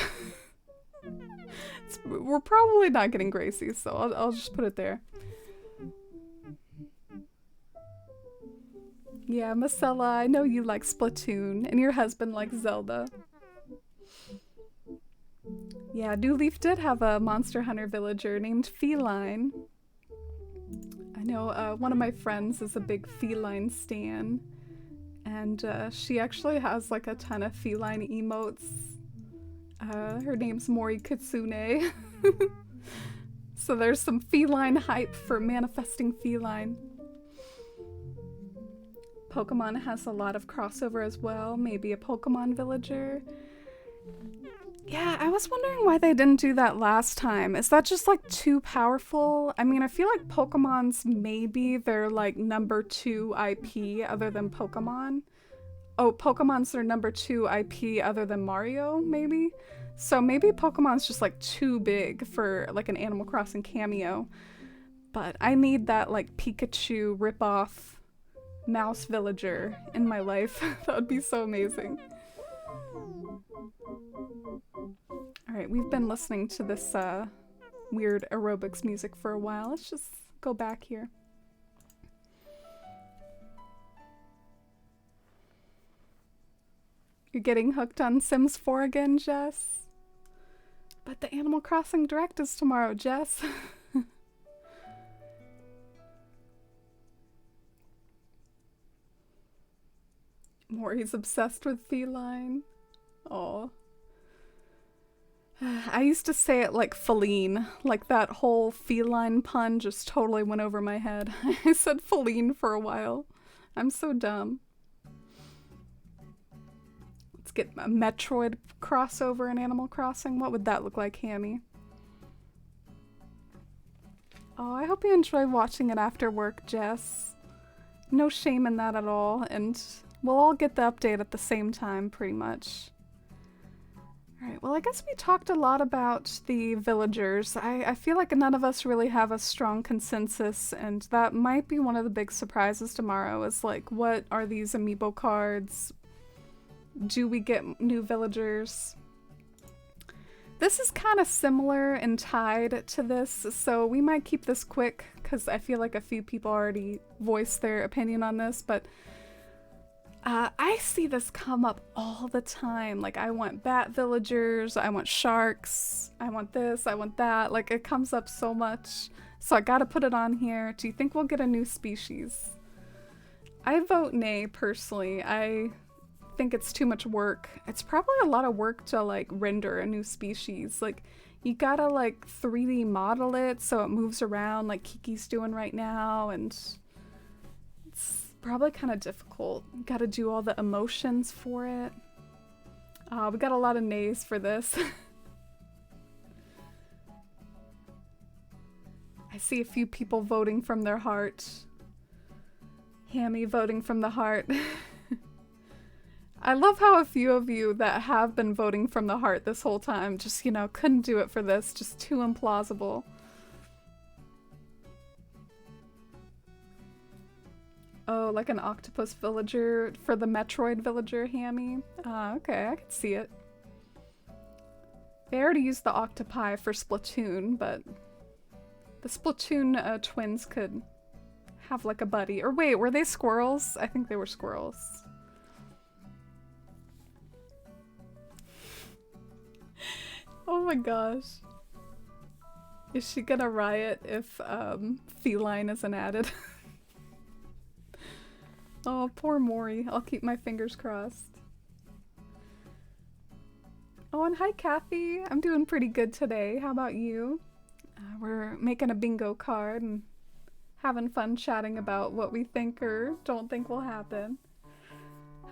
we're probably not getting Gracie, so I'll just put it there. Yeah, Marcella, I know you like Splatoon, and your husband likes Zelda. Yeah, New Leaf did have a Monster Hunter villager named Feline. I know one of my friends is a big feline stan, and she actually has like a ton of feline emotes. Her name's Mori Kitsune. So there's some feline hype for manifesting feline. Pokemon has a lot of crossover as well, maybe a Pokemon villager. Yeah, I was wondering why they didn't do that last time. Is that just like too powerful? I mean, I feel like Pokemon's maybe their like number 2 IP other than Pokemon. Oh, Pokemon's their number 2 IP other than Mario, maybe? So maybe Pokemon's just like too big for like an Animal Crossing cameo. But I need that like Pikachu ripoff mouse villager in my life. That would be so amazing. Alright, we've been listening to this weird aerobics music for a while. Let's just go back here. You're getting hooked on Sims 4 again, Jess? But the Animal Crossing Direct is tomorrow, Jess. Maury's obsessed with feline. Aw. I used to say it like feline, like that whole feline pun just totally went over my head. I said feline for a while. I'm so dumb. Let's get a Metroid crossover in Animal Crossing. What would that look like, Hammy? Oh, I hope you enjoy watching it after work, Jess. No shame in that at all, and we'll all get the update at the same time, pretty much. Alright, well I guess we talked a lot about the villagers. I feel like none of us really have a strong consensus, and that might be one of the big surprises tomorrow, is like, what are these amiibo cards? Do we get new villagers? This is kind of similar and tied to this, so we might keep this quick, because I feel like a few people already voiced their opinion on this, but I see this come up all the time. Like, I want bat villagers, I want sharks, I want this, I want that. Like, it comes up so much. So I gotta put it on here. Do you think we'll get a new species? I vote nay, personally. I think it's too much work. It's probably a lot of work to, like, render a new species. Like, you gotta, like, 3D model it so it moves around like Kiki's doing right now, and it's probably kind of difficult. Gotta do all the emotions for it. We got a lot of nays for this. see a few people voting from their heart. Hammy voting from the heart. I love how a few of you that have been voting from the heart this whole time just, you know, couldn't do it for this. Just too implausible. Oh, like an octopus villager for the Metroid villager, Hammy? Okay, I can see it. They already used the octopi for Splatoon, but the Splatoon twins could have like a buddy. Or wait, were they squirrels? I think they were squirrels. Oh my gosh. Is she gonna riot if feline isn't added? Oh, poor Mori. I'll keep my fingers crossed. Oh, and hi Kathy. I'm doing pretty good today. How about you? We're making a bingo card and having fun chatting about what we think or don't think will happen.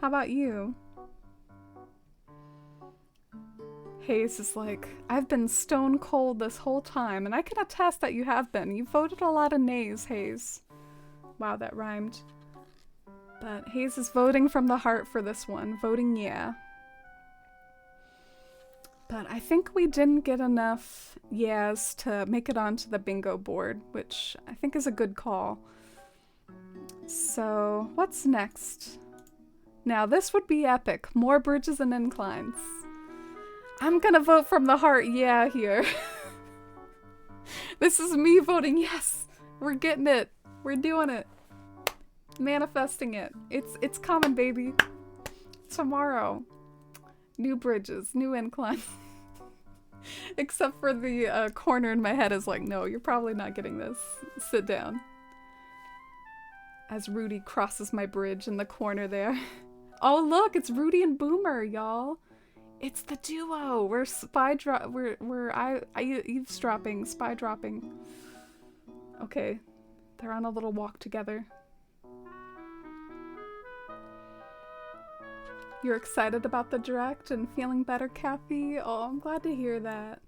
How about you? Hayes is like, I've been stone cold this whole time, and I can attest that you have been. You voted a lot of nays, Hayes. Wow, that rhymed. But Hayes is voting from the heart for this one. Voting yeah. But I think we didn't get enough yeahs to make it onto the bingo board, which I think is a good call. So, what's next? Now, this would be epic. More bridges and inclines. I'm gonna vote from the heart yeah here. This is me voting yes. We're getting it. We're doing it. Manifesting it. It's coming, baby. Tomorrow. New bridges, new inclines. Except for the corner in my head is like, no, you're probably not getting this. Sit down. As Rudy crosses my bridge in the corner there. Oh look, it's Rudy and Boomer, y'all. It's the duo. We're eavesdropping, spy dropping. Okay, they're on a little walk together. You're excited about the direct and feeling better, Kathy? Oh, I'm glad to hear that.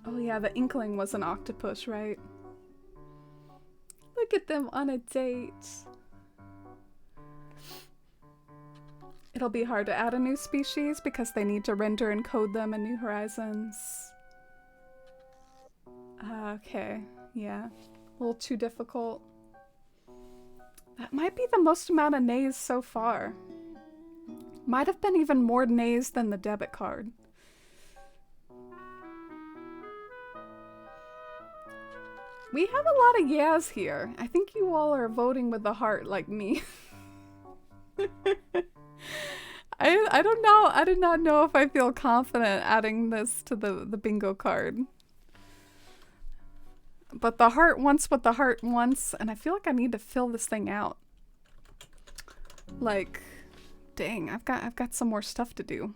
Oh yeah, the Inkling was an octopus, right? Look at them on a date. It'll be hard to add a new species because they need to render and code them in New Horizons. Okay, yeah. A little too difficult. That might be the most amount of nays so far. Might have been even more nays than the debit card. We have a lot of yeahs here. I think you all are voting with the heart like me. I don't know. I do not know if I feel confident adding this to the bingo card. But the heart wants what the heart wants, and I feel like I need to fill this thing out. Like, dang, I've got some more stuff to do.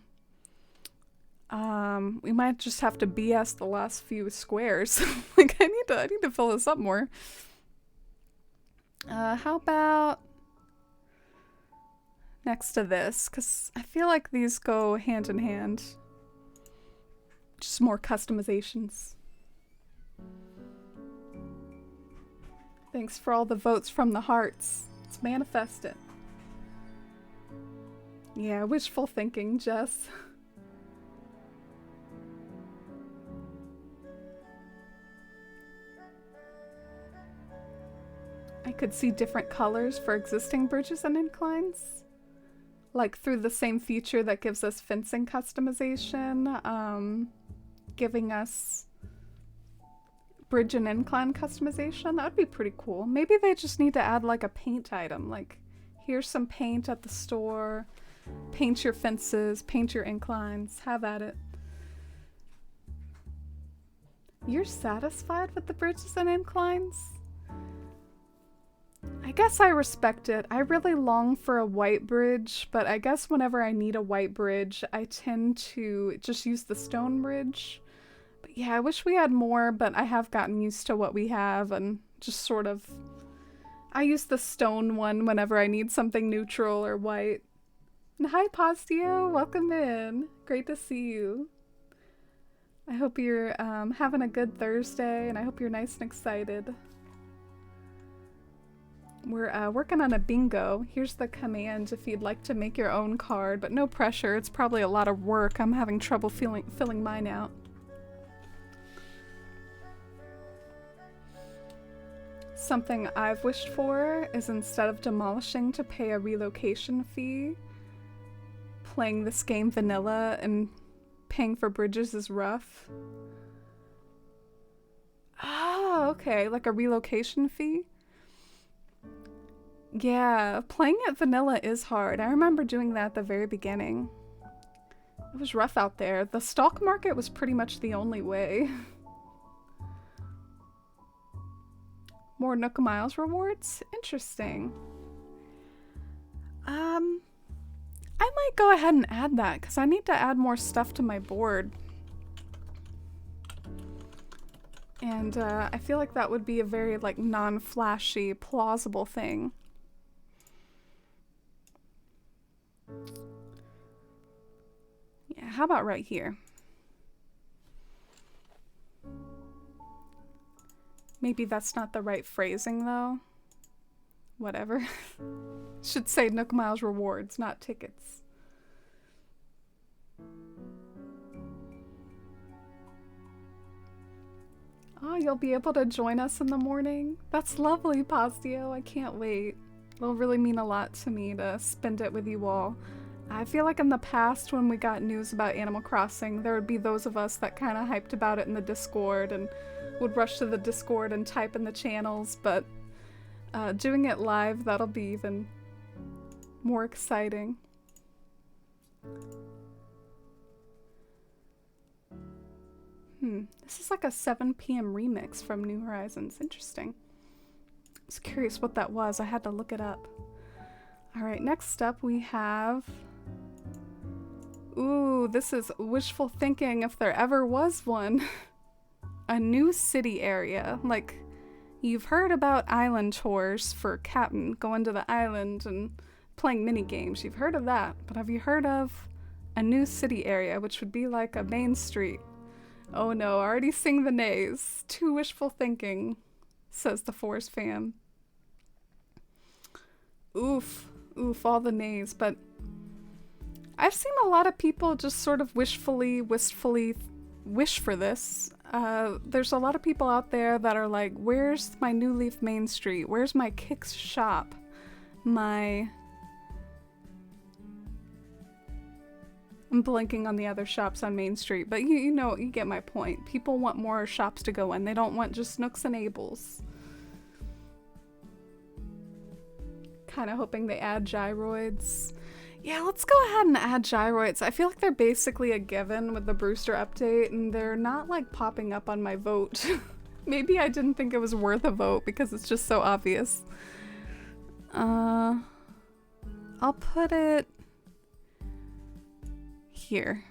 We might just have to BS the last few squares. Like, I need to fill this up more. How about next to this? Because I feel like these go hand in hand. Just more customizations. Thanks for all the votes from the hearts. Let's manifest it. Yeah, wishful thinking, Jess. I could see different colors for existing bridges and inclines. Like through the same feature that gives us fencing customization, giving us bridge and incline customization. That would be pretty cool. Maybe they just need to add like a paint item. Like, here's some paint at the store. Paint your fences, paint your inclines. Have at it. You're satisfied with the bridges and inclines? I guess I respect it. I really long for a white bridge, but I guess whenever I need a white bridge, I tend to just use the stone bridge. But yeah, I wish we had more, but I have gotten used to what we have and just sort of... I use the stone one whenever I need something neutral or white. And hi, Postio! Welcome in! Great to see you. I hope you're having a good Thursday, and I hope you're nice and excited. We're working on a bingo. Here's the command if you'd like to make your own card, but no pressure. It's probably a lot of work. I'm having trouble filling mine out. Something I've wished for is instead of demolishing to pay a relocation fee, playing this game vanilla and paying for bridges is rough. Oh, okay, like a relocation fee? Yeah, playing it vanilla is hard. I remember doing that at the very beginning. It was rough out there. The stock market was pretty much the only way. More Nook Miles rewards? Interesting. I might go ahead and add that because I need to add more stuff to my board. And I feel like that would be a very like non-flashy, plausible thing. Yeah, how about right here? Maybe that's not the right phrasing though. Whatever. Should say Nook Miles rewards, not tickets. Oh, you'll be able to join us in the morning? That's lovely, Pastio. I can't wait. It'll really mean a lot to me to spend it with you all. I feel like in the past when we got news about Animal Crossing, there would be those of us that kind of hyped about it in the Discord and would rush to the Discord and type in the channels, but doing it live, that'll be even more exciting. This is like a 7 p.m. remix from New Horizons. Interesting. I was curious what that was. I had to look it up. Alright, next up we have... Ooh, this is wishful thinking if there ever was one. A new city area. Like, you've heard about island tours for Captain, going to the island and playing mini games. You've heard of that, but have you heard of a new city area, which would be like a main street? Oh no, I already sing the nays. Too wishful thinking, says the Force fan. Oof, all the nays, but I've seen a lot of people just sort of wistfully wish for this. There's a lot of people out there that are like, where's my New Leaf Main Street? Where's my Kicks shop? I'm blanking on the other shops on Main Street, but you know, you get my point. People want more shops to go in. They don't want just Nooks and Ables. Kind of hoping they add gyroids. Yeah, let's go ahead and add gyroids. I feel like they're basically a given with the Brewster update, and they're not like popping up on my vote. Maybe I didn't think it was worth a vote because it's just so obvious. I'll put it here.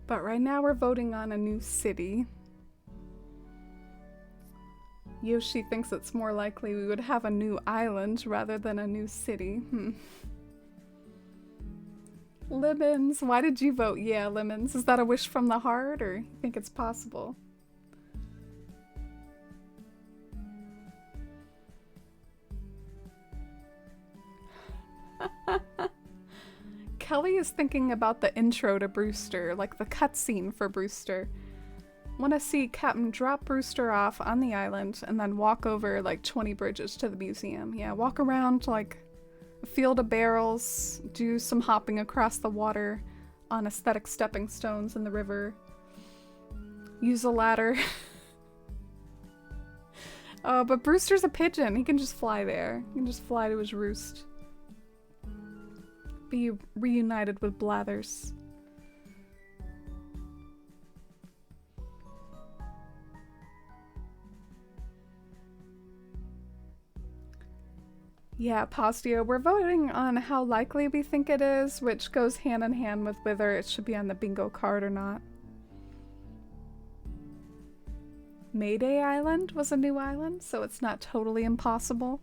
But right now we're voting on a new city. Yoshi thinks it's more likely we would have a new island rather than a new city. Lemons, why did you vote yeah, Lemons? Is that a wish from the heart, or you think it's possible? Kelly is thinking about the intro to Brewster, like the cutscene for Brewster. Want to see Captain drop Brewster off on the island and then walk over like 20 bridges to the museum. Yeah, walk around like a field of barrels, do some hopping across the water on aesthetic stepping stones in the river. Use a ladder. But Brewster's a pigeon. He can just fly there. He can just fly to his roost. Be reunited with Blathers. Yeah, Pastio, we're voting on how likely we think it is, which goes hand in hand with whether it should be on the bingo card or not. Mayday Island was a new island, so it's not totally impossible.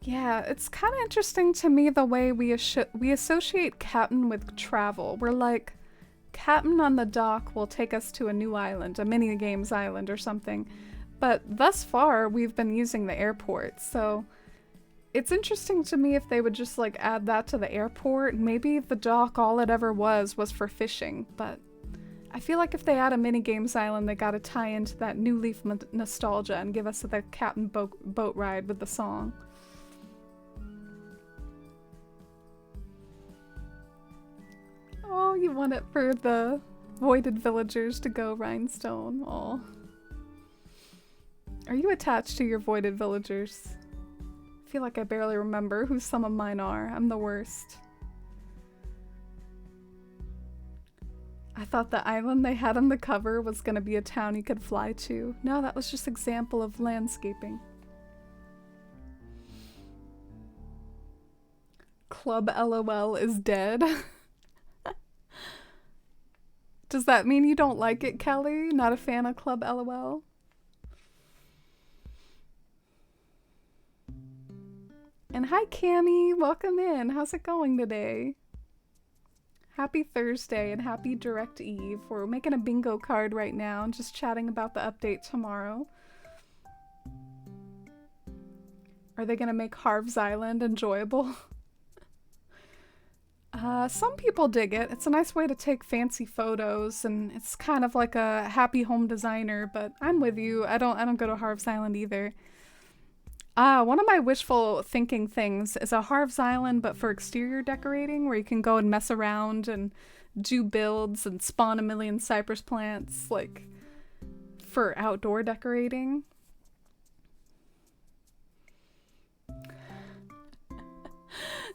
Yeah, it's kind of interesting to me the way we associate Captain with travel. We're like, Captain on the dock will take us to a new island, a mini games island or something. But thus far, we've been using the airport, so it's interesting to me if they would just like add that to the airport. Maybe the dock, all it ever was for fishing, but I feel like if they add a mini games island, they gotta tie into that New Leaf nostalgia and give us the Captain boat ride with the song. Oh, you want it for the voided villagers to go, Rhinestone. Oh. Are you attached to your voided villagers? I feel like I barely remember who some of mine are. I'm the worst. I thought the island they had on the cover was gonna be a town you could fly to. No, that was just example of landscaping. Club LOL is dead. Does that mean you don't like it, Kelly? Not a fan of Club LOL? And hi, Cammie. Welcome in. How's it going today? Happy Thursday and happy Direct Eve. We're making a bingo card right now and just chatting about the update tomorrow. Are they going to make Harv's Island enjoyable? Some people dig it. It's a nice way to take fancy photos, and it's kind of like a happy home designer, but I'm with you. I don't go to Harv's Island either. One of my wishful thinking things is a Harv's Island, but for exterior decorating, where you can go and mess around and do builds and spawn a million cypress plants, like, for outdoor decorating.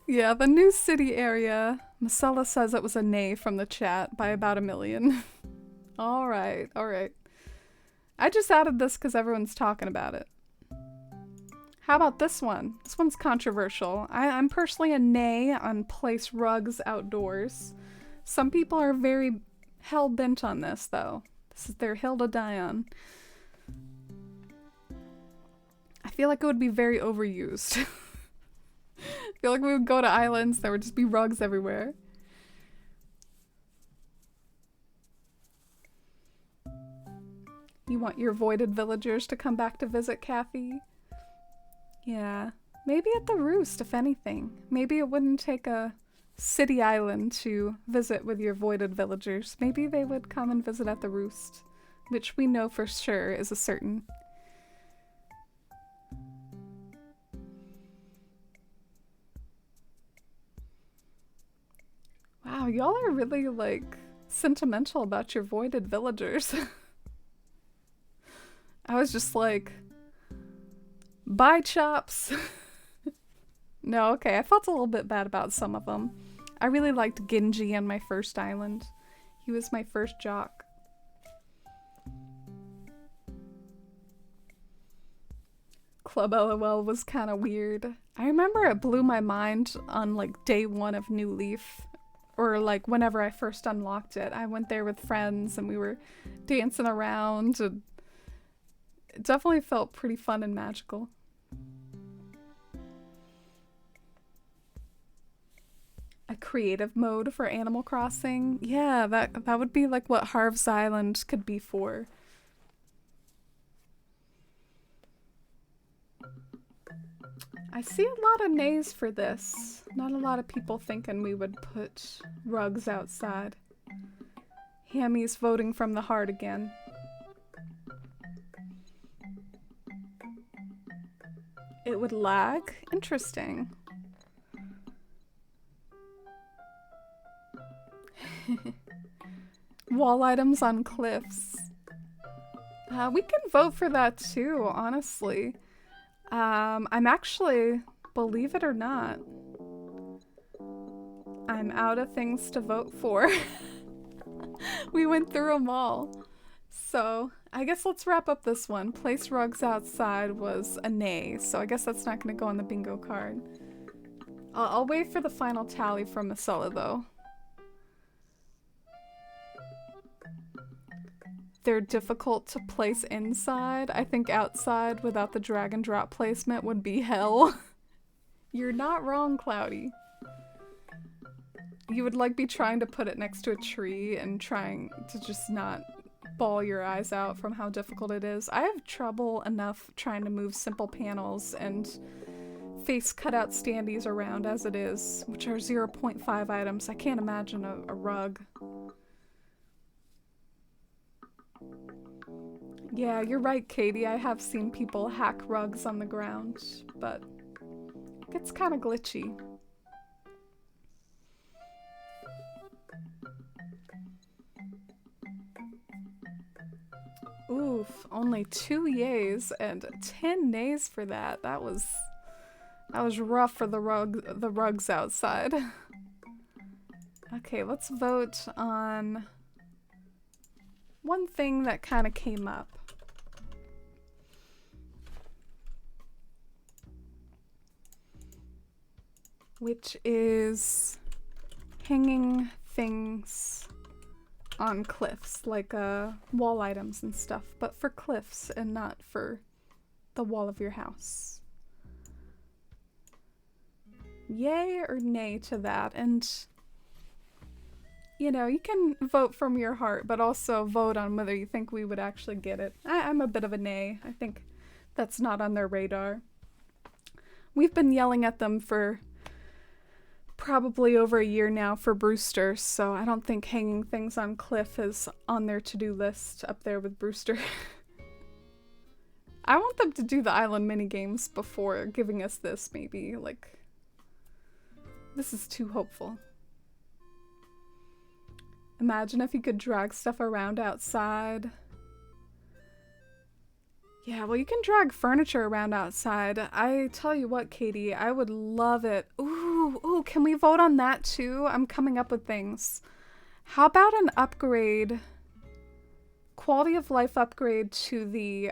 Yeah, the new city area. Marcella says it was a nay from the chat by about 1 million. Alright, alright. I just added this because everyone's talking about it. How about this one? This one's controversial. I'm personally a nay on place rugs outdoors. Some people are very hell-bent on this, though. This is their hill to die on. I feel like it would be very overused. I feel like we would go to islands, there would just be rugs everywhere. You want your voided villagers to come back to visit, Kathy? Yeah, maybe at the Roost, if anything. Maybe it wouldn't take a city island to visit with your voided villagers. Maybe they would come and visit at the Roost, which we know for sure is a certain. Wow, y'all are really, like, sentimental about your voided villagers. I was just like, bye, Chops. No, okay, I felt a little bit bad about some of them. I really liked Genji on my first island. He was my first jock. Club LOL was kind of weird. I remember it blew my mind on, like, day 1 of New Leaf. Or, like, whenever I first unlocked it. I went there with friends and we were dancing around. And it definitely felt pretty fun and magical. A creative mode for Animal Crossing? Yeah, that would be like what Harv's Island could be for. I see a lot of nays for this. Not a lot of people thinking we would put rugs outside. Hammy's voting from the heart again. It would lag? Interesting. Wall items on cliffs. We can vote for that too, honestly. I'm actually, believe it or not, I'm out of things to vote for. We went through them all. So, I guess let's wrap up this one. Place rugs outside was a nay, so I guess that's not going to go on the bingo card. I'll wait for the final tally from Marcella, though. They're difficult to place inside. I think outside without the drag and drop placement would be hell. You're not wrong, Cloudy. You would like be trying to put it next to a tree and trying to just not bawl your eyes out from how difficult it is. I have trouble enough trying to move simple panels and face cutout standees around as it is, which are 0.5 items. I can't imagine a rug. Yeah, you're right, Katie. I have seen people hack rugs on the ground, but it gets kind of glitchy. Oof, only 2 yays and 10 nays for that. That was rough for the rugs outside. Okay, let's vote on one thing that kind of came up. Which is hanging things on cliffs, like wall items and stuff, but for cliffs and not for the wall of your house. Yay or nay to that? And you know, you can vote from your heart, but also vote on whether you think we would actually get it. I'm a bit of a nay. I think that's not on their radar. We've been yelling at them for probably over a year now for Brewster, so I don't think hanging things on cliff is on their to-do list up there with Brewster. I want them to do the island minigames before giving us this, maybe. Like, this is too hopeful. Imagine if you could drag stuff around outside. Yeah, well, you can drag furniture around outside. I tell you what, Katie, I would love it. Ooh, can we vote on that too? I'm coming up with things. How about an upgrade, quality of life upgrade to the,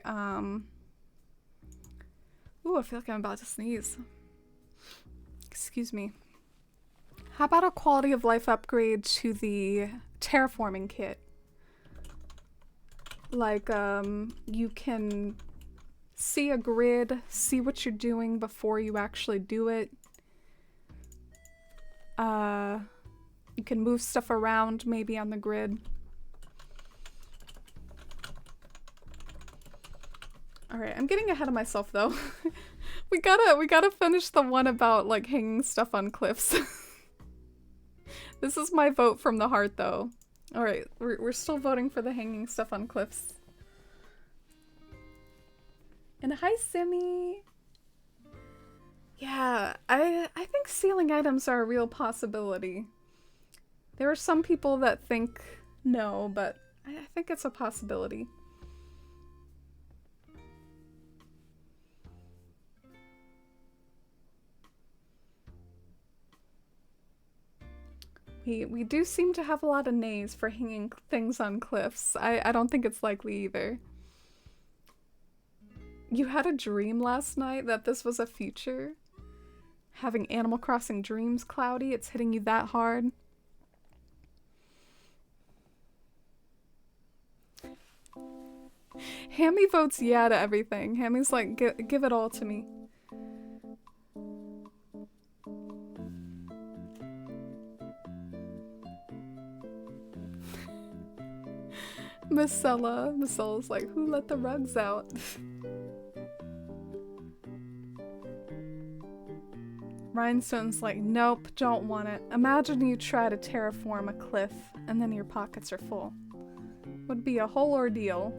ooh, I feel like I'm about to sneeze. Excuse me. How about a quality of life upgrade to the terraforming kit? Like, you can see a grid, see what you're doing before you actually do it. You can move stuff around maybe on the grid. Alright, I'm getting ahead of myself though. we gotta finish the one about like hanging stuff on cliffs. This is my vote from the heart though. Alright, we're still voting for the hanging stuff on cliffs. And hi, Simi! Yeah, I think ceiling items are a real possibility. There are some people that think no, but I think it's a possibility. We do seem to have a lot of nays for hanging things on cliffs. I don't think it's likely either. You had a dream last night that this was a feature? Having Animal Crossing dreams, Cloudy? It's hitting you that hard? Hammy votes yeah to everything. Hammy's like, give it all to me. Macella's like, who let the rugs out? Rhinestone's like, nope, don't want it. Imagine you try to terraform a cliff and then your pockets are full. Would be a whole ordeal.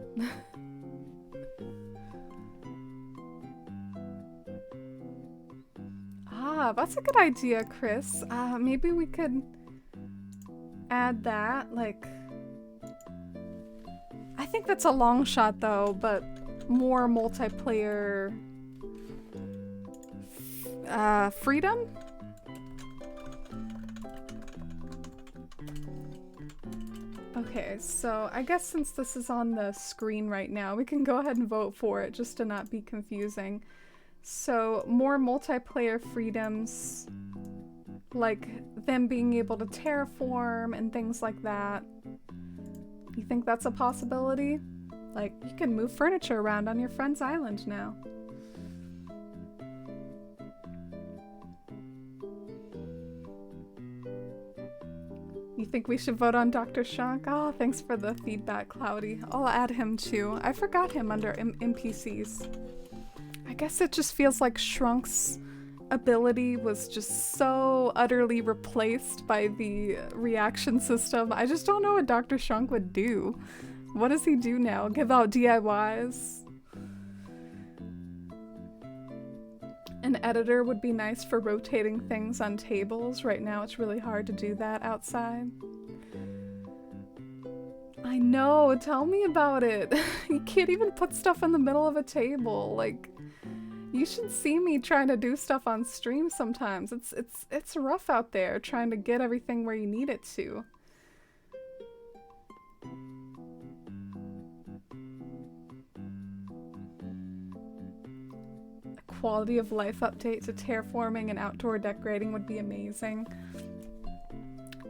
Ah, that's a good idea, Chris. Maybe we could add that, like... I think that's a long shot though, but more multiplayer freedom? Okay, so I guess since this is on the screen right now, we can go ahead and vote for it just to not be confusing. So more multiplayer freedoms, like them being able to terraform and things like that. You think that's a possibility? Like, you can move furniture around on your friend's island now. You think we should vote on Dr. Shrunk? Oh, thanks for the feedback, Cloudy. I'll add him too. I forgot him under NPCs. I guess it just feels like Shrunk's ability was just so utterly replaced by the reaction system. I just don't know what Dr. Shrunk would do. What does he do now? Give out DIYs? An editor would be nice for rotating things on tables. Right now it's really hard to do that outside. I know, tell me about it. You can't even put stuff in the middle of a table. Like, you should see me trying to do stuff on stream sometimes. It's rough out there trying to get everything where you need it to. Quality of life update to terraforming and outdoor decorating would be amazing.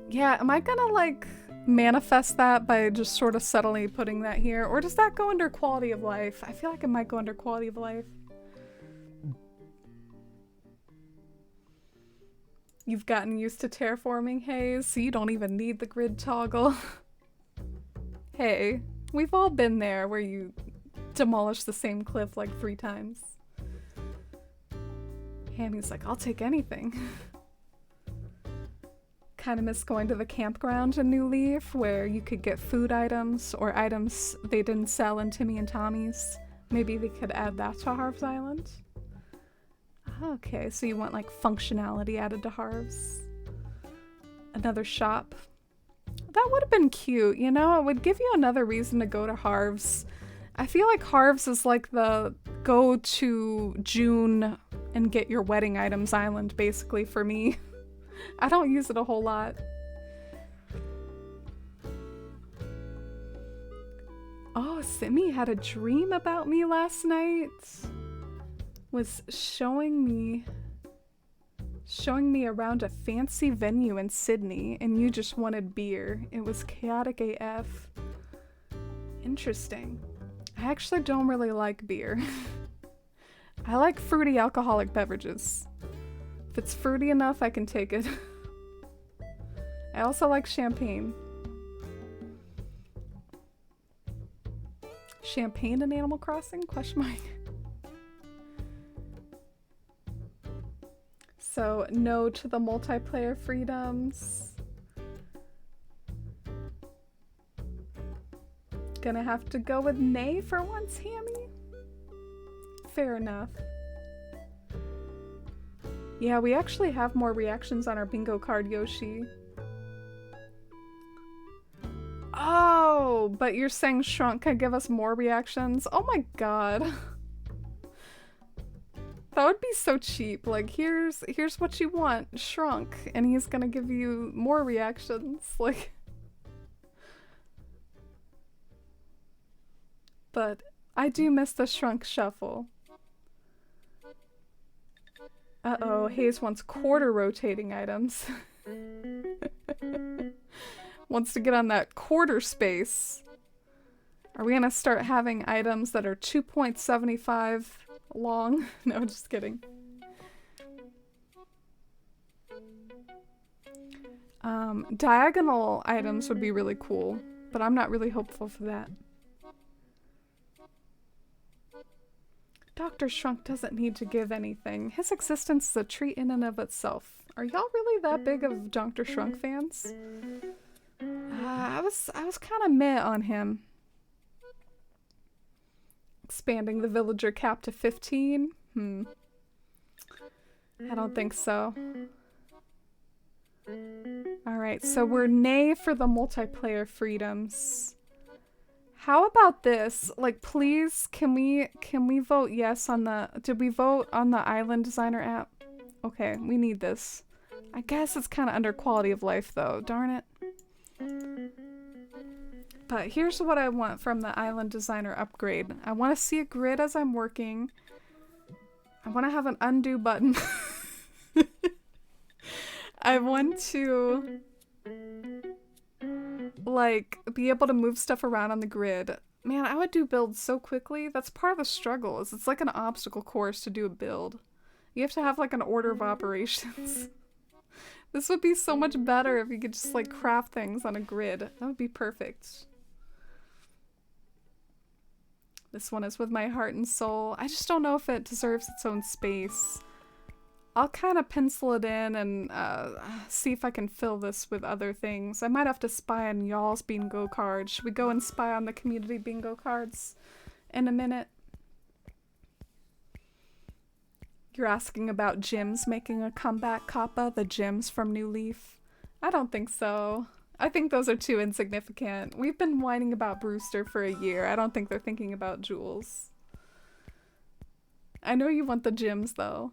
Yeah, am I gonna like manifest that by just sort of subtly putting that here? Or does that go under quality of life? I feel like it might go under quality of life. You've gotten used to terraforming, Haze, so you don't even need the grid toggle. Hey, we've all been there where you demolish the same cliff like 3 times. Hammy's like, I'll take anything. Kind of miss going to the campground in New Leaf where you could get food items or items they didn't sell in Timmy and Tommy's. Maybe they could add that to Harv's Island. Okay, so you want like functionality added to Harv's. Another shop. That would have been cute, you know? It would give you another reason to go to Harv's. I feel like Harv's is like the go to June and get your wedding items island, basically, for me. I don't use it a whole lot. Oh, Simi had a dream about me last night. Was showing me around a fancy venue in Sydney, and you just wanted beer. It was chaotic AF. Interesting. I actually don't really like beer. I like fruity alcoholic beverages. If it's fruity enough, I can take it. I also like champagne. Champagne in Animal Crossing? Question mark. So, no to the multiplayer freedoms. Gonna have to go with nay for once, Hammy. Fair enough. Yeah, we actually have more reactions on our bingo card, Yoshi. Oh, but you're saying Shrunk can give us more reactions? Oh my god. That would be so cheap. Like, here's what you want, Shrunk, and he's gonna give you more reactions. Like, but I do miss the Shrunk shuffle. Uh-oh, Hayes wants quarter rotating items. Wants to get on that quarter space. Are we gonna start having items that are 2.75 long? No, just kidding. Diagonal items would be really cool, but I'm not really hopeful for that. Dr. Shrunk doesn't need to give anything. His existence is a treat in and of itself. Are y'all really that big of Dr. Shrunk fans? I was kind of meh on him. Expanding the villager cap to 15? I don't think so. Alright, so we're nay for the multiplayer freedoms. How about this? Like, please, can we vote yes on the... Did we vote on the Island Designer app? Okay, we need this. I guess it's kind of under quality of life, though. Darn it. But here's what I want from the Island Designer upgrade. I want to see a grid as I'm working. I want to have an undo button. I want to... like, be able to move stuff around on the grid. Man, I would do builds so quickly. That's part of the struggle. It's like an obstacle course to do a build. You have to have like an order of operations. This would be so much better if you could just like craft things on a grid. That would be perfect. This one is with my heart and soul. I just don't know if it deserves its own space. I'll kind of pencil it in and see if I can fill this with other things. I might have to spy on y'all's bingo cards. Should we go and spy on the community bingo cards in a minute? You're asking about gyms making a comeback, Kappa? The gyms from New Leaf? I don't think so. I think those are too insignificant. We've been whining about Brewster for a year. I don't think they're thinking about Jules. I know you want the gyms, though.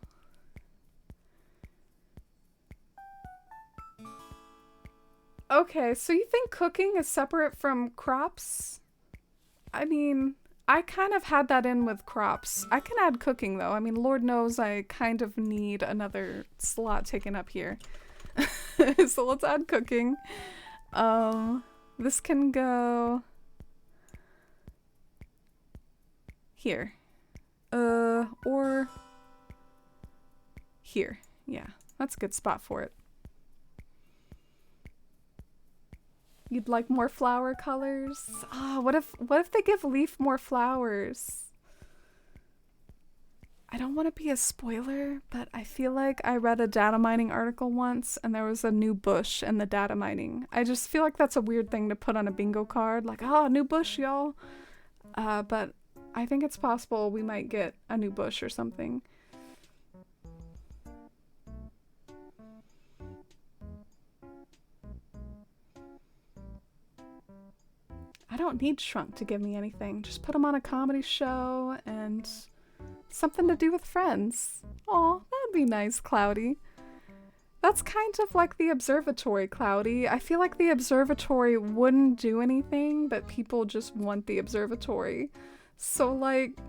Okay, so you think cooking is separate from crops? I mean, I kind of had that in with crops. I can add cooking, though. I mean, Lord knows I kind of need another slot taken up here. So let's add cooking. This can go here. Or here. Yeah, that's a good spot for it. You'd like more flower colors? Ah, what if they give Leaf more flowers? I don't want to be a spoiler, but I feel like I read a data mining article once and there was a new bush in the data mining. I just feel like that's a weird thing to put on a bingo card, like, oh, new bush, y'all. But I think it's possible we might get a new bush or something. I don't need Shrunk to give me anything. Just put him on a comedy show and something to do with friends. Aw, that'd be nice, Cloudy. That's kind of like the observatory, Cloudy. I feel like the observatory wouldn't do anything, but people just want the observatory. So, like,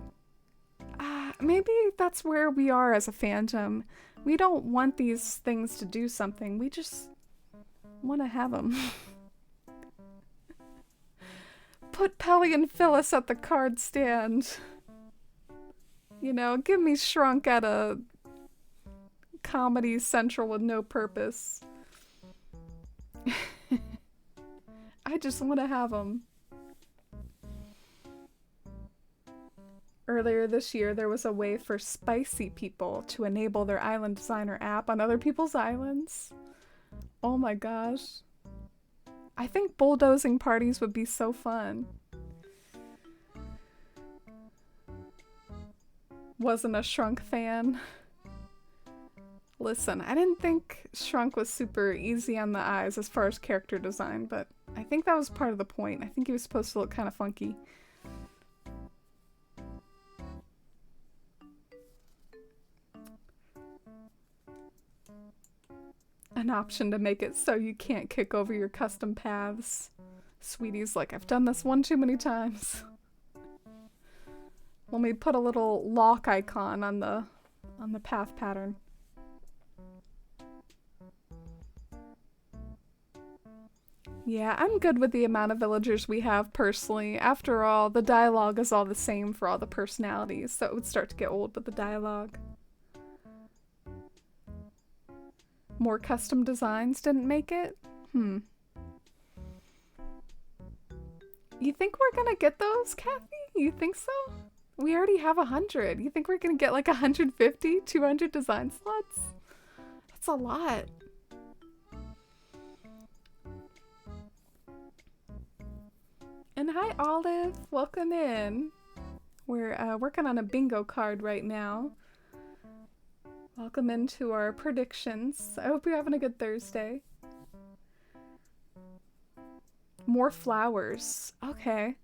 maybe that's where we are as a fandom. We don't want these things to do something. We just want to have them. Put Pelly and Phyllis at the card stand. You know, give me Shrunk at a Comedy Central with no purpose. I just want to have them. Earlier this year, there was a way for spicy people to enable their island designer app on other people's islands. Oh my gosh. I think bulldozing parties would be so fun. Wasn't a Shrunk fan. Listen, I didn't think Shrunk was super easy on the eyes as far as character design, but I think that was part of the point. I think he was supposed to look kind of funky. An option to make it so you can't kick over your custom paths. Sweetie's like, I've done this one too many times. Let me put a little lock icon on the path pattern. Yeah, I'm good with the amount of villagers we have personally. After all, the dialogue is all the same for all the personalities, so it would start to get old with the dialogue. More custom designs didn't make it? You think we're gonna get those, Kathy? You think so? We already have 100. You think we're gonna get like 150, 200 design slots? That's a lot. And hi, Olive. Welcome in. We're working on a bingo card right now. Welcome into our predictions. I hope you're having a good Thursday. More flowers. Okay.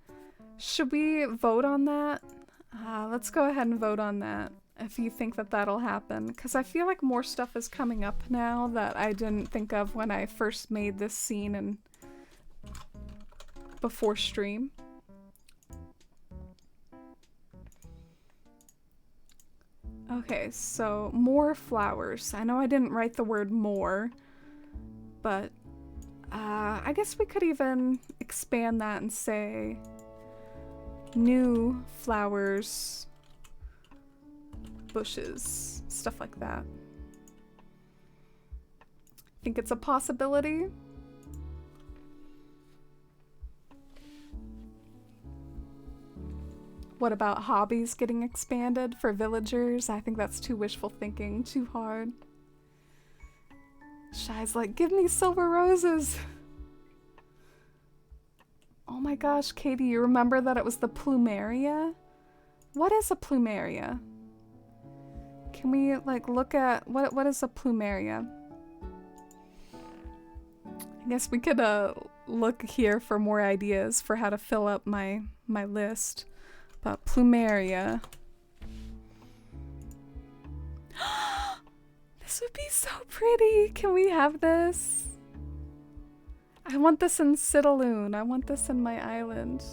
Should we vote on that? Let's go ahead and vote on that. If you think that that'll happen. Because I feel like more stuff is coming up now that I didn't think of when I first made this scene and before stream. Okay, so more flowers. I know I didn't write the word more, but I guess we could even expand that and say new flowers, bushes, stuff like that. Think it's a possibility? What about hobbies getting expanded for villagers? I think that's too wishful thinking, too hard. Shy's like, give me silver roses. Oh my gosh, Katie, you remember that it was the plumeria? What is a plumeria? Can we like look at what is a plumeria? I guess we could look here for more ideas for how to fill up my list. But plumeria. This would be so pretty. Can we have this? I want this in Citaloon. I want this in my island.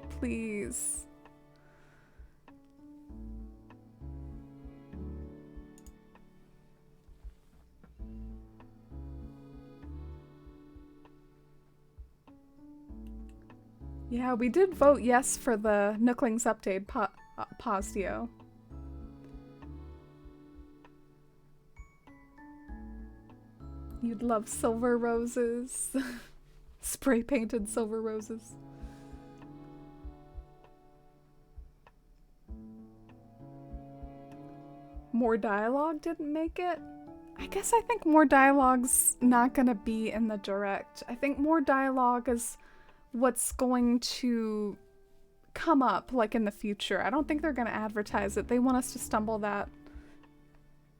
Please. Yeah, we did vote yes for the Nooklings update, Postio. You'd love silver roses. Spray painted silver roses. More dialogue didn't make it? I guess I think more dialogue's not gonna be in the direct. I think more dialogue is what's going to come up like in the future. I don't think they're going to advertise it. They want us to stumble that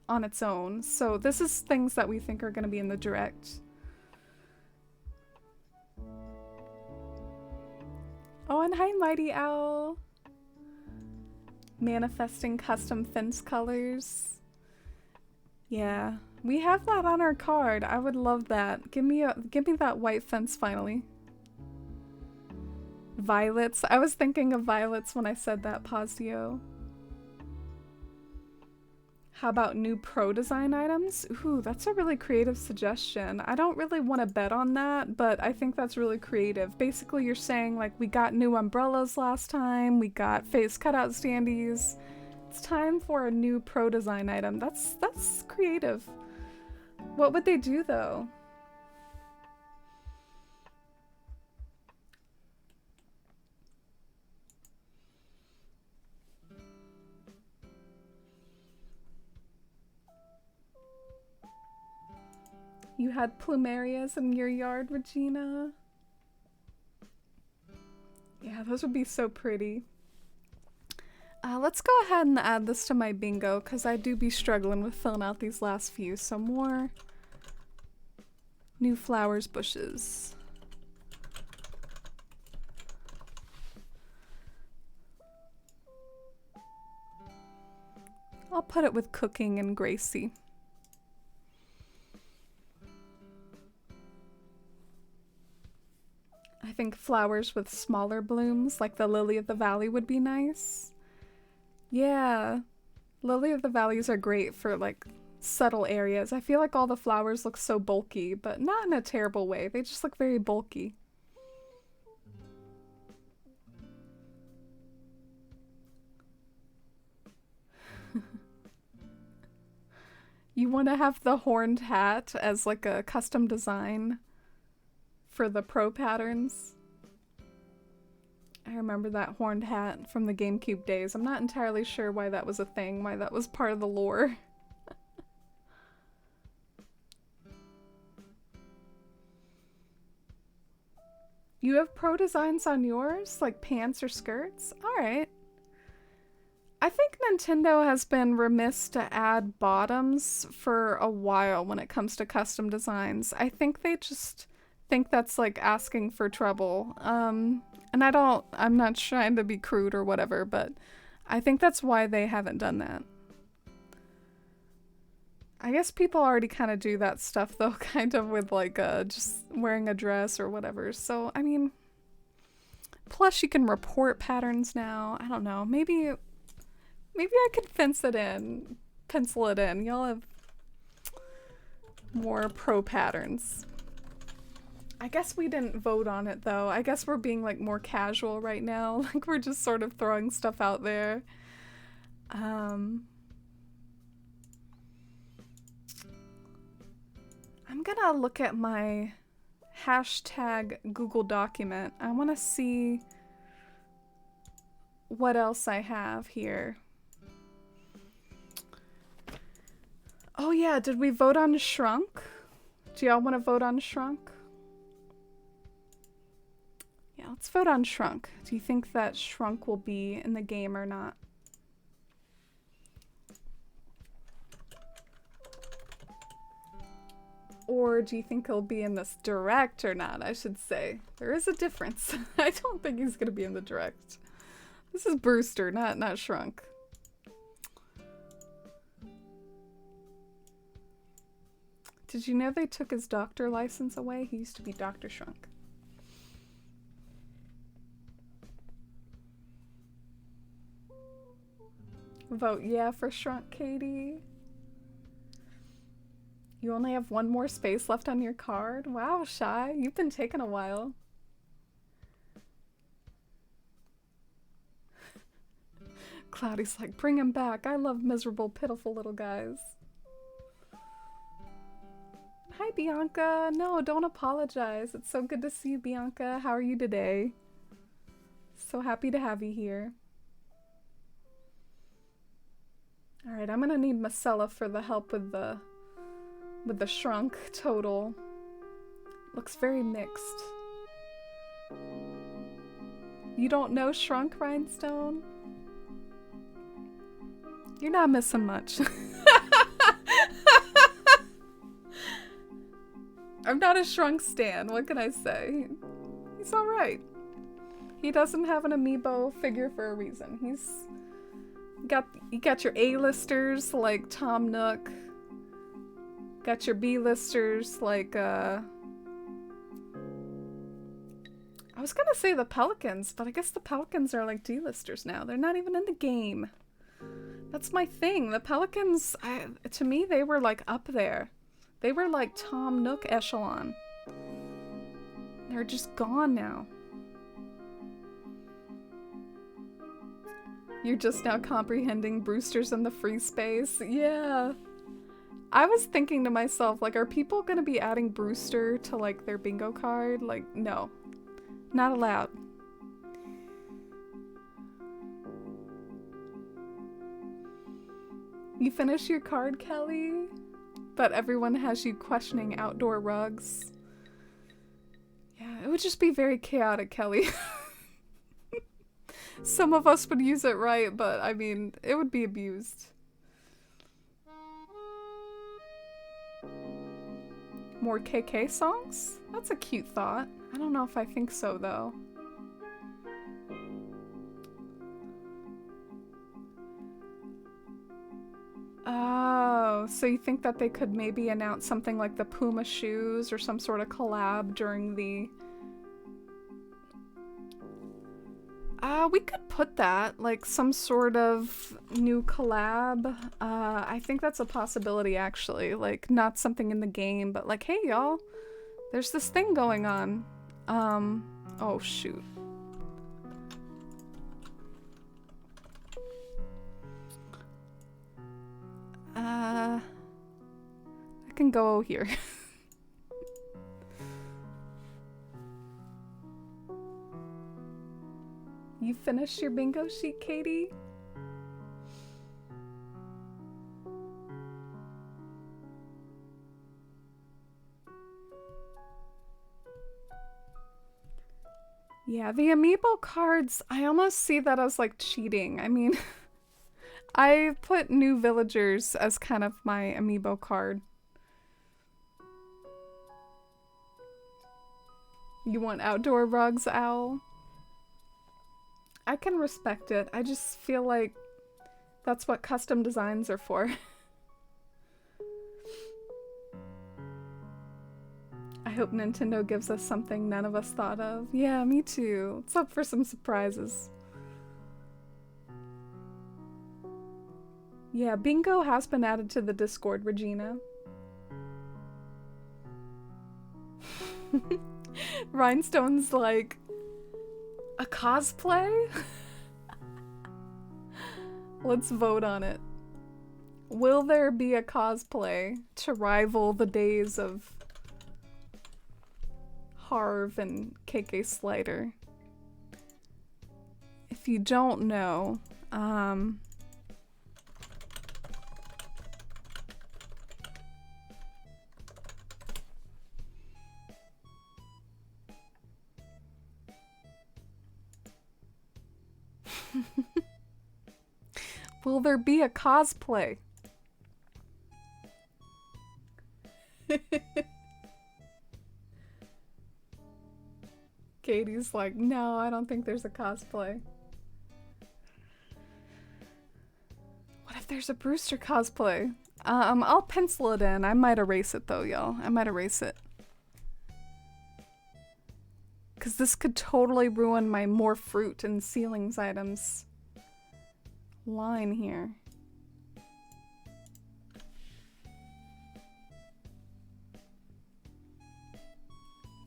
on its own. So this is things that we think are going to be in the direct. Oh, and hi Mighty Owl. Manifesting custom fence colors. Yeah, we have that on our card. I would love that. Give me that white fence finally. Violets. I was thinking of violets when I said that, Posio. How about new pro design items? Ooh, that's a really creative suggestion. I don't really want to bet on that, but I think that's really creative. Basically, you're saying, like, we got new umbrellas last time, we got face cutout standees. It's time for a new pro design item. That's creative. What would they do, though? You had plumerias in your yard, Regina? Yeah, those would be so pretty. Let's go ahead and add this to my bingo, because I do be struggling with filling out these last few. So more new flowers, bushes. I'll put it with cooking and Gracie. I think flowers with smaller blooms, like the lily of the valley, would be nice. Yeah, lily of the valleys are great for like subtle areas. I feel like all the flowers look so bulky, but not in a terrible way. They just look very bulky. You want to have the horned hat as like a custom design for the pro patterns? I remember that horned hat from the GameCube days. I'm not entirely sure why that was a thing, why that was part of the lore. You have pro designs on yours? Like pants or skirts? Alright. I think Nintendo has been remiss to add bottoms for a while when it comes to custom designs. I think they just think that's like asking for trouble. And I'm not trying to be crude or whatever, but I think that's why they haven't done that. I guess people already kind of do that stuff though, kind of with like just wearing a dress or whatever. So, I mean, plus you can report patterns now. I don't know. Maybe I could pencil it in. Y'all have more pro patterns. I guess we didn't vote on it though. I guess we're being like more casual right now. Like we're just sort of throwing stuff out there. I'm I'm gonna look at my hashtag Google document. I want to see what else I have here. Oh yeah, did we vote on Shrunk? Do y'all want to vote on Shrunk? Yeah, let's vote on Shrunk. Do you think that Shrunk will be in the game or not? Or do you think he'll be in this direct or not, I should say? There is a difference. I don't think he's going to be in the direct. This is Brewster, not Shrunk. Did you know they took his doctor license away? He used to be Dr. Shrunk. Vote yeah for Shrunk, Katie. You only have one more space left on your card? Wow, Shy, you've been taking a while. Cloudy's like, bring him back. I love miserable, pitiful little guys. Hi, Bianca. No, don't apologize. It's so good to see you, Bianca. How are you today? So happy to have you here. Alright, I'm gonna need Marcella for the help with the Shrunk total. Looks very mixed. You don't know Shrunk, Rhinestone? You're not missing much. I'm not a Shrunk stan, what can I say? He's alright. He doesn't have an amiibo figure for a reason. You got your A-listers like Tom Nook. Got your B-listers like, I was gonna say the Pelicans, but I guess the Pelicans are like D-listers now. They're not even in the game. That's my thing. The Pelicans, to me, they were like up there. They were like Tom Nook echelon. They're just gone now. You're just now comprehending Brewster's in the free space? Yeah. I was thinking to myself, like, are people gonna be adding Brewster to, like, their bingo card? Like, no. Not allowed. You finish your card, Kelly? But everyone has you questioning outdoor rugs. Yeah, it would just be very chaotic, Kelly. Some of us would use it right, but, I mean, it would be abused. More KK songs? That's a cute thought. I don't know if I think so, though. Oh, so you think that they could maybe announce something like the Puma shoes or some sort of collab during the... we could put that, like some sort of new collab. I think that's a possibility, actually. Like, not something in the game, but like, hey, y'all, there's this thing going on. Oh, shoot. I can go here. You finished your bingo sheet, Katie? Yeah, the amiibo cards, I almost see that as like cheating. I mean, I put new villagers as kind of my amiibo card. You want outdoor rugs, Owl? I can respect it. I just feel like that's what custom designs are for. I hope Nintendo gives us something none of us thought of. Yeah, me too. It's up for some surprises. Yeah, bingo has been added to the Discord, Regina. Rhinestone's like, a cosplay? Let's vote on it. Will there be a cosplay to rival the days of Harv and KK Slider. If you don't know, will there be a cosplay? Katie's like, no, I don't think there's a cosplay. What if there's a Brewster cosplay? I'll pencil it in. I might erase it though, y'all. I might erase it. Because this could totally ruin my more fruit and ceilings items line here.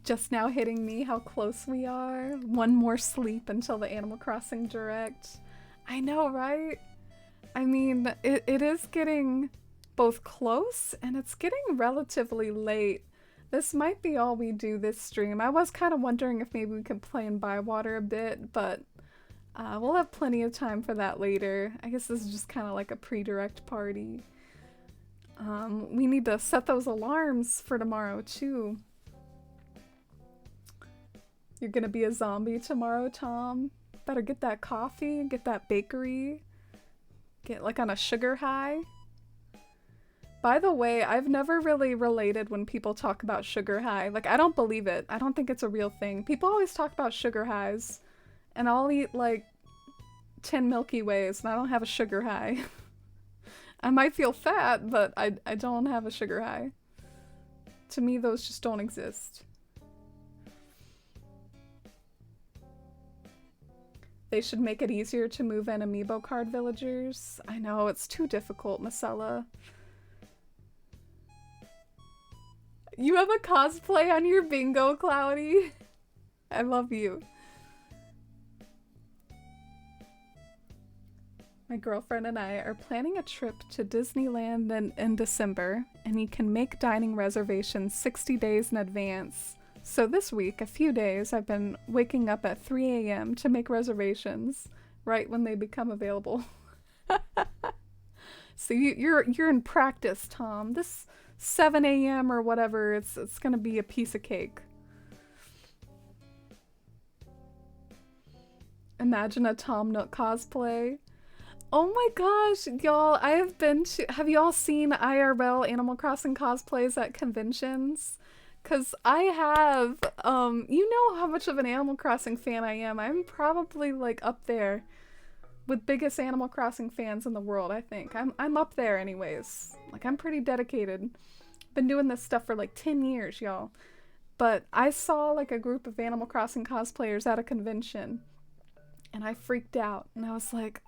Just now hitting me how close we are. One more sleep until the Animal Crossing Direct. I know, right? I mean, it is getting both close and it's getting relatively late. This might be all we do this stream. I was kind of wondering if maybe we could play in Bywater a bit, but we'll have plenty of time for that later. I guess this is just kind of like a pre-direct party. We need to set those alarms for tomorrow too. You're gonna be a zombie tomorrow, Tom. Better get that coffee, get that bakery. Get like on a sugar high. By the way, I've never really related when people talk about sugar high. Like, I don't believe it. I don't think it's a real thing. People always talk about sugar highs. And I'll eat like 10 Milky Ways and I don't have a sugar high. I might feel fat, but I don't have a sugar high. To me, those just don't exist. They should make it easier to move in amiibo card villagers. I know, it's too difficult, Marcella. You have a cosplay on your bingo, Cloudy. I love you. My girlfriend and I are planning a trip to Disneyland in December, and you can make dining reservations 60 days in advance. So this week, a few days, I've been waking up at 3 a.m. to make reservations right when they become available. So you're in practice, Tom. This 7 a.m. or whatever, it's gonna be a piece of cake. Imagine a Tom Nook cosplay. Oh my gosh, y'all, have y'all seen IRL Animal Crossing cosplays at conventions? Cause I have, you know how much of an Animal Crossing fan I am. I'm probably like up there with biggest Animal Crossing fans in the world, I think. I'm up there anyways. Like, I'm pretty dedicated. Been doing this stuff for like 10 years, y'all. But I saw like a group of Animal Crossing cosplayers at a convention and I freaked out and I was like,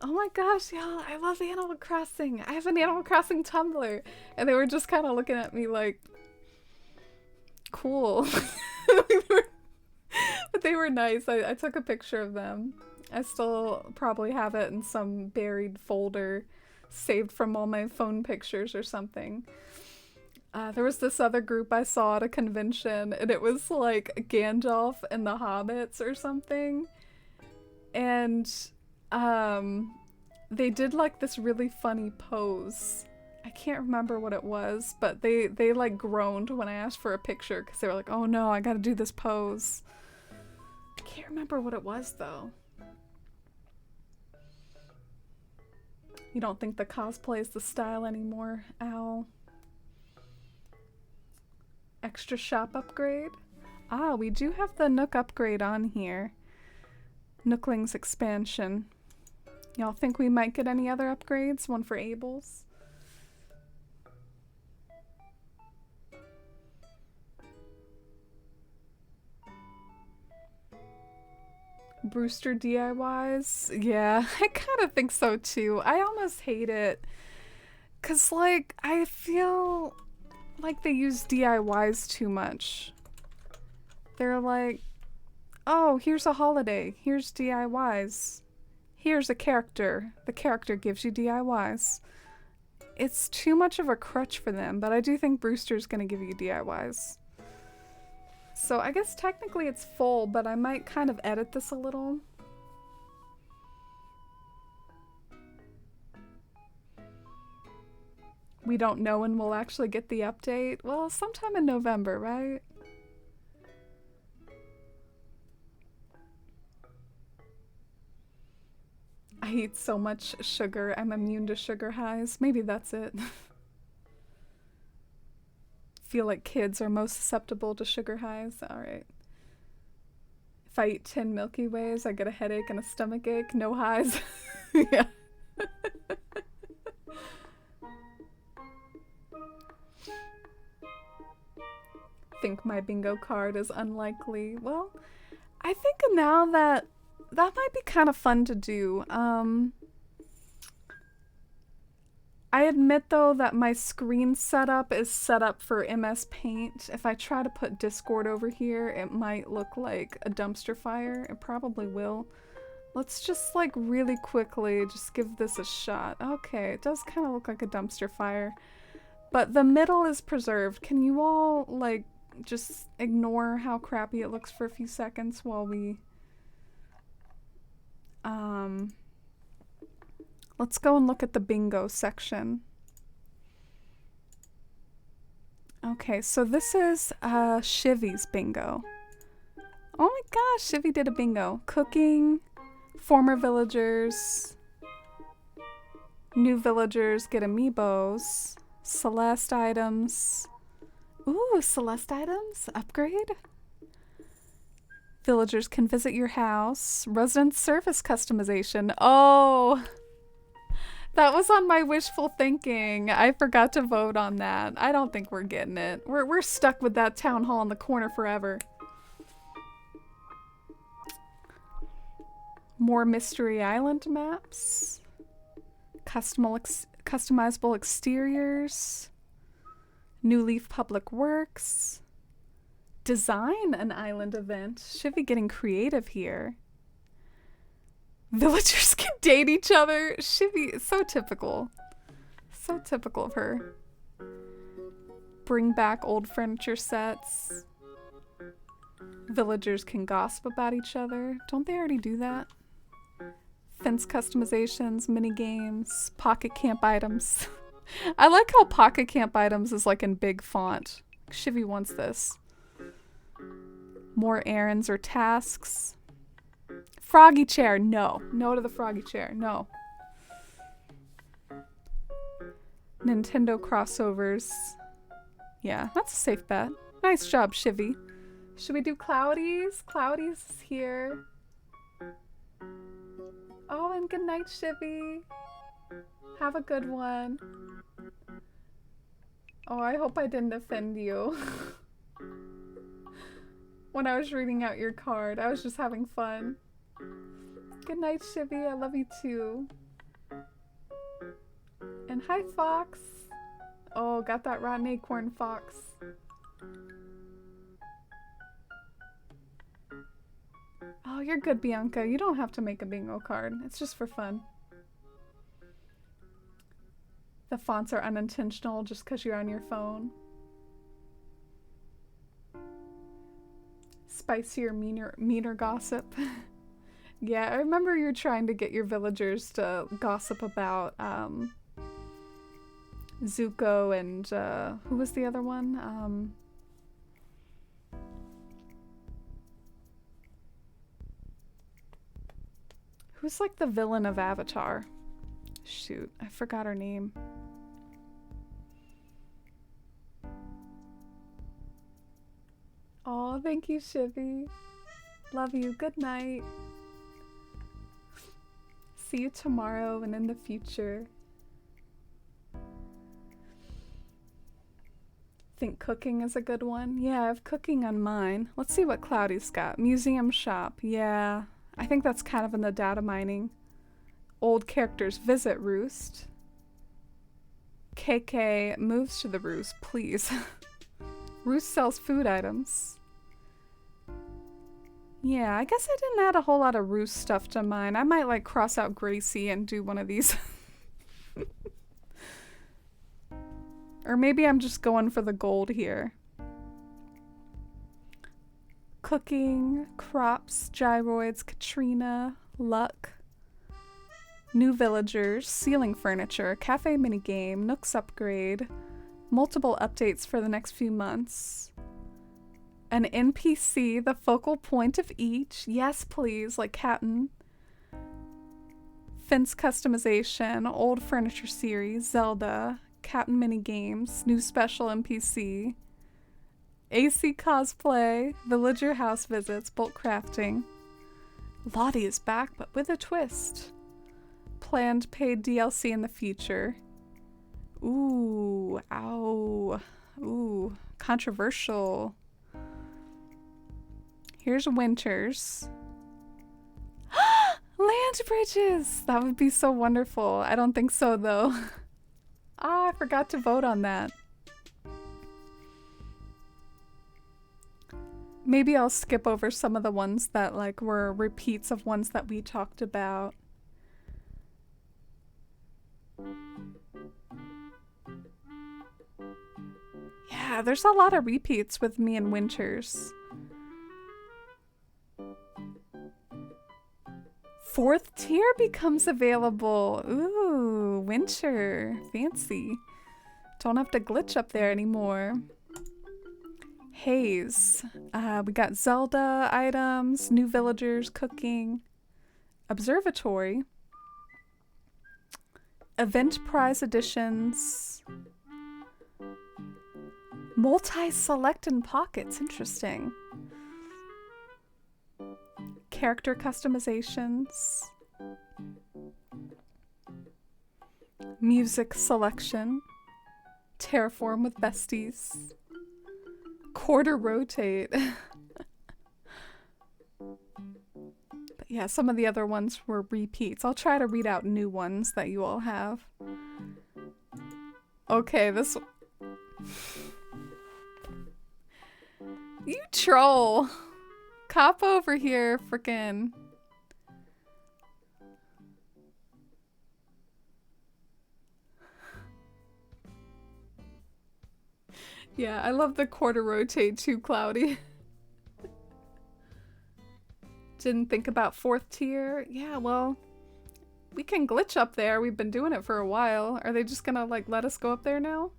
oh my gosh, y'all, I love Animal Crossing. I have an Animal Crossing Tumblr. And they were just kind of looking at me like, cool. But they were nice. I took a picture of them. I still probably have it in some buried folder saved from all my phone pictures or something. There was this other group I saw at a convention and it was like Gandalf and the Hobbits or something. And they did like this really funny pose. I can't remember what it was, but they like groaned when I asked for a picture because they were like, oh no, I gotta do this pose. I can't remember what it was though. You don't think the cosplay is the style anymore, Owl? Extra shop upgrade? Ah, we do have the Nook upgrade on here. Nooklings expansion. Y'all think we might get any other upgrades? One for Abel's? Brewster DIYs? Yeah, I kind of think so too. I almost hate it. Cause like, I feel like they use DIYs too much. They're like, oh, here's a holiday. Here's DIYs. Here's a character. The character gives you DIYs. It's too much of a crutch for them, but I do think Brewster's gonna give you DIYs. So I guess technically it's full, but I might kind of edit this a little. We don't know when we'll actually get the update. Well, sometime in November, right? I eat so much sugar, I'm immune to sugar highs. Maybe that's it. Feel like kids are most susceptible to sugar highs. Alright. If I eat 10 Milky Ways, I get a headache and a stomach ache. No highs. Yeah. Think my bingo card is unlikely. Well, I think now that might be kind of fun to do. I admit though that my screen setup is set up for MS Paint. If I try to put Discord over here, it might look like a dumpster fire. It probably will. Let's just like really quickly just give this a shot. Okay, it does kind of look like a dumpster fire. But the middle is preserved. Can you all like just ignore how crappy it looks for a few seconds while we let's go and look at the bingo section. Okay, so this is Shivy's bingo. Oh my gosh, Shivy did a bingo. Cooking, former villagers, new villagers get amiibos, Celeste items. Ooh, Celeste items? Upgrade? Villagers can visit your house. Resident service customization. Oh! That was on my wishful thinking. I forgot to vote on that. I don't think we're getting it. We're stuck with that town hall in the corner forever. More Mystery Island maps. Customizable exteriors. New Leaf Public Works. Design an island event. Shivy getting creative here. Villagers can date each other. Shivy, so typical. So typical of her. Bring back old furniture sets. Villagers can gossip about each other. Don't they already do that? Fence customizations, mini games, pocket camp items. I like how pocket camp items is like in big font. Shivy wants this. More errands or tasks. Froggy chair, no. No to the froggy chair, no. Nintendo crossovers. Yeah, that's a safe bet. Nice job, Shivy. Should we do Cloudies? Cloudies is here. Oh, and good night, Shivy. Have a good one. Oh, I hope I didn't offend you. When I was reading out your card, I was just having fun. Good night, Shivy. I love you too. And hi, Fox. Oh, got that rotten acorn, Fox. Oh, you're good, Bianca. You don't have to make a bingo card. It's just for fun. The fonts are unintentional just because you're on your phone. Spicier, meaner gossip. Yeah, I remember you're trying to get your villagers to gossip about Zuko and who was the other one? Who's like the villain of Avatar? Shoot, I forgot her name. Oh, thank you, Shivy. Love you. Good night. See you tomorrow and in the future. Think cooking is a good one? Yeah, I have cooking on mine. Let's see what Cloudy's got. Museum shop. Yeah, I think that's kind of in the data mining. Old characters visit Roost. KK moves to the Roost, please. Roost sells food items. Yeah, I guess I didn't add a whole lot of Roost stuff to mine. I might like cross out Gracie and do one of these. Or maybe I'm just going for the gold here. Cooking, Crops, Gyroids, Katrina, Luck, New Villagers, Ceiling Furniture, Cafe Minigame, Nooks Upgrade, multiple updates for the next few months. An NPC, the focal point of each. Yes, please, like Captain. Fence customization, old furniture series, Zelda, Captain Minigames, new special NPC, AC cosplay, villager house visits, bulk crafting. Lottie is back, but with a twist. Planned paid DLC in the future. Ooh, ow. Ooh, controversial. Here's Winters. Land bridges! That would be so wonderful. I don't think so, though. I forgot to vote on that. Maybe I'll skip over some of the ones that like were repeats of ones that we talked about. Yeah, there's a lot of repeats with me and Winters. 4th tier becomes available. Ooh, Winter. Fancy. Don't have to glitch up there anymore. Haze. We got Zelda items, new villagers, cooking, observatory, event prize editions, multi-select and pockets. Interesting. Character customizations, music selection, terraform with besties, quarter rotate. But yeah, some of the other ones were repeats. I'll try to read out new ones that you all have. Okay, this... You troll! Cop over here, frickin'. Yeah, I love the quarter rotate too, Cloudy. Didn't think about 4th tier. Yeah, well, we can glitch up there. We've been doing it for a while. Are they just gonna, like, let us go up there now?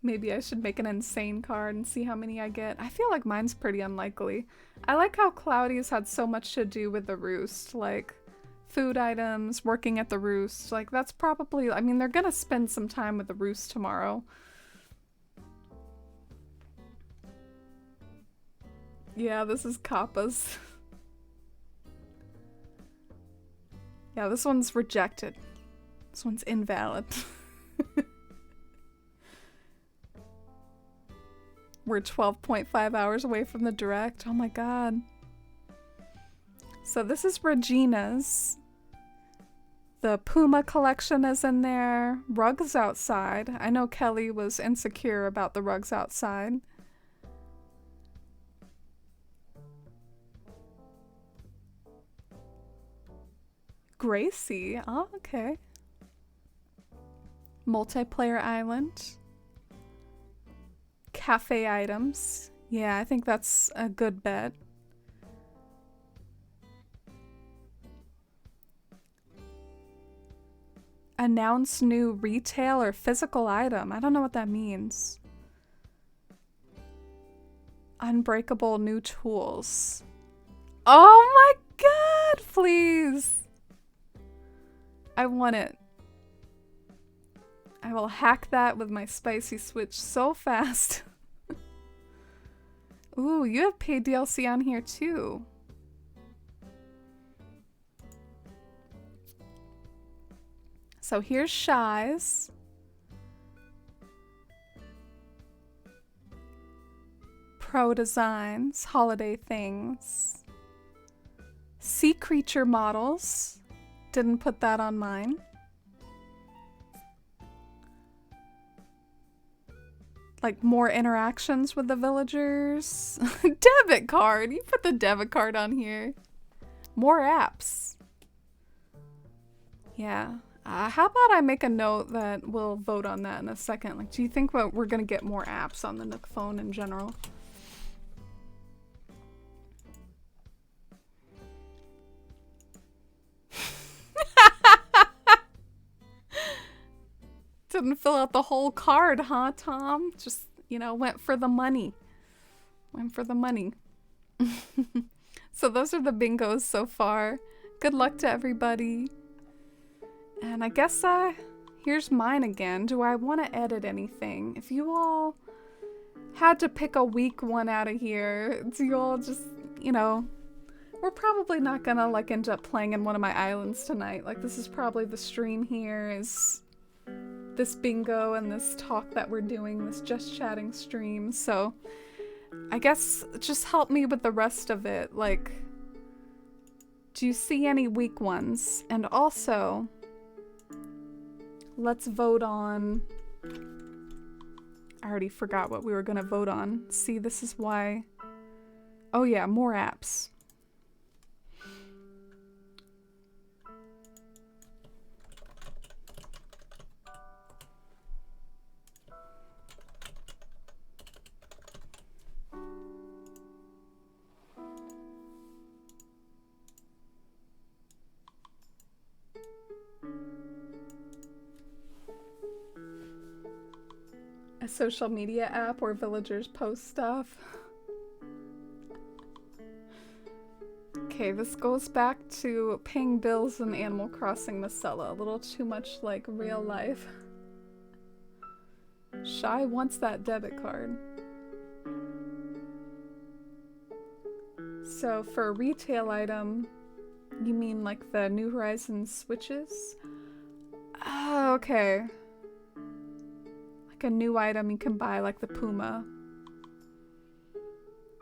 Maybe I should make an insane card and see how many I get. I feel like mine's pretty unlikely. I like how Cloudy's had so much to do with the roost. Like, food items, working at the roost. Like, that's probably... I mean, they're gonna spend some time with the roost tomorrow. Yeah, this is Kappa's. Yeah, this one's rejected. This one's invalid. We're 12.5 hours away from the direct. Oh my god. So this is Regina's. The Puma collection is in there. Rugs outside. I know Kelly was insecure about the rugs outside. Gracie. Oh, okay. Multiplayer island. Cafe items. Yeah, I think that's a good bet. Announce new retail or physical item. I don't know what that means. Unbreakable new tools. Oh my god, please. I want it. I will hack that with my spicy switch so fast. Ooh, you have paid DLC on here too. So here's Shy's. Pro Designs, holiday things. Sea creature models. Didn't put that on mine. Like more interactions with the villagers. Debit card. You put the debit card on here. More apps. Yeah. How about I make a note that we'll vote on that in a second? Like, do you think we're gonna get more apps on the Nook phone in general? Didn't fill out the whole card, huh, Tom? Just, went for the money. Went for the money. So those are the bingos so far. Good luck to everybody. And I guess, here's mine again. Do I want to edit anything? If you all had to pick a weak one out of here, do you all just, we're probably not gonna, like, end up playing in one of my islands tonight. Like, this is probably the stream here is this bingo and this talk that we're doing, this just chatting stream. So I guess just help me with the rest of it. Like, do you see any weak ones? And also, let's vote on... I already forgot what we were gonna vote on. See, this is why... Oh yeah, more apps. A social media app where villagers post stuff. Okay, this goes back to paying bills in Animal Crossing Masella. A little too much like real life. Shy wants that debit card. So for a retail item, you mean like the New Horizons switches? Oh, okay. A new item you can buy, like the Puma.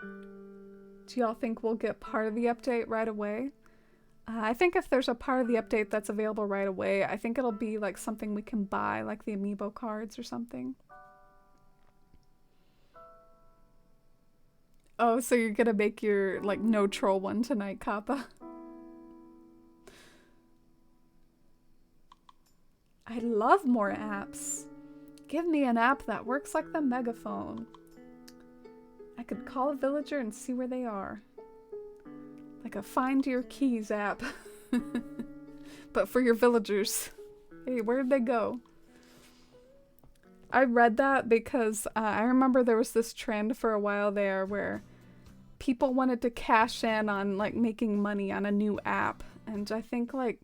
Do y'all think we'll get part of the update right away? I think if there's a part of the update that's available right away, I think it'll be like something we can buy, like the amiibo cards or something. Oh, so you're gonna make your, like, no troll one tonight, Kappa? I love more apps. Give me an app that works like the megaphone. I could call a villager and see where they are. Like a Find Your Keys app. But for your villagers. Hey, where'd they go? I read that because I remember there was this trend for a while there where people wanted to cash in on, like, making money on a new app. And I think, like,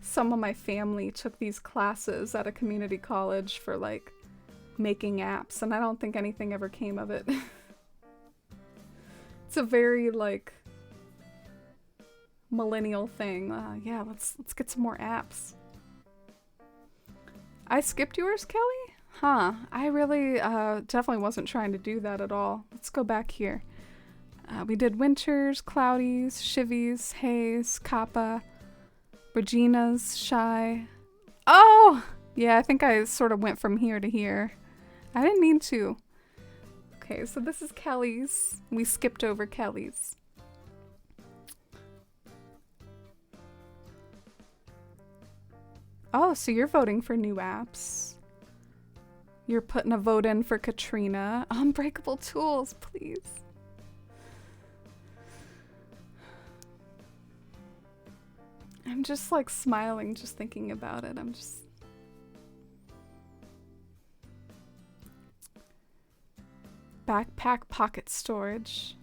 some of my family took these classes at a community college for, like, making apps, and I don't think anything ever came of it. It's a very, like, millennial thing. Yeah, let's get some more apps. I skipped yours, Kelly? Huh. I really definitely wasn't trying to do that at all. Let's go back here. We did Winters, Cloudies, Chivies, Hayes, Kappa, Regina's, Shy. Oh! Yeah, I think I sort of went from here to here. I didn't mean to. Okay, so this is Kelly's. We skipped over Kelly's. Oh, so you're voting for new apps. You're putting a vote in for Katrina. Unbreakable Tools, please. I'm just like smiling just thinking about it. I'm just... Backpack pocket storage.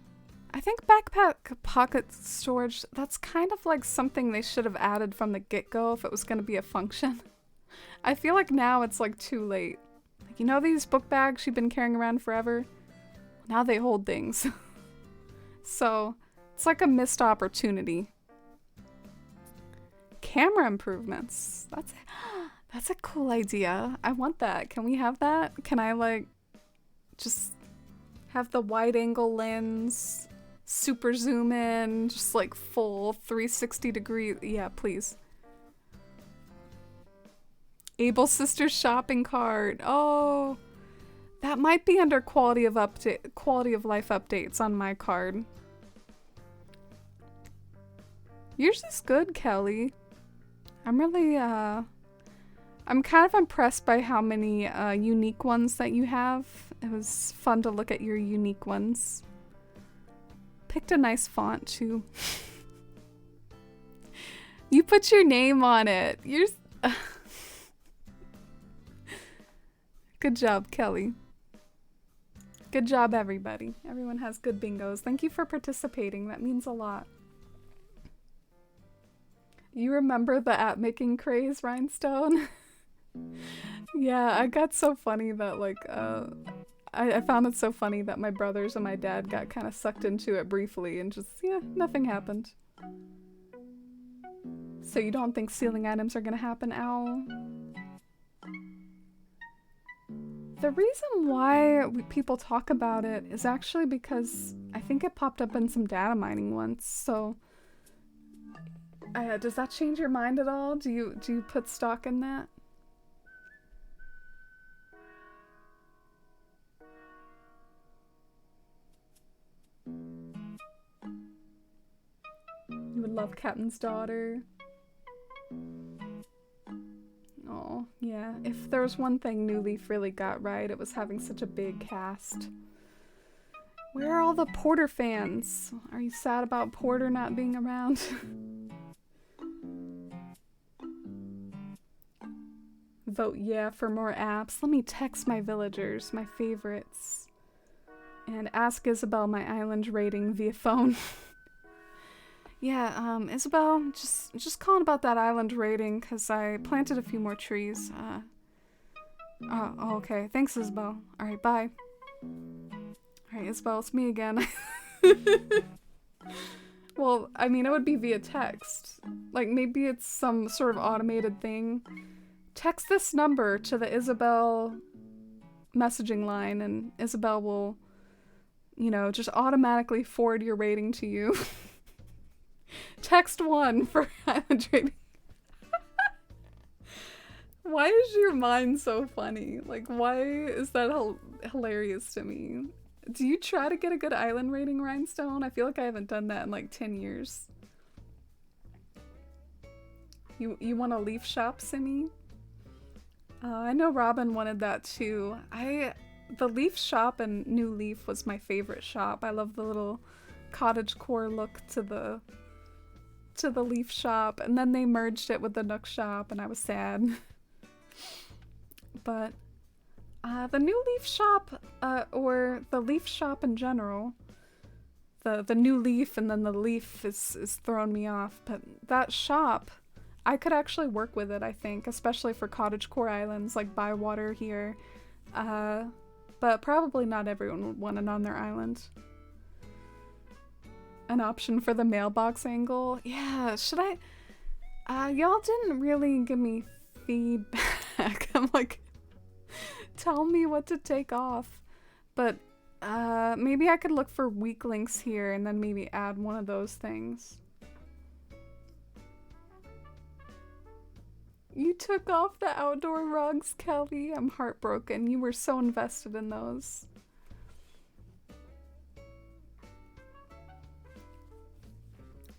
I think backpack pocket storage, that's kind of like something they should have added from the get-go if it was going to be a function. I feel like now it's like too late. Like, you know these book bags you've been carrying around forever? Now they hold things. So it's like a missed opportunity. Camera improvements. That's a cool idea. I want that. Can we have that? Can I like just have the wide angle lens, super zoom in, just like full 360 degree. Yeah, please. Able Sisters shopping cart. Oh, that might be under quality of life updates on my card. Yours is good, Kelly. I'm really I'm kind of impressed by how many unique ones that you have. It was fun to look at your unique ones. Picked a nice font too. You put your name on it. You're Good job, Kelly. Good job, everybody. Everyone has good bingos. Thank you for participating. That means a lot. You remember the app making craze, Rhinestone? Yeah, I got so funny that like I found it so funny that my brothers and my dad got kind of sucked into it briefly and just, yeah, nothing happened. So you don't think sealing items are gonna happen, Owl? The reason why people talk about it is actually because I think it popped up in some data mining once, so does that change your mind at all? Do you put stock in that? You would love Captain's Daughter. Oh, yeah. If there was one thing New Leaf really got right, it was having such a big cast. Where are all the Porter fans? Are you sad about Porter not being around? Vote yeah for more apps. Let me text my villagers, my favorites, and ask Isabelle my island rating via phone. Yeah, Isabelle, just calling about that island rating because I planted a few more trees. Oh, okay. Thanks, Isabelle. Alright, bye. Alright, Isabelle, it's me again. Well, I mean, it would be via text. Like, maybe it's some sort of automated thing. Text this number to the Isabelle messaging line and Isabelle will, you know, just automatically forward your rating to you. Text 1 for island rating. Why is your mind so funny? Like, why is that hilarious to me? Do you try to get a good island rating, Rhinestone? I feel like I haven't done that in like 10 years. You want a leaf shop, Simi? I know Robin wanted that too. The leaf shop in New Leaf was my favorite shop. I love the little cottagecore look to the leaf shop, and then they merged it with the Nook shop and I was sad. But the new leaf shop, or the leaf shop in general, the new leaf and then the leaf is throwing me off, but that shop, I could actually work with it, I think, especially for cottagecore islands like Bywater here, but probably not everyone would want it on their island. An option for the mailbox angle? Yeah, should I? Y'all didn't really give me feedback. I'm like, tell me what to take off. But maybe I could look for weak links here and then maybe add one of those things. You took off the outdoor rugs, Kelly. I'm heartbroken. You were so invested in those.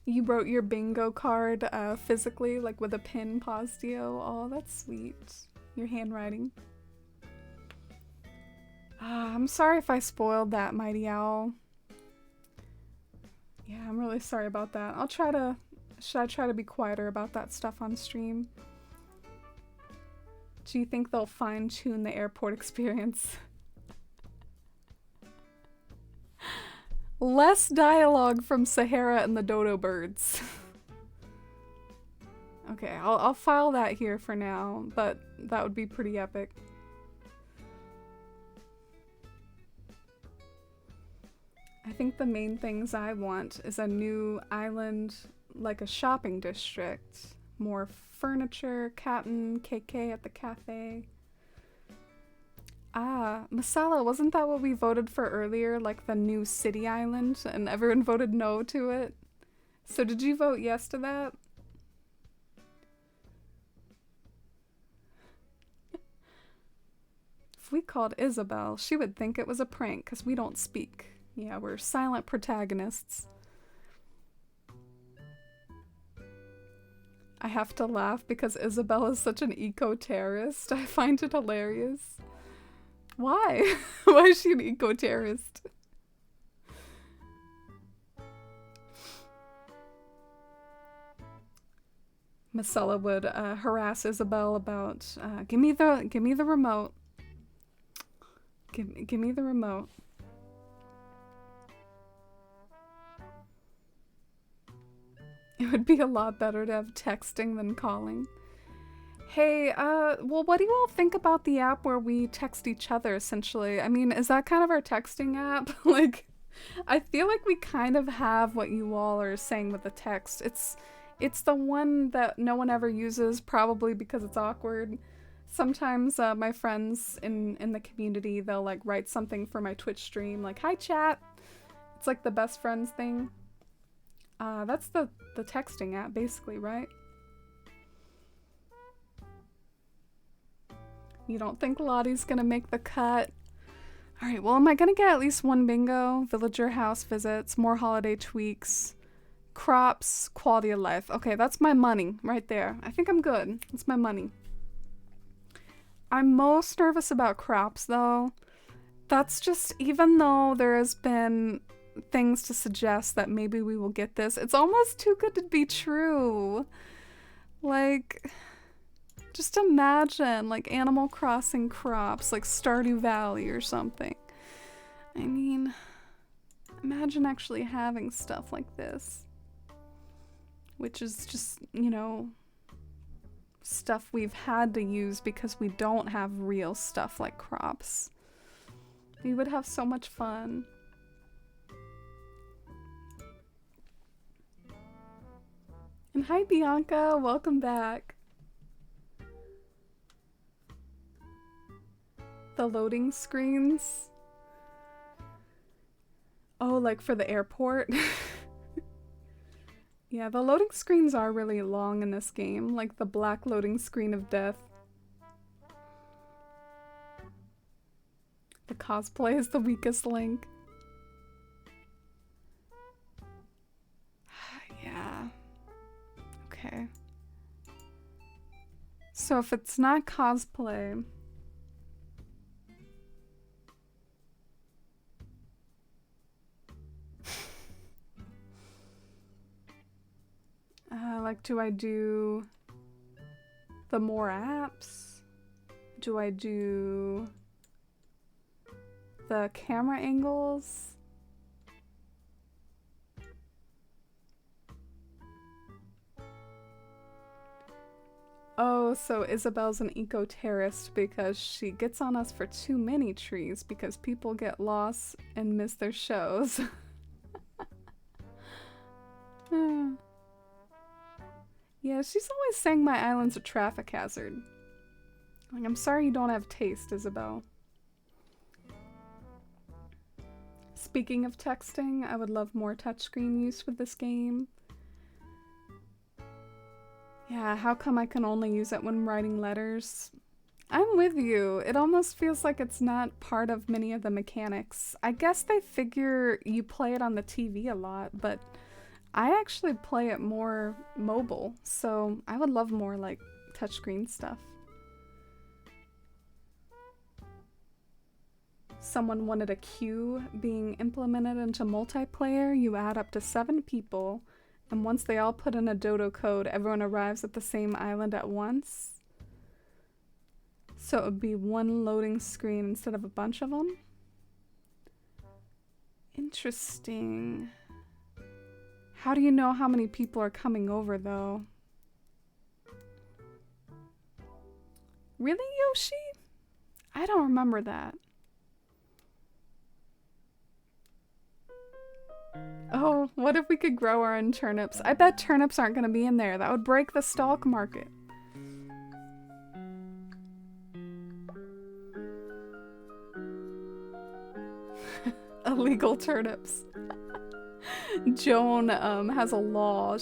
You wrote your bingo card physically, like with a pen, Posdio. Oh, that's sweet. Your handwriting. I'm sorry if I spoiled that, Mighty Owl. Yeah, I'm really sorry about that. Should I try to be quieter about that stuff on stream? Do you think they'll fine-tune the airport experience? Less dialogue from Sahara and the dodo birds. Okay, I'll file that here for now, but that would be pretty epic. I think the main things I want is a new island, like a shopping district. More furniture, Captain, KK at the cafe. Ah, Masala, wasn't that what we voted for earlier? Like the new city island? And everyone voted no to it? So did you vote yes to that? If we called Isabelle, she would think it was a prank because we don't speak. Yeah, we're silent protagonists. I have to laugh because Isabel is such an eco-terrorist. I find it hilarious. Why? Why is she an eco-terrorist? Marcella would harass Isabel about give me the remote. Give me the remote. It would be a lot better to have texting than calling. Hey, well, what do you all think about the app where we text each other, essentially? I mean, is that kind of our texting app? Like, I feel like we kind of have what you all are saying with the text. It's the one that no one ever uses, probably because it's awkward. Sometimes my friends in the community, they'll like write something for my Twitch stream, like, hi chat. It's like the best friends thing. That's the texting app, basically, right? You don't think Lottie's gonna make the cut? Alright, well, am I gonna get at least one bingo? Villager house visits, more holiday tweaks, crops, quality of life. Okay, that's my money right there. I think I'm good. That's my money. I'm most nervous about crops, though. That's just, even though there has been things to suggest that maybe we will get this, it's almost too good to be true. Like, just imagine, like, Animal Crossing crops, like Stardew Valley or something. I mean, imagine actually having stuff like this. Which is just, you know, stuff we've had to use because we don't have real stuff like crops. We would have so much fun. And hi Bianca, welcome back. The loading screens. Oh, like for the airport? Yeah, the loading screens are really long in this game, like the black loading screen of death. The cosplay is the weakest link. Yeah. Okay. So if it's not cosplay... like, do I do the more apps? Do I do the camera angles? Oh, so Isabel's an eco-terrorist because she gets on us for too many trees because people get lost and miss their shows. Yeah, she's always saying my island's a traffic hazard. Like, I'm sorry you don't have taste, Isabel. Speaking of texting, I would love more touchscreen use with this game. Yeah, how come I can only use it when writing letters? I'm with you. It almost feels like it's not part of many of the mechanics. I guess they figure you play it on the TV a lot, but I actually play it more mobile, so I would love more, like, touchscreen stuff. Someone wanted a queue being implemented into multiplayer. You add up to 7 people, and once they all put in a dodo code, everyone arrives at the same island at once. So it would be one loading screen instead of a bunch of them. Interesting. How do you know how many people are coming over, though? Really, Yoshi? I don't remember that. Oh, what if we could grow our own turnips? I bet turnips aren't going to be in there. That would break the stalk market. Illegal turnips. Joan has a law.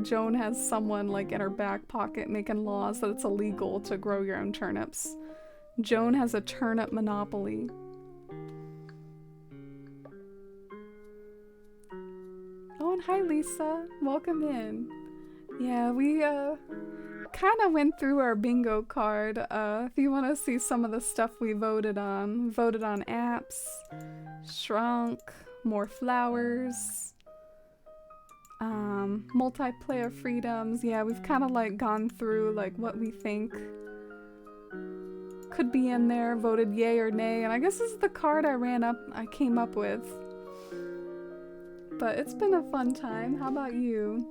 Joan has someone like in her back pocket making laws that it's illegal to grow your own turnips. Joan has a turnip monopoly. Oh, and hi Lisa. Welcome in. Yeah, we kind of went through our bingo card. If you want to see some of the stuff we voted on apps, shrunk, more flowers, multiplayer freedoms. Yeah, we've kind of like gone through like what we think could be in there, voted yay or nay, and I guess this is the card I came up with. But it's been a fun time. How about you?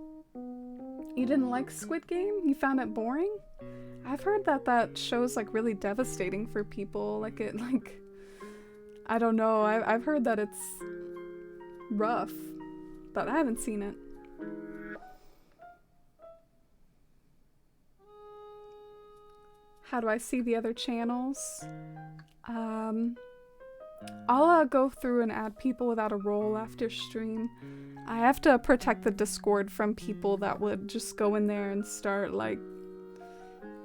You didn't like Squid Game? You found it boring? I've heard that show's like really devastating for people. Like it, like, I don't know. I've heard that it's rough, but I haven't seen it. How do I see the other channels? I'll go through and add people without a role after stream. I have to protect the Discord from people that would just go in there and start like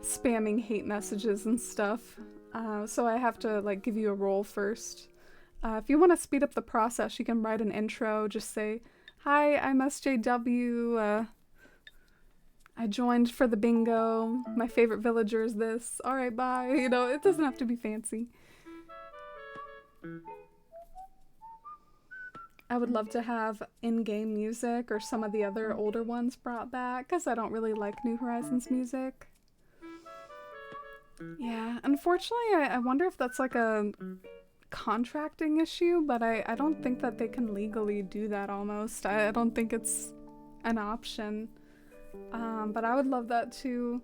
spamming hate messages and stuff. So I have to like give you a role first. If you want to speed up the process, you can write an intro. Just say, "Hi, I'm SJW. I joined for the bingo. My favorite villager is this. Alright, bye." You know, it doesn't have to be fancy. I would love to have in-game music or some of the other older ones brought back, because I don't really like New Horizons music. Yeah, unfortunately, I wonder if that's like a contracting issue, but I don't think that they can legally do that almost. I don't think it's an option. But I would love that too.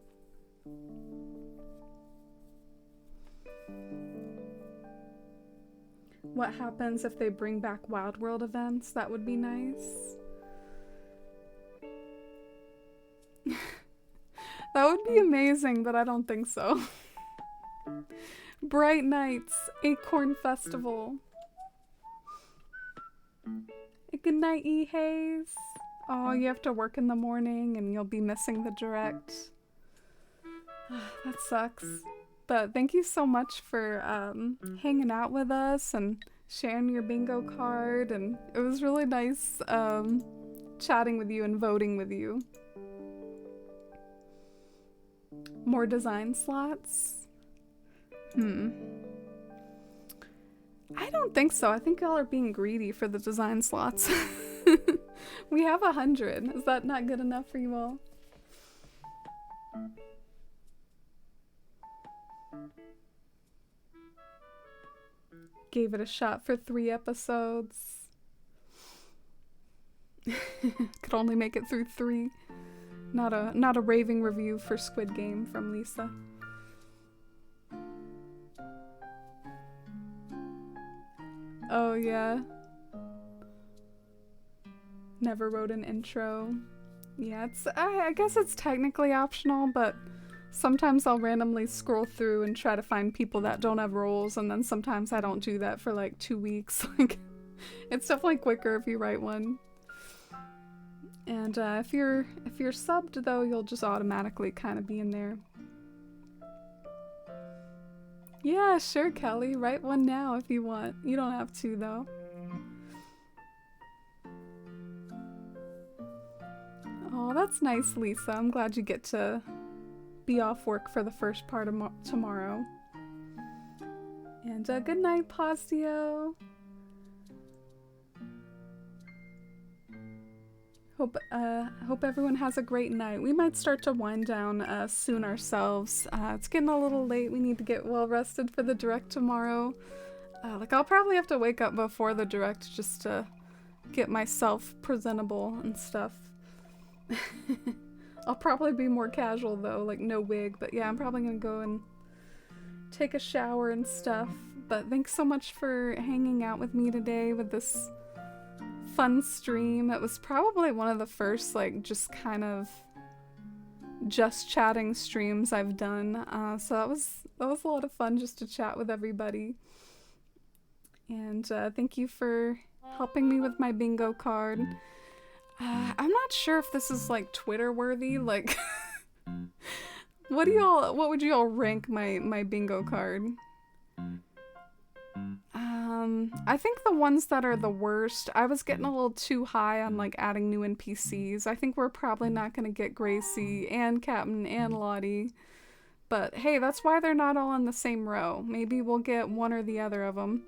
What happens if they bring back Wild World events? That would be nice. That would be amazing, but I don't think so. Bright Nights, Acorn Festival. Good night, E-Haze. Oh, you have to work in the morning and you'll be missing the direct. That sucks. But thank you so much for hanging out with us and sharing your bingo card, and it was really nice chatting with you and voting with you. More design slots? I don't think so. I think y'all are being greedy for the design slots. We have 100. Is that not good enough for you all? Gave it a shot for 3 episodes. Could only make it through 3. Not a raving review for Squid Game from Lisa. Oh yeah. Never wrote an intro. Yeah, I guess it's technically optional, but sometimes I'll randomly scroll through and try to find people that don't have roles, and then sometimes I don't do that for like 2 weeks. Like, it's definitely quicker if you write one. And if you're subbed though, you'll just automatically kind of be in there. Yeah, sure, Kelly. Write one now if you want. You don't have to though. Oh, that's nice, Lisa. I'm glad you get to be off work for the first part of tomorrow. And good night, Pazio. Hope everyone has a great night. We might start to wind down soon ourselves. It's getting a little late. We need to get well rested for the direct tomorrow. Like, I'll probably have to wake up before the direct just to get myself presentable and stuff. I'll probably be more casual though, like no wig, but yeah, I'm probably gonna go and take a shower and stuff. But thanks so much for hanging out with me today with this fun stream. It was probably one of the first like just kind of just chatting streams I've done. So that was a lot of fun just to chat with everybody. And thank you for helping me with my bingo card. I'm not sure if this is like Twitter worthy. Like, what would you all rank my bingo card? I think the ones that are the worst, I was getting a little too high on like adding new NPCs. I think we're probably not gonna get Gracie and Captain and Lottie. But hey, that's why they're not all in the same row. Maybe we'll get one or the other of them.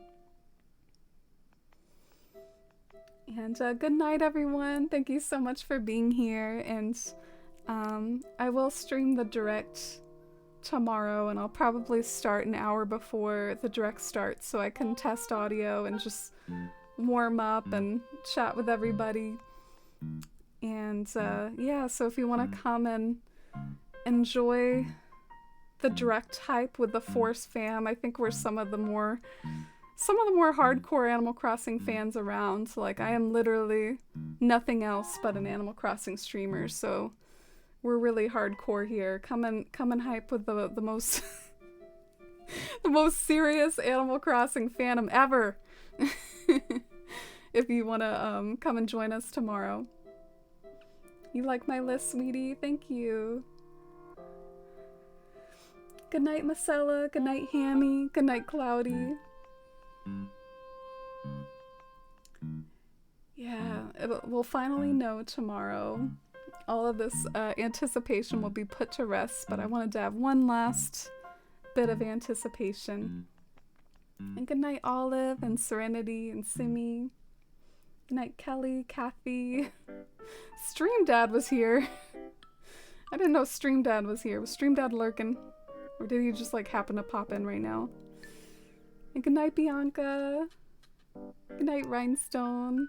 And good night, everyone. Thank you so much for being here. And I will stream the direct tomorrow, and I'll probably start an hour before the direct starts so I can test audio and just warm up and chat with everybody. And yeah, so if you want to come and enjoy the direct hype with the Force fam, I think we're some of the more hardcore Animal Crossing fans around. So, like, I am literally nothing else but an Animal Crossing streamer, so we're really hardcore here. Come and hype with the most the most serious Animal Crossing fandom ever. If you want to come and join us tomorrow. You like my list, sweetie? Thank you. Good night, Marcella. Good night, Hammy. Good night, Cloudy. Yeah, we'll finally know tomorrow. All of this anticipation will be put to rest, but I wanted to have one last bit of anticipation. And good night, Olive and Serenity and Simi. Good night, Kelly, Kathy. Stream Dad was here. I didn't know Stream Dad was here. Was Stream Dad lurking? Or did he just like happen to pop in right now? And good night, Bianca. Good night, Rhinestone.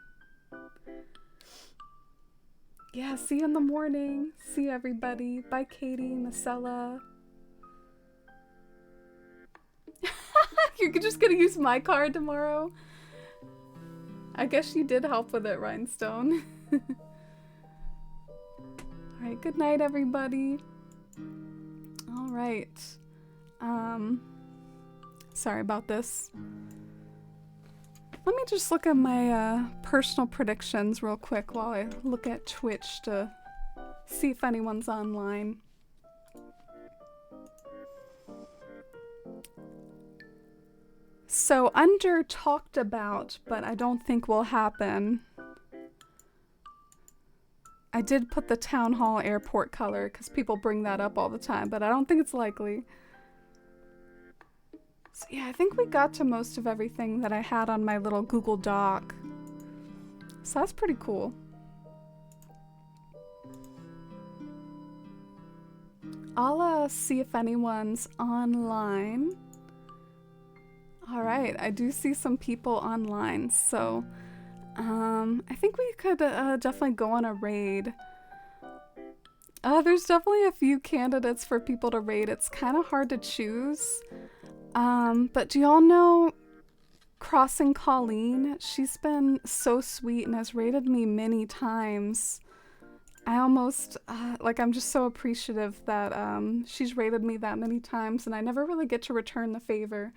Yeah, see you in the morning. See you, everybody. Bye, Katie, Marcella. You're just gonna use my card tomorrow? I guess you did help with it, Rhinestone. Alright, good night, everybody. Alright. Sorry about this. Let me just look at my personal predictions real quick while I look at Twitch to see if anyone's online. So under talked about, but I don't think will happen. I did put the Town Hall airport color because people bring that up all the time, but I don't think it's likely. So yeah, I think we got to most of everything that I had on my little Google Doc. So that's pretty cool. I'll see if anyone's online. Alright, I do see some people online, so I think we could definitely go on a raid. There's definitely a few candidates for people to raid. It's kind of hard to choose. But do y'all know Crossing Colleen? She's been so sweet and has raided me many times. I almost, I'm just so appreciative that she's raided me that many times, and I never really get to return the favor.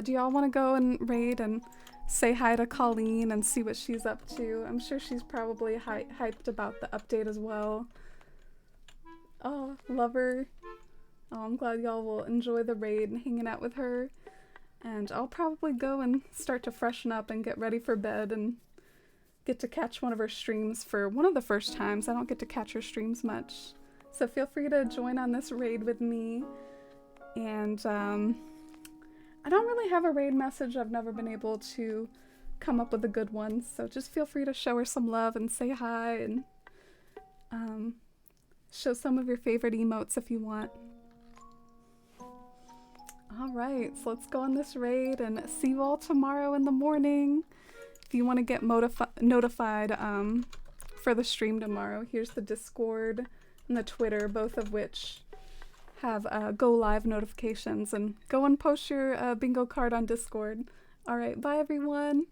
Do y'all want to go and raid and say hi to Colleen and see what she's up to? I'm sure she's probably hyped about the update as well. Oh, love her. Oh, I'm glad y'all will enjoy the raid and hanging out with her. And I'll probably go and start to freshen up and get ready for bed and get to catch one of her streams for one of the first times. I don't get to catch her streams much. So feel free to join on this raid with me. And I don't really have a raid message. I've never been able to come up with a good one. So just feel free to show her some love and say hi and show some of your favorite emotes if you want. Alright, so let's go on this raid and see you all tomorrow in the morning. If you want to get notified for the stream tomorrow, here's the Discord and the Twitter, both of which have go live notifications. And go and post your bingo card on Discord. Alright, bye everyone!